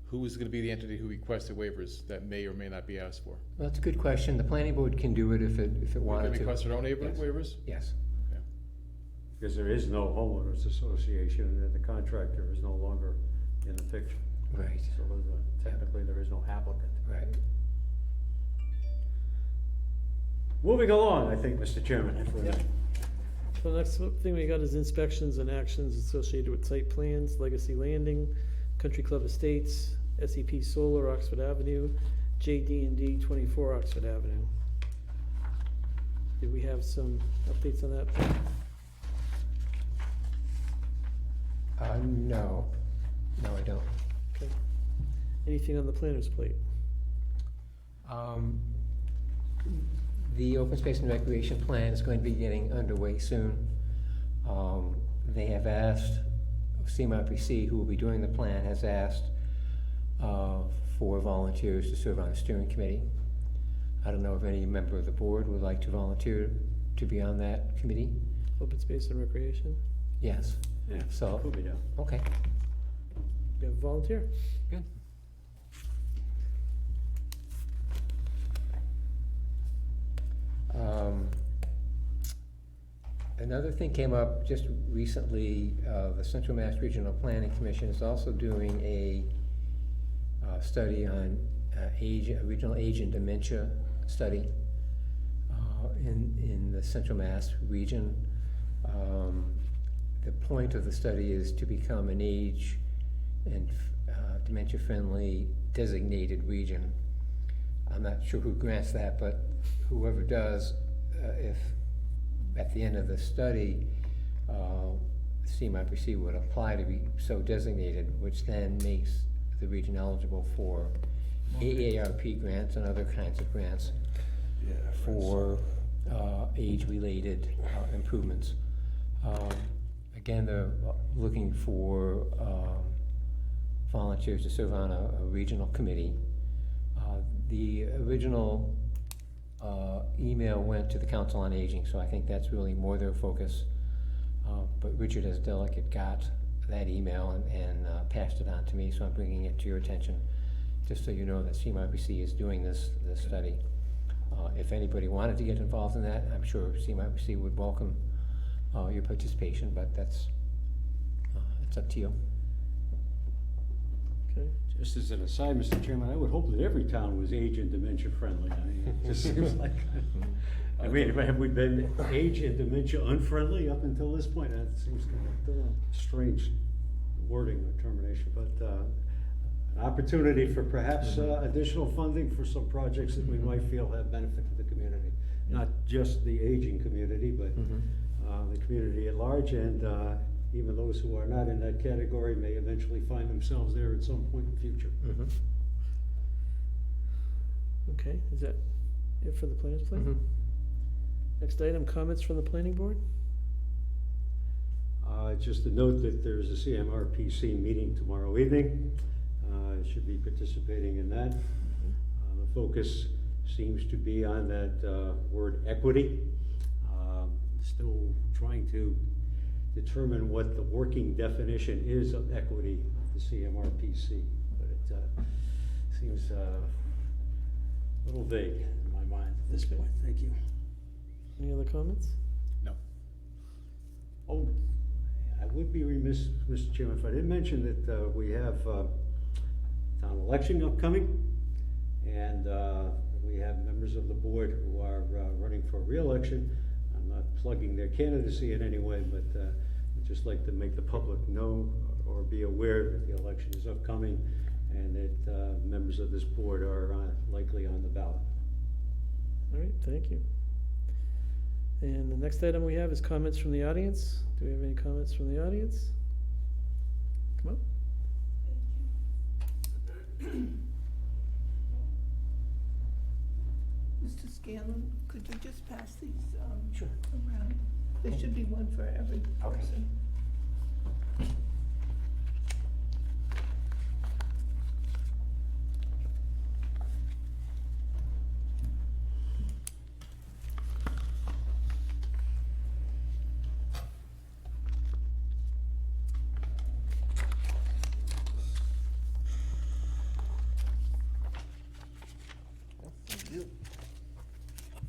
Who is gonna be the entity who requests the waivers that may or may not be asked for? Well, that's a good question. The planning board can do it if it We wanted can to. request our own Yes. waivers? Yes. Okay. Because there is no homeowners association, and the contractor is no longer in the picture. Right, So technically, there is no applicant. right. Moving along, I think, Mr. Chairman, if we're- So the next thing we got is inspections and actions associated with site plans, Legacy Landing, Country Club Estates, SEP Solar, Oxford Avenue, JD&D 24 Oxford Avenue. Did we have some updates on that? No. No, I don't. Okay. Anything on the planner's plate? The open space and recreation plan is going to be getting underway soon. They have asked, CMRPC, who will be doing the plan, has asked for volunteers to serve on a steering committee. I don't know if any member of the board would like to volunteer to be on that committee? Open space and recreation? Yes. Yeah, So, could be done. okay, You have a volunteer? good. Another thing came up just recently, the Central Mass Regional Planning Commission is also doing a study on regional age and dementia study in the Central Mass region. The point of the study is to become an age and dementia-friendly designated region. I'm not sure who grants that, but whoever does, if at the end of the study, CMRPC would apply to be so designated, which then makes the region eligible for AARP grants and other kinds of grants for age-related improvements. Again, they're looking for volunteers to serve on a regional committee. The original email went to the Council on Aging, so I think that's really more their focus. But Richard, as delegate, got that email and passed it on to me, so I'm bringing it to your attention, just so you know that CMRPC is doing this study. If anybody wanted to get involved in that, I'm sure CMRPC would welcome your participation, but that's, it's up to you. Okay. Just as an aside, Mr. Chairman, I would hope that every town was age and dementia friendly. I mean, it just seems like, I mean, have we been age and dementia unfriendly up until this point? That seems kind of strange wording or termination, but an opportunity for perhaps additional funding for some projects that we might feel have benefit to the community. Not just the aging community, but the community at large, and even those who are not in that category may eventually find themselves there at some point in the future. Okay, is that it for the planner's plate? Next item, comments from the planning board? Just to note that there's a CMRPC meeting tomorrow evening. should be participating in that. The focus seems to be on that word equity. Still trying to determine what the working definition is of equity of the CMRPC, but it seems a little vague in my mind at this point. Thank you. Any other comments? No. Oh, I would be remiss, Mr. Chairman, if I didn't mention that we have town election upcoming, and we have members of the board who are running for re-election. I'm not plugging their candidacy in any way, but I'd just like to make the public know or be aware that the election is upcoming and that members of this board are likely on the ballot. All right, thank you. And the next item we have is comments from the audience. Do we have any comments from the audience? Come up. Mr. Scanlon, could you just pass these Sure. around? There should be one for every person.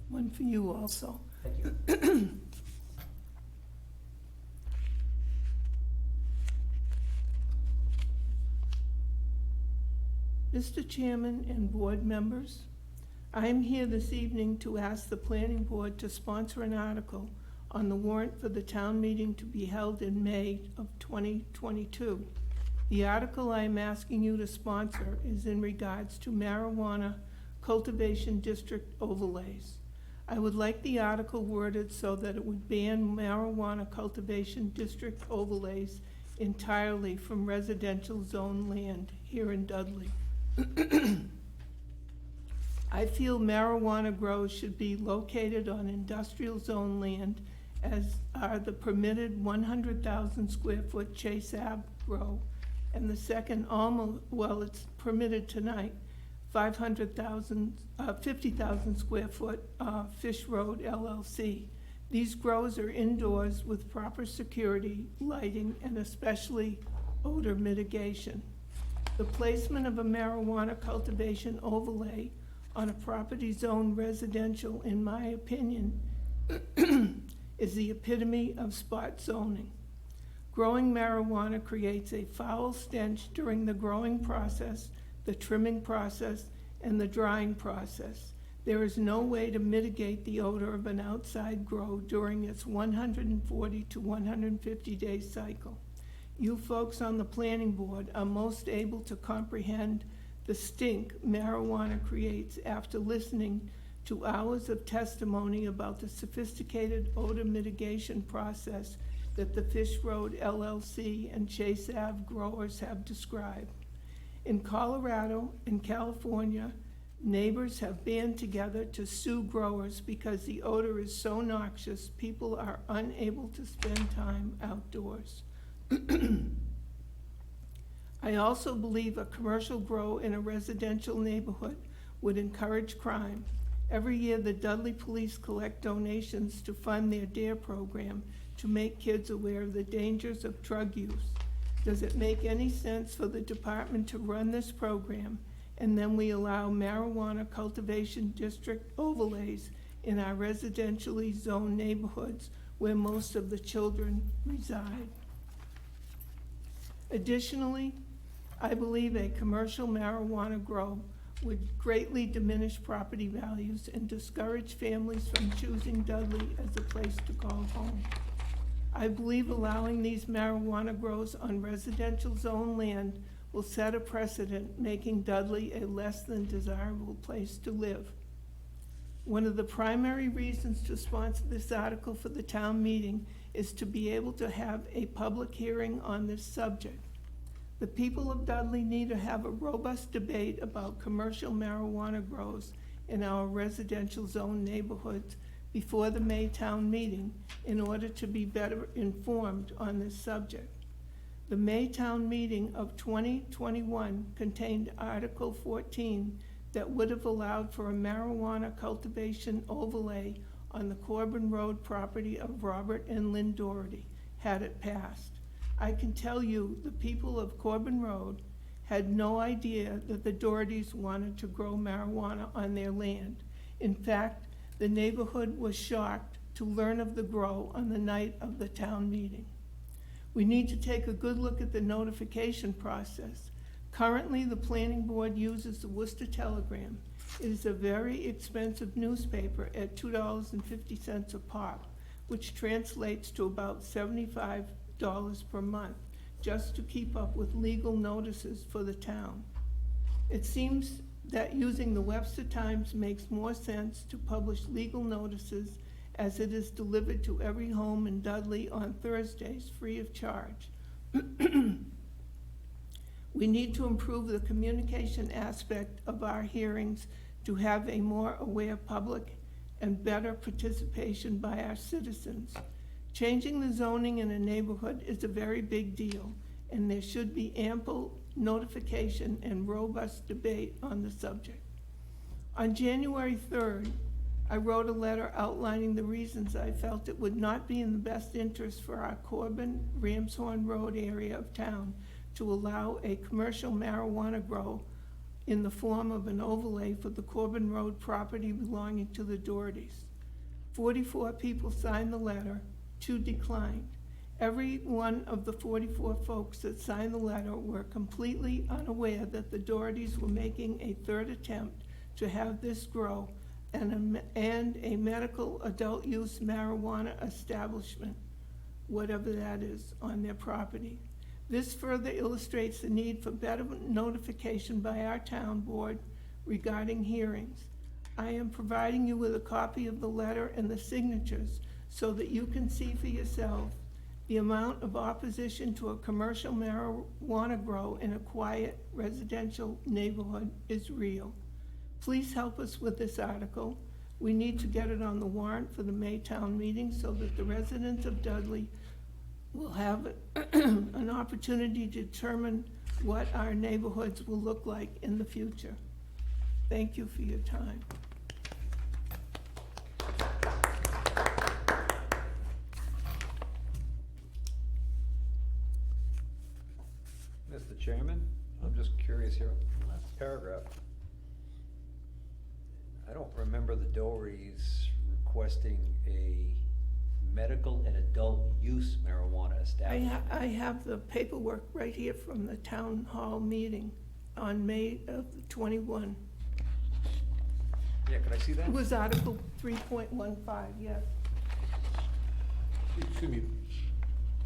One for you also. Thank you. Mr. Chairman and board members, I am here this evening to ask the planning board to sponsor an article on the warrant for the town meeting to be held in May of 2022. The article I am asking you to sponsor is in regards to marijuana cultivation district overlays. I would like the article worded so that it would ban marijuana cultivation district overlays entirely from residential zone land here in Dudley. I feel marijuana grows should be located on industrial zone land, as are the permitted 100,000 square foot Chase Ave grow, and the second it's permitted tonight, 50,000 square foot Fish Road LLC. These grows are indoors with proper security, lighting, and especially odor mitigation. The placement of a marijuana cultivation overlay on a property zoned residential, in my opinion, is the epitome of spot zoning. Growing marijuana creates a foul stench during the growing process, the trimming process, and the drying process. There is no way to mitigate the odor of an outside grow during its 140 to 150 day cycle. You folks on the planning board are most able to comprehend the stink marijuana creates after listening to hours of testimony about the sophisticated odor mitigation process that the Fish Road LLC and Chase Ave growers have described. In Colorado and California, neighbors have banded together to sue growers because the odor is so noxious, people are unable to spend time outdoors. I also believe a commercial grow in a residential neighborhood would encourage crime. Every year, the Dudley Police collect donations to fund their DARE program to make kids aware of the dangers of drug use. Does it make any sense for the department to run this program and then we allow marijuana cultivation district overlays in our residentially zoned neighborhoods where most of the children reside? Additionally, I believe a commercial marijuana grow would greatly diminish property values and discourage families from choosing Dudley as a place to call home. I believe allowing these marijuana grows on residential zone land will set a precedent, making Dudley a less than desirable place to live. One of the primary reasons to sponsor this article for the town meeting is to be able to have a public hearing on this subject. The people of Dudley need to have a robust debate about commercial marijuana grows in our residential zone neighborhoods before the May town meeting in order to be better informed on this subject. The May town meeting of 2021 contained Article 14 that would have allowed for a marijuana cultivation overlay on the Corbin Road property of Robert and Lynn Doherty, had it passed. I can tell you, the people of Corbin Road had no idea that the Dohertys wanted to grow marijuana on their land. In fact, the neighborhood was shocked to learn of the grow on the night of the town meeting. We need to take a good look at the notification process. Currently, the planning board uses the Worcester Telegram. It is a very expensive newspaper at $2.50 a pop, which translates to about $75 per month, just to keep up with legal notices for the town. It seems that using the Webster Times makes more sense to publish legal notices, as it is delivered to every home in Dudley on Thursdays free of charge. We need to improve the communication aspect of our hearings to have a more aware public and better participation by our citizens. Changing the zoning in a neighborhood is a very big deal, and there should be ample notification and robust debate on the subject. On January 3rd, I wrote a letter outlining the reasons I felt it would not be in the best interest for our Corbin, Ramshorn Road area of town to allow a commercial marijuana grow in the form of an overlay for the Corbin Road property belonging to the Dohertys. 44 people signed the letter, 2 declined. Every one of the 44 folks that signed the letter were completely unaware that the Dohertys were making a third attempt to have this grow and a medical adult use marijuana establishment, whatever that is, on their property. This further illustrates the need for better notification by our town board regarding hearings. I am providing you with a copy of the letter and the signatures so that you can see for yourself the amount of opposition to a commercial marijuana grow in a quiet residential neighborhood is real. Please help us with this article. We need to get it on the warrant for the May town meeting so that the residents of Dudley will have an opportunity to determine what our neighborhoods will look like in the future. Thank you for your time. Mr. Chairman, I'm just curious here, last paragraph. I don't remember the Dohertys requesting a medical and adult use marijuana establishment. I have the paperwork right here from the town hall meeting on May of 21. Yeah, could I see that? It was Article 3.15, yes. Excuse me,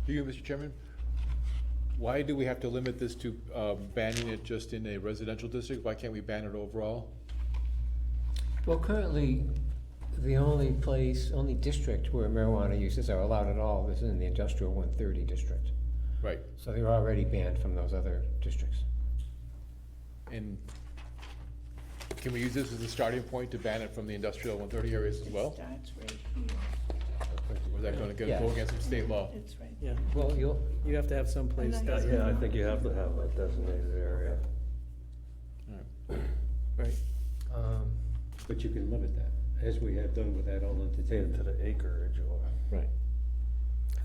through you, Mr. Chairman, why do we have to limit this to banning it just in a residential district? Why can't we ban it overall? Well, currently, the only district where marijuana uses are allowed at all is in the industrial 130 district. Right. So they're already banned from those other districts. And can we use this as a starting point to ban it from the industrial 130 areas as well? It starts right here. Or is that gonna Yeah. go against some state law? It's right. Yeah, Well, you have to have some place. And I- Yeah, I think you have to have a designated area. Right. But you can limit that, as we have done with adult To entertainment. the acreage or. Right.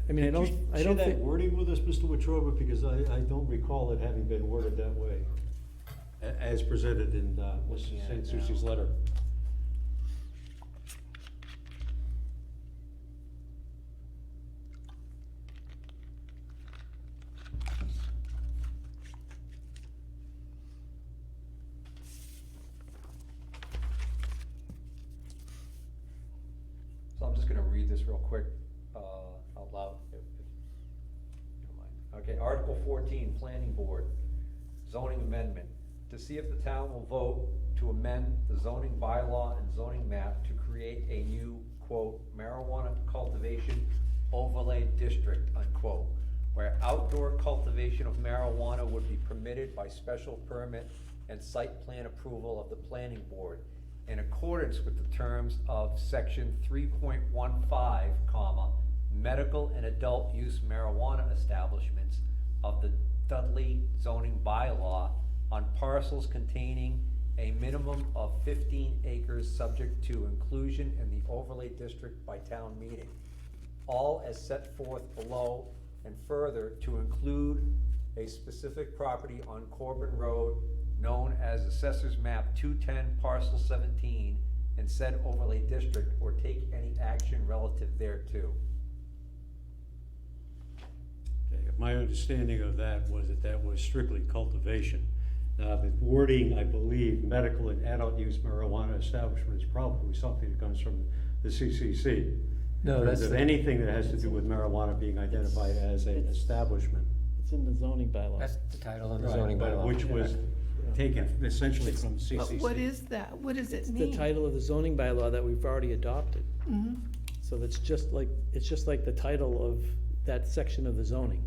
I mean, I don't Share that think, wording with us, Mr. Wetruba, because I don't recall it having been worded that way, as presented in Ms. St. Susie's letter. So I'm just gonna read this real quick, out loud, if you don't mind. Okay, Article 14, Planning Board, zoning amendment. To see if the town will vote to amend the zoning bylaw and zoning map to create a new, quote, marijuana cultivation overlay district, unquote, where outdoor cultivation of marijuana would be permitted by special permit and site plan approval of the planning board in accordance with the terms of section 3.15, medical and adult use marijuana establishments of the Dudley zoning bylaw on parcels containing a minimum of 15 acres subject to inclusion in the overlay district by town meeting. All as set forth below, and further to include a specific property on Corbin Road known as Assessor's Map 210 Parcel 17 in said overlay district, or take any action relative thereto. Okay, my understanding of that was that was strictly cultivation. Now, the wording, I believe, medical and adult use marijuana establishment is probably something that comes from the CCC. No, In terms that's of the- anything that has to do with marijuana being identified as an establishment. It's in the zoning bylaw. That's the title of the Right, zoning but bylaw. which was taken essentially from But CCC. what is that? What does it It's mean? the title of the zoning bylaw that we've already adopted. Mhm. So that's just like, it's just like the title of that section of the zoning.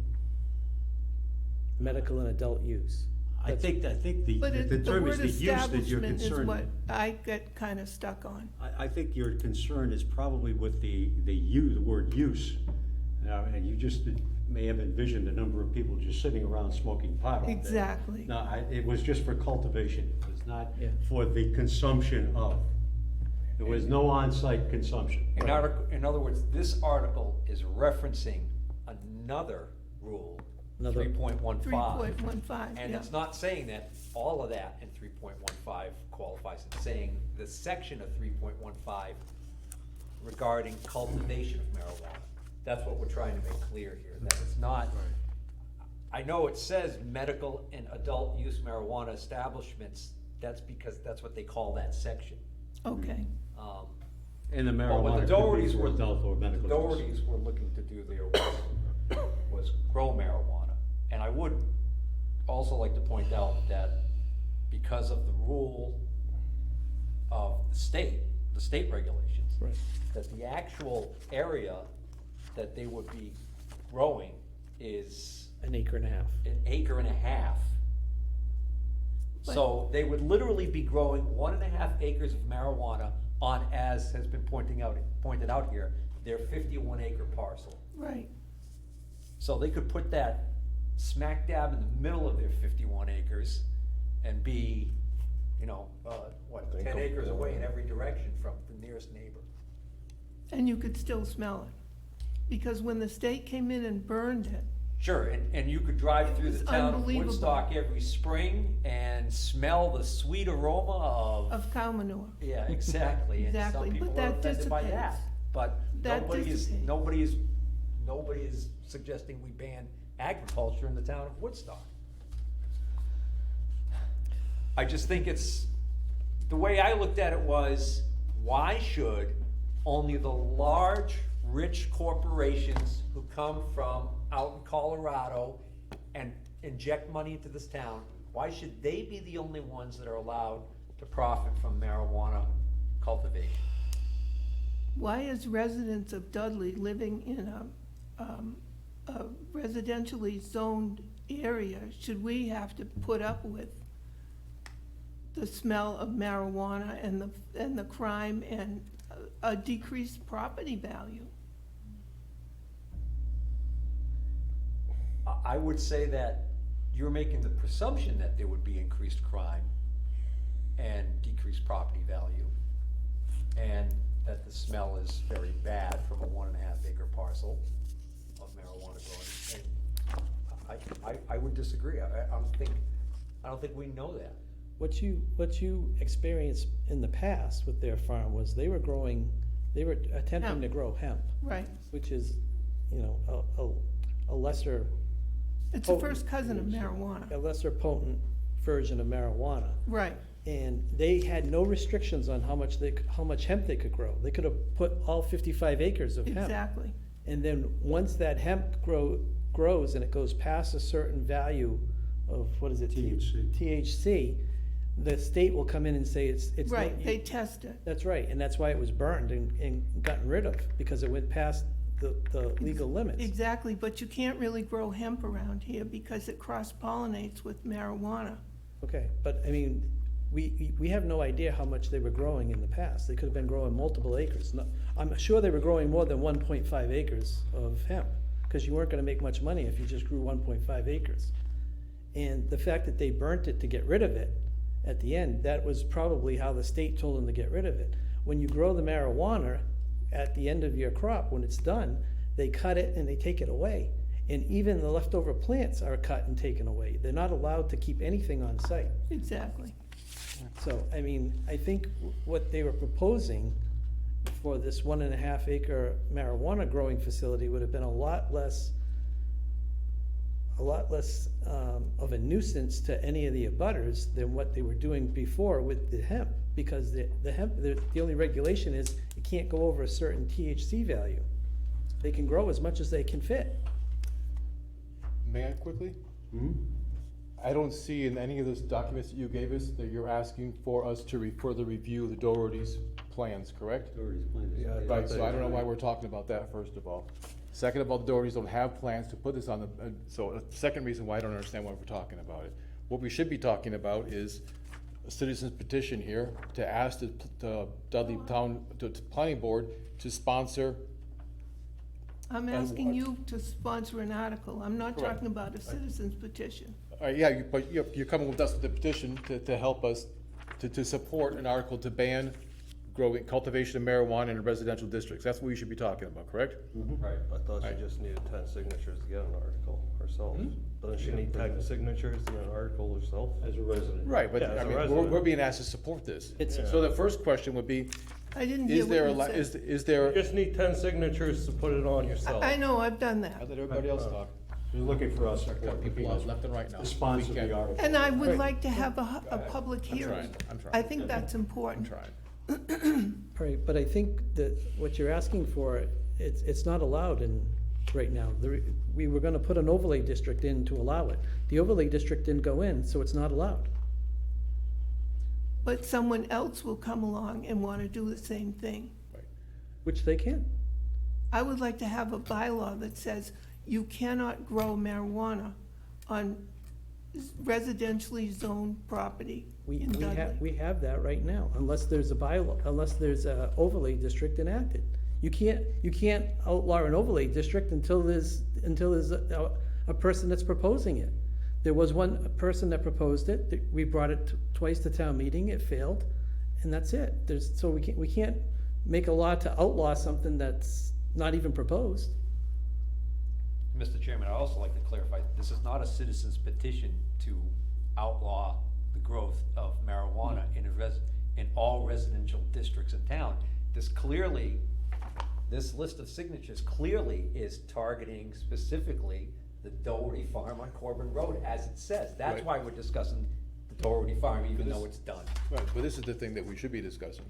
Medical and adult use. I think the But the the term is word the use that you're establishment is concerned what with. I get kind of stuck on. I think your concern is probably with the word use. And you just may have envisioned a number of people just sitting around smoking pot all day. Exactly. No, it was just for cultivation. It was not Yeah. for the consumption of. There was no on-site consumption. In other words, this article is referencing another rule, Another- 3.15. 3.15, And yeah. it's not saying that all of that in 3.15 qualifies. It's saying the section of 3.15 regarding cultivation of marijuana. That's what we're trying to make clear here, that it's not, I know it says medical and adult use marijuana establishments, that's because that's what they call that section. Okay. And the But what marijuana the could be Dohertys for were, adult or the medical use. Dohertys were looking to do there was grow marijuana. And I would also like to point out that because of the rule of the state regulations, Right. that the actual area that they would be growing is An acre and a half. an acre and a half. So they would literally be growing 1.5 acres of marijuana on, as has been pointed out here, their 51 acre parcel. Right. So they could put that smack dab in the middle of their 51 acres and be, 10 acres away in every direction from the nearest neighbor. And you could still smell it. Because when the state came in and burned it, Sure, and you could drive through It was the town of unbelievable. Woodstock every spring and smell the sweet aroma of cow manure. Yeah, exactly, and some Exactly, people but are that offended by that, dissipates. but That nobody is dissipates. suggesting we ban agriculture in the town of Woodstock. I just think the way I looked at it was, why should only the large, rich corporations who come from out in Colorado and inject money into this town, why should they be the only ones that are allowed to profit from marijuana cultivation? Why, as residents of Dudley living in a residentially zoned area, should we have to put up with the smell of marijuana and the crime and a decreased property value? I would say that you're making the presumption that there would be increased crime and decreased property value, and that the smell is very bad from a 1.5 acre parcel of marijuana growing. And I would disagree. I don't think we know that. What you experienced in the past with their farm was they were attempting Hemp. to grow hemp, Right. which is, a lesser, It's the first cousin of marijuana. a lesser potent version of marijuana. Right. And they had no restrictions on how much hemp they could grow. They could have put all 55 acres of hemp. Exactly. And then once that hemp grows and it goes past a certain value of, what is it? THC, the state will come in and say it's. Right, they test it. That's right, and that's why it was burned and gotten rid of, because it went past the legal limits. Exactly, but you can't really grow hemp around here because it cross-pollinates with marijuana. Okay, but I mean, we have no idea how much they were growing in the past. They could have been growing multiple acres. No, I'm sure they were growing more than 1.5 acres of hemp, because you weren't gonna make much money if you just grew 1.5 acres. And the fact that they burnt it to get rid of it, at the end, that was probably how the state told them to get rid of it. When you grow the marijuana, at the end of your crop, when it's done, they cut it and they take it away. And even the leftover plants are cut and taken away. They're not allowed to keep anything on site. Exactly. So, I mean, I think what they were proposing for this 1.5 acre marijuana growing facility would have been a lot less of a nuisance to any of the abutters than what they were doing before with the hemp. Because the hemp, the only regulation is it can't go over a certain THC value. They can grow as much as they can fit. May I quickly? Hmm? I don't see in any of those documents that you gave us that you're asking for us to further review the Doherty's plans, correct? Doherty's plan is- Right, so I don't know why we're talking about that, first of all. Second of all, the Dohertys don't have plans to put this on the, so a second reason why I don't understand why we're talking about it. What we should be talking about is a citizen's petition here to ask the Dudley Town, the planning board to sponsor. I'm asking you to sponsor an article. I'm not Correct. talking about a citizen's petition. Yeah, but you're coming with us with a petition to help us, to support an article to ban cultivation of marijuana in residential districts. That's what we should be talking about, correct? Right. I thought Right. she just needed 10 signatures to get an article herself. Doesn't she need 10 signatures to get an article herself? As a resident. Right, but Yeah, as I a mean, resident. we're being asked to support this. It's- So the first question would be, I didn't hear is there, what you said. is there, You just need 10 signatures to put it on yourself. I know, I've done I that. let everybody else talk. You're looking for us Cut support. people out left and right now. To sponsor We can't. the article. And I would Right. like to have a public I'm hearing. trying, I'm trying. I think that's I'm important. trying. Right, but I think that what you're asking for, it's not allowed in, right now. We were gonna put an overlay district in to allow it. The overlay district didn't go in, so it's not allowed. But someone else will come along and want to do the same thing. Which they can. I would like to have a bylaw that says you cannot grow marijuana on residentially zoned property in Dudley. We have that right now, unless there's a bylaw, unless there's a overlay district enacted. You can't outlaw an overlay district until there's a person that's proposing it. There was one person that proposed it, we brought it twice to town meeting, it failed, and that's it. So we can't make a law to outlaw something that's not even proposed. Mr. Chairman, I'd also like to clarify, this is not a citizen's petition to outlaw the growth of marijuana in all residential districts in town. This list of signatures clearly is targeting specifically the Doherty Farm on Corbin Road, as it says. That's Right. why we're discussing the Doherty Farm, even though it's done. Right, but this is the thing that we should be discussing.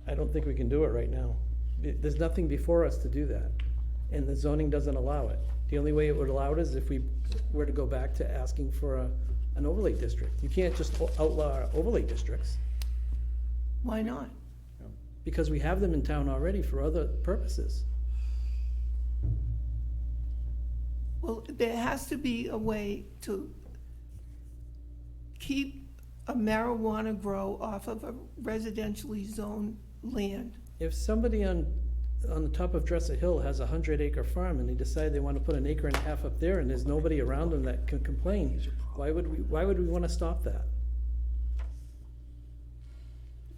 I don't think we can do it right now. There's nothing before us to do that, and the zoning doesn't allow it. The only way it would allow it is if we were to go back to asking for an overlay district. You can't just outlaw overlay districts, Why not? because we have them in town already for other purposes. Well, there has to be a way to keep a marijuana grow off of a residentially zoned land. If somebody on the top of Dresser Hill has a 100-acre farm and they decide they want to put an acre and a half up there and there's nobody around them that can complain, why would we want to stop that?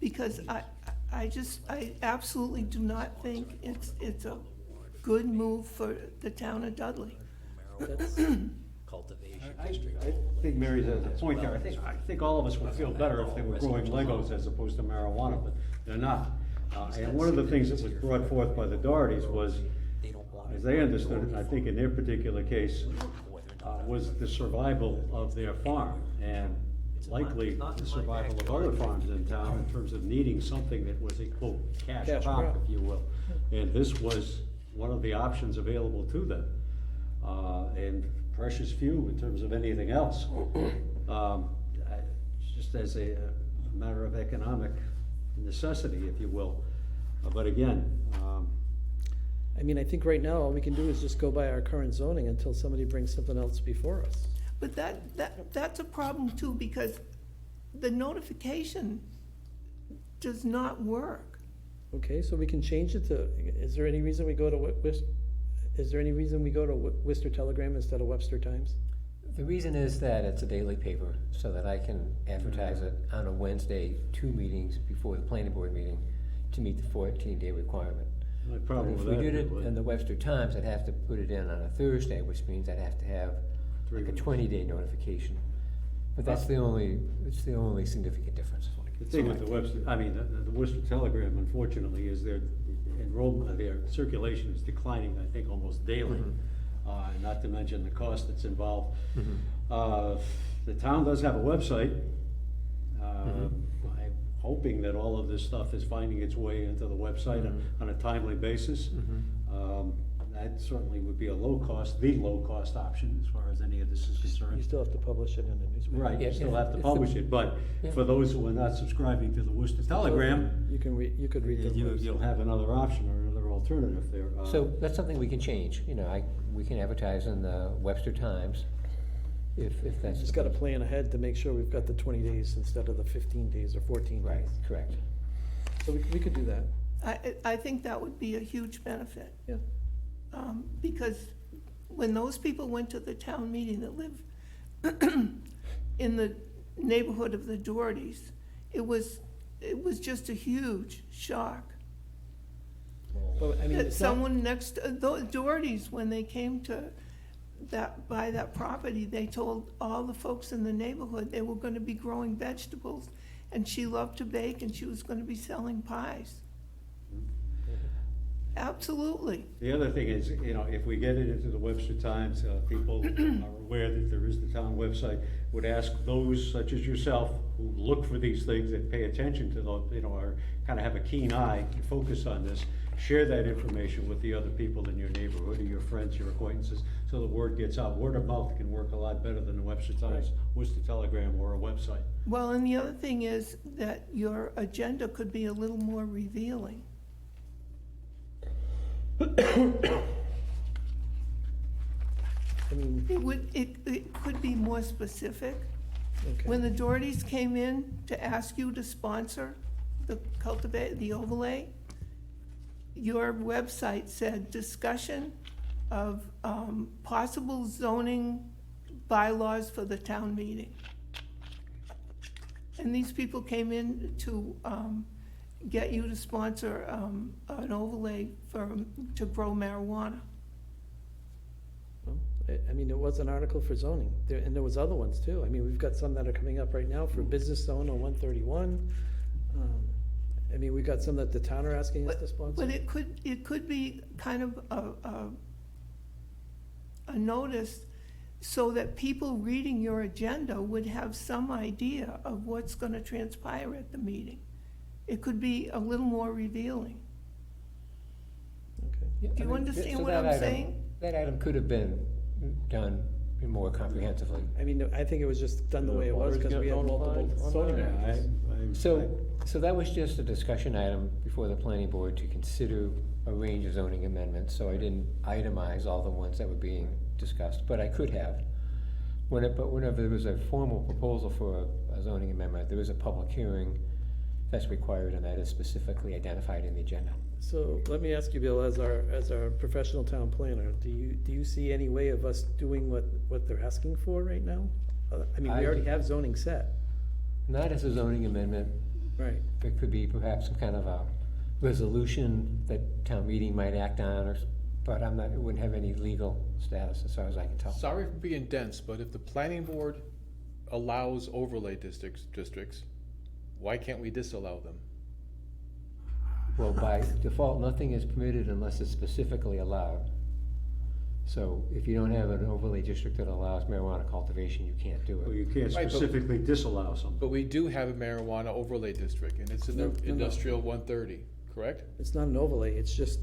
Because I absolutely do not think it's a good move for the town of Dudley. That's, Cultivation I district. think Mary's at the point there. I think all of us would feel better if they were growing Legos as opposed to marijuana, but they're not. And one of the things that was brought forth by the Dohertys was, as they understood it, I think in their particular case, was the survival of their farm, and likely the survival of other farms in town in terms of needing something that was a quote, cash crop, if you will. And this was one of the options available to them. And precious few in terms of anything else. Just as a matter of economic necessity, if you will. But again, I mean, I think right now, all we can do is just go by our current zoning until somebody brings something else before us. But that's a problem too, because the notification does not work. Okay, so we can change it to, is there any reason we go to Is there any reason we go to Worcester Telegram instead of Webster Times? The reason is that it's a daily paper, so that I can advertise it on a Wednesday, 2 meetings before the planning board meeting to meet the 14-day requirement. My But problem if with we that. did it in the Webster Times, I'd have to put it in on a Thursday, which means I'd have to have like a 20-day notification. But that's the only significant difference. The thing with the Webster, I mean, the Worcester Telegram, unfortunately, is their enrollment, their circulation is declining, I think, almost daily. Not to mention the cost that's involved. The town does have a website. I'm hoping that all of this stuff is finding its way into the website on a timely basis. That certainly would be a the low-cost option as far as any of this is concerned. You still have to publish it in the newspaper. Right, you Yeah, still have to if the- publish it, but Yeah. for those who are not subscribing to the Worcester Telegram, You could read the you'll have another option or another alternative there. So that's something we can change, we can advertise in the Webster Times if that's. Just gotta plan ahead to make sure we've got the 20 days instead of the 15 days or 14 days. Right, correct. So we could do that. I think that would be a huge benefit. Yeah. Because when those people went to the town meeting that live in the neighborhood of the Dohertys, it was just a huge shock. But, I mean, That it's not, someone next, the Dohertys, when they came to buy that property, they told all the folks in the neighborhood they were gonna be growing vegetables, and she loved to bake, and she was gonna be selling pies. Absolutely. The other thing is, if we get it into the Webster Times, people are aware that there is the town website, would ask those such as yourself who look for these things and pay attention to those, or kind of have a keen eye and focus on this, share that information with the other people in your neighborhood or your friends, your acquaintances, so the word gets out. Word of mouth can work a lot better than the Webster Times, Worcester Telegram, or a website. Well, and the other thing is that your agenda could be a little more revealing. I mean, It could be more specific. okay. When the Dohertys came in to ask you to sponsor the overlay, your website said discussion of possible zoning bylaws for the town meeting. And these people came in to get you to sponsor an overlay to grow marijuana. Well, I mean, there was an article for zoning, and there was other ones too. I mean, we've got some that are coming up right now for business zone on 131. I mean, we've got some that the town are asking us to sponsor. But it could be kind of a notice so that people reading your agenda would have some idea of what's gonna transpire at the meeting. It could be a little more revealing. Okay. Yeah, Do you I mean, understand so what that I'm item- saying? That item could have been done more comprehensively. I mean, I think it was just done the way it was, because we had multiple zoning articles. So that was just a discussion item before the planning board to consider a range of zoning amendments, so I didn't itemize all the ones that were being discussed, but I could have. But whenever there was a formal proposal for a zoning amendment, there is a public hearing that's required, and that is specifically identified in the agenda. So let me ask you, Bill, as our professional town planner, do you see any way of us doing what they're asking for right now? I mean, we already have zoning set. Not as a zoning amendment. Right. There could be perhaps some kind of a resolution that town meeting might act on, but it wouldn't have any legal status as far as I can tell. Sorry for being dense, but if the planning board allows overlay districts, why can't we disallow them? Well, by default, nothing is permitted unless it's specifically allowed. So if you don't have an overlay district that allows marijuana cultivation, you can't do Well, it. you can't Right, but- specifically disallow something. But we do have a marijuana overlay district, and it's in No, the no, no. industrial 130, correct? It's not an overlay, it's just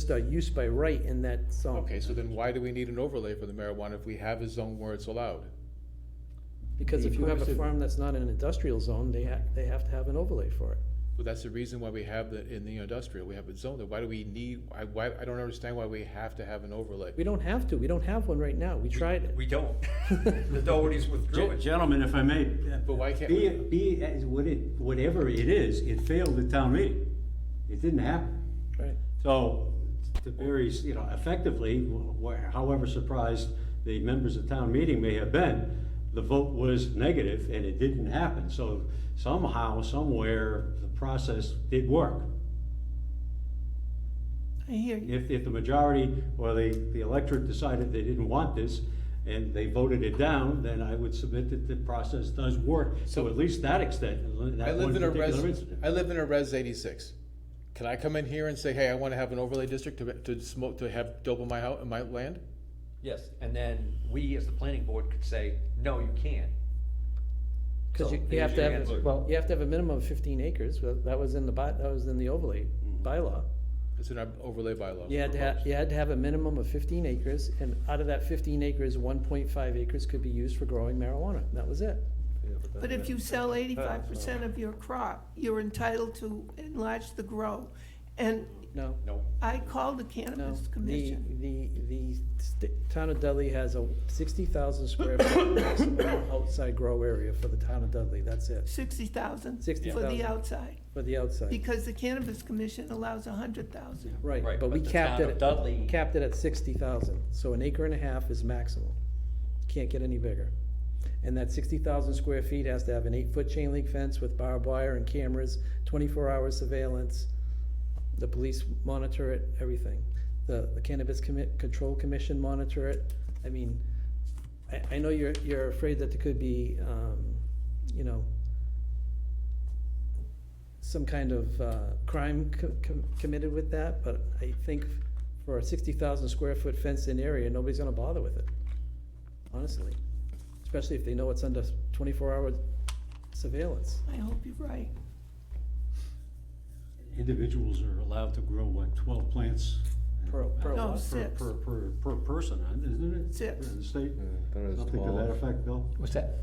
a use by right in that zone. Okay, so then why do we need an overlay for the marijuana if we have a zone where it's allowed? Because if you have a Because it- farm that's not in an industrial zone, they have to have an overlay for it. Well, that's the reason why we have in the industrial, we have a zone there. Why do we need, I don't understand why we have to have an overlay. We don't have to, we don't have one right now, we tried it. We don't. The Dohertys withdrew it. Gentlemen, if I may. But why can't Whatever it is, it failed at town meeting. It didn't happen. Right. So to very, effectively, however surprised the members of town meeting may have been, the vote was negative and it didn't happen. So somehow, somewhere, the process did work. I hear you. If the majority or the electorate decided they didn't want this and they voted it down, then I would submit that the process does work. So at least that extent, I that live one in a particular incident. I live in a Res 86. Can I come in here and say, hey, I want to have an overlay district to smoke, to have dope in my house, in my land? Yes, and then we, as the planning board, could say, no, you can't. Cause So you there's have to your have, answer. well, you have to have a minimum of 15 acres, that was in the overlay bylaw. It's in our overlay bylaw. You had to have a minimum of 15 acres, and out of that 15 acres, 1.5 acres could be used for growing marijuana, that was it. But if you sell 85% of your crop, you're entitled to enlarge the grow. And No, No. I called the no, Cannabis Commission. the town of Dudley has a 60,000 square foot maximum outside grow area for the town of Dudley, that's it, 60,000 for 60,000. the outside, for the outside. because the Cannabis Commission allows 100,000. Right, Right, but we but the capped town it, of Dudley- capped it at 60,000, so an acre and a half is maximum. Can't get any bigger. And that 60,000 square feet has to have an 8-foot chain link fence with barbed wire and cameras, 24-hour surveillance. The police monitor it, everything. The Cannabis Control Commission monitor it. I mean, I know you're afraid that there could be, some kind of crime committed with that, but I think for a 60,000 square foot fenced-in area, nobody's gonna bother with it, honestly. Especially if they know it's under 24-hour surveillance. I hope you're right. Individuals are allowed to grow, 12 plants? Per No, lot. 6. Per person, isn't it? 6. In the state? thought it was Something to that 12. effect, Bill? What's that?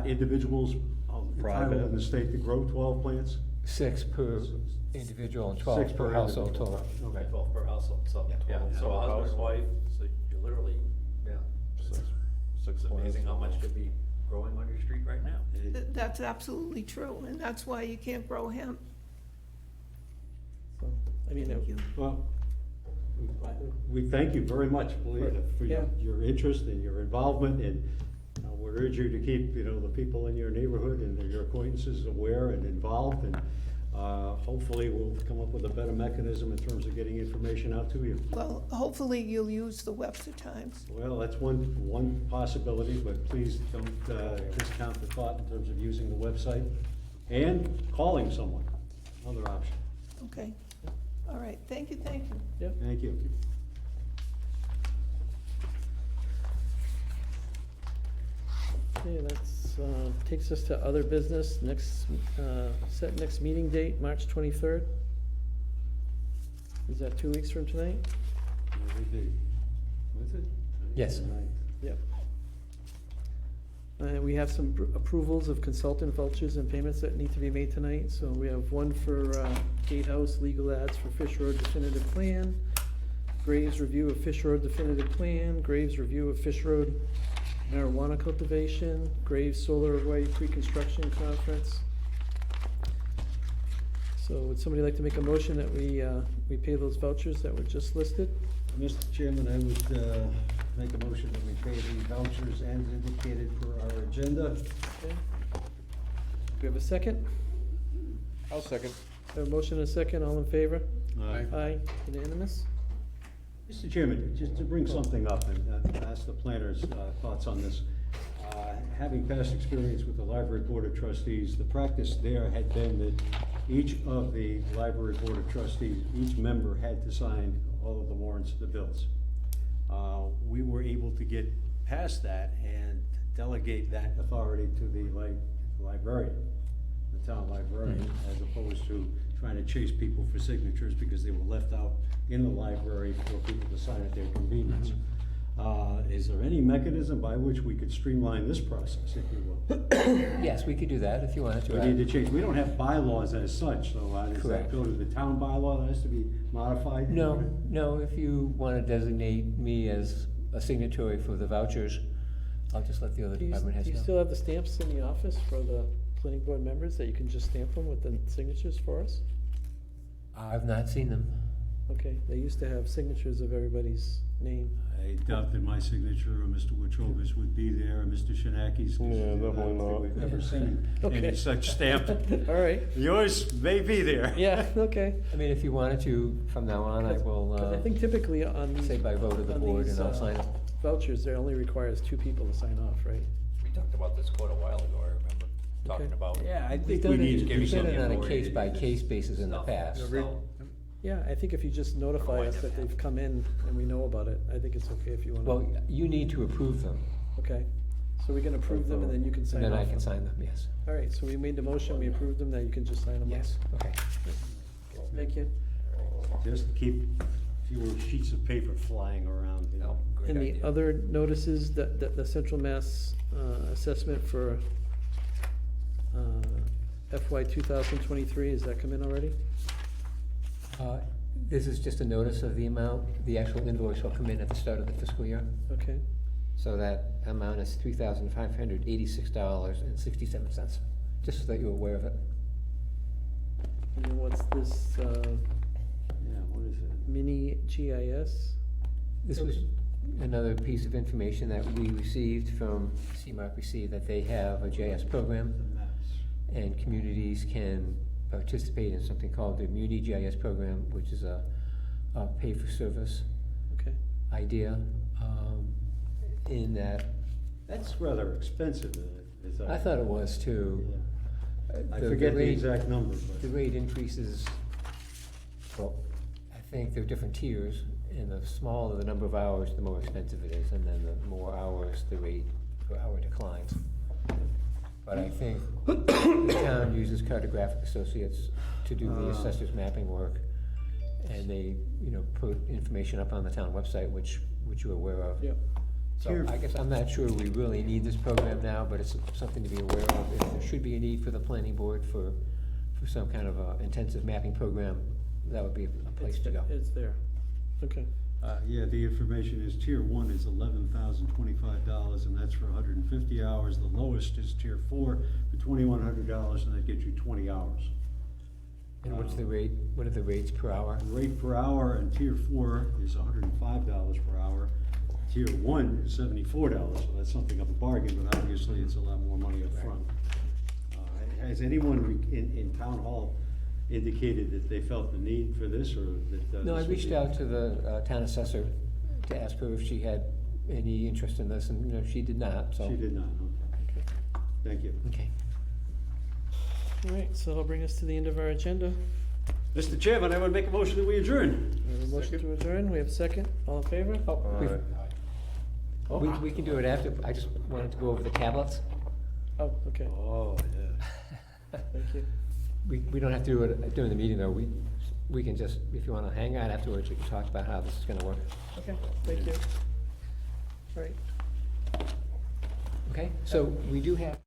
Individuals entitled in the state to grow 12 plants? 6 per individual and 6 12 per household individual. total. Okay. 12 per household, so, Yeah. so a husband and wife, so you literally, yeah. Six It's amazing plants. how much could be growing on your street right now. That's absolutely true, and that's why you can't grow hemp. So, I mean, Thank you. Well, we thank you very much, Leah, for Yeah. your interest and your involvement, and we urge you to keep, the people in your neighborhood and your acquaintances aware and involved, and hopefully we'll come up with a better mechanism in terms of getting information out to you. Well, hopefully you'll use the Webster Times. Well, that's one possibility, but please don't discount the thought in terms of using the website and calling someone, another option. Okay. All right. Thank you. Thank you. okay, that's, takes us to other business. Set next meeting date, March 23rd. Is that 2 weeks from tonight? Was it? Yes. Yep. We have some approvals of consultant vouchers and payments that need to be made tonight. So we have one for Gatehouse legal ads for Fish Road definitive plan, Graves review of Fish Road definitive plan, Graves review of Fish Road marijuana cultivation, Graves Solar Array pre-construction conference. So would somebody like to make a motion that we pay those vouchers that were just listed? Mr. Chairman, I would make a motion that we pay the vouchers as indicated for our agenda. Okay. Do we have a second? I'll second. A motion and a second, all in favor? Aye. Aye, unanimous? Mr. Chairman, just to bring something up and ask the planners' thoughts on this. Having past experience with the Library Board of Trustees, the practice there had been that each of the Library Board of Trustees, each member had to sign all of the warrants of the bills. We were able to get past that and delegate that authority to the librarian, the town librarian, as opposed to trying to chase people for signatures because they were left out in the library for people to sign at their convenience. Is there any mechanism by which we could streamline this process, if you will? Yes, we could do that if you wanted to. We need to change, we don't have bylaws as such, so does that Correct. go to the town bylaw that has to be modified? No, if you want to designate me as a signatory for the vouchers, I'll just let the other Do you department heads know. still have the stamps in the office for the planning board members that you can just stamp them with the signatures for us? I've not seen them. Okay, they used to have signatures of everybody's name. I doubt that my signature or Mr. Wetruba's would be there, or Mr. Shinaki's. 'cause Yeah, I don't definitely think not. we've ever seen Okay. any such stamp. All right, Yours may be there. yeah, okay. I mean, if you wanted to, from now on, I will, Because I think typically on these. say by vote of the on board these, and I'll sign it. Vouchers, it only requires 2 people to sign off, right? We talked about this quite a while ago, I remember, talking Okay. about. Yeah, I We've think done we it, need to give we've do done something it on a something. case-by-case basis in the past. Yeah, I think if you just notify Otherwise, us that they've come in and we know about it, I think it's okay if you wanna. Well, you need to approve them, Okay, so we can approve them and then you can sign and off. then I can on sign them, yes. All right, so we made the motion, we approved them, now you can just sign them off. Yes, okay. Thank you. Just keep fewer sheets of paper flying around, you know. No, great And the idea. other notices, the Central Mass assessment for FY 2023, has that come in already? This is just a notice of the amount, the actual invoice will come in at the start of the fiscal year. Okay, So that amount is $3,586.67, just so that you're aware of it. and then what's this Yeah, what is it? mini GIS? This was another piece of information that we received from, CMARC received, that they have a JS program, The maps. and communities can participate in something called the Muni GIS program, which is a pay-for-service Okay, idea, in that, That's rather expensive, is that? I thought it was too. Yeah. I The forget the rate- exact number, The but. rate increases, well, I think there are different tiers, and the smaller the number of hours, the more expensive it is, and then the more hours, the rate per hour declines. But I think the town uses Cartographic Associates to do the assessor's mapping work, and they, put information up on the town website, which you're aware of. yep. So Tier- I guess I'm not sure we really need this program now, but it's something to be aware of. If there should be a need for the planning board for some kind of a intensive mapping program, that would be a place to go. It's there, okay. Yeah, the information is tier 1 is $11,025, and that's for 150 hours. The lowest is tier 4 for $2,100, and that gets you 20 hours. And what's the rate, what are the rates per hour? The rate per hour in tier 4 is $105 per hour. Tier 1 is $74, so that's something of a bargain, but obviously it's a lot more money up front. Has anyone in town hall indicated that they felt the need for this, or that? No, I this would reached be- out to the town assessor to ask her if she had any interest in this, and, she did not, so. She did not, okay. Thank you. Okay. All right, so that'll bring us to the end of our agenda. Mr. Chairman, I would make a motion that we adjourn. We have a motion to adjourn, we have a second, all in favor? Oh, Alright. we can do it after, I just wanted to go over the tablets. Oh, okay, Oh, yeah. thank you. We don't have to do it during the meeting, though. We can just, if you wanna hang out afterwards, we can talk about how this is gonna work. Okay, thank you. All right. Okay, so we do have.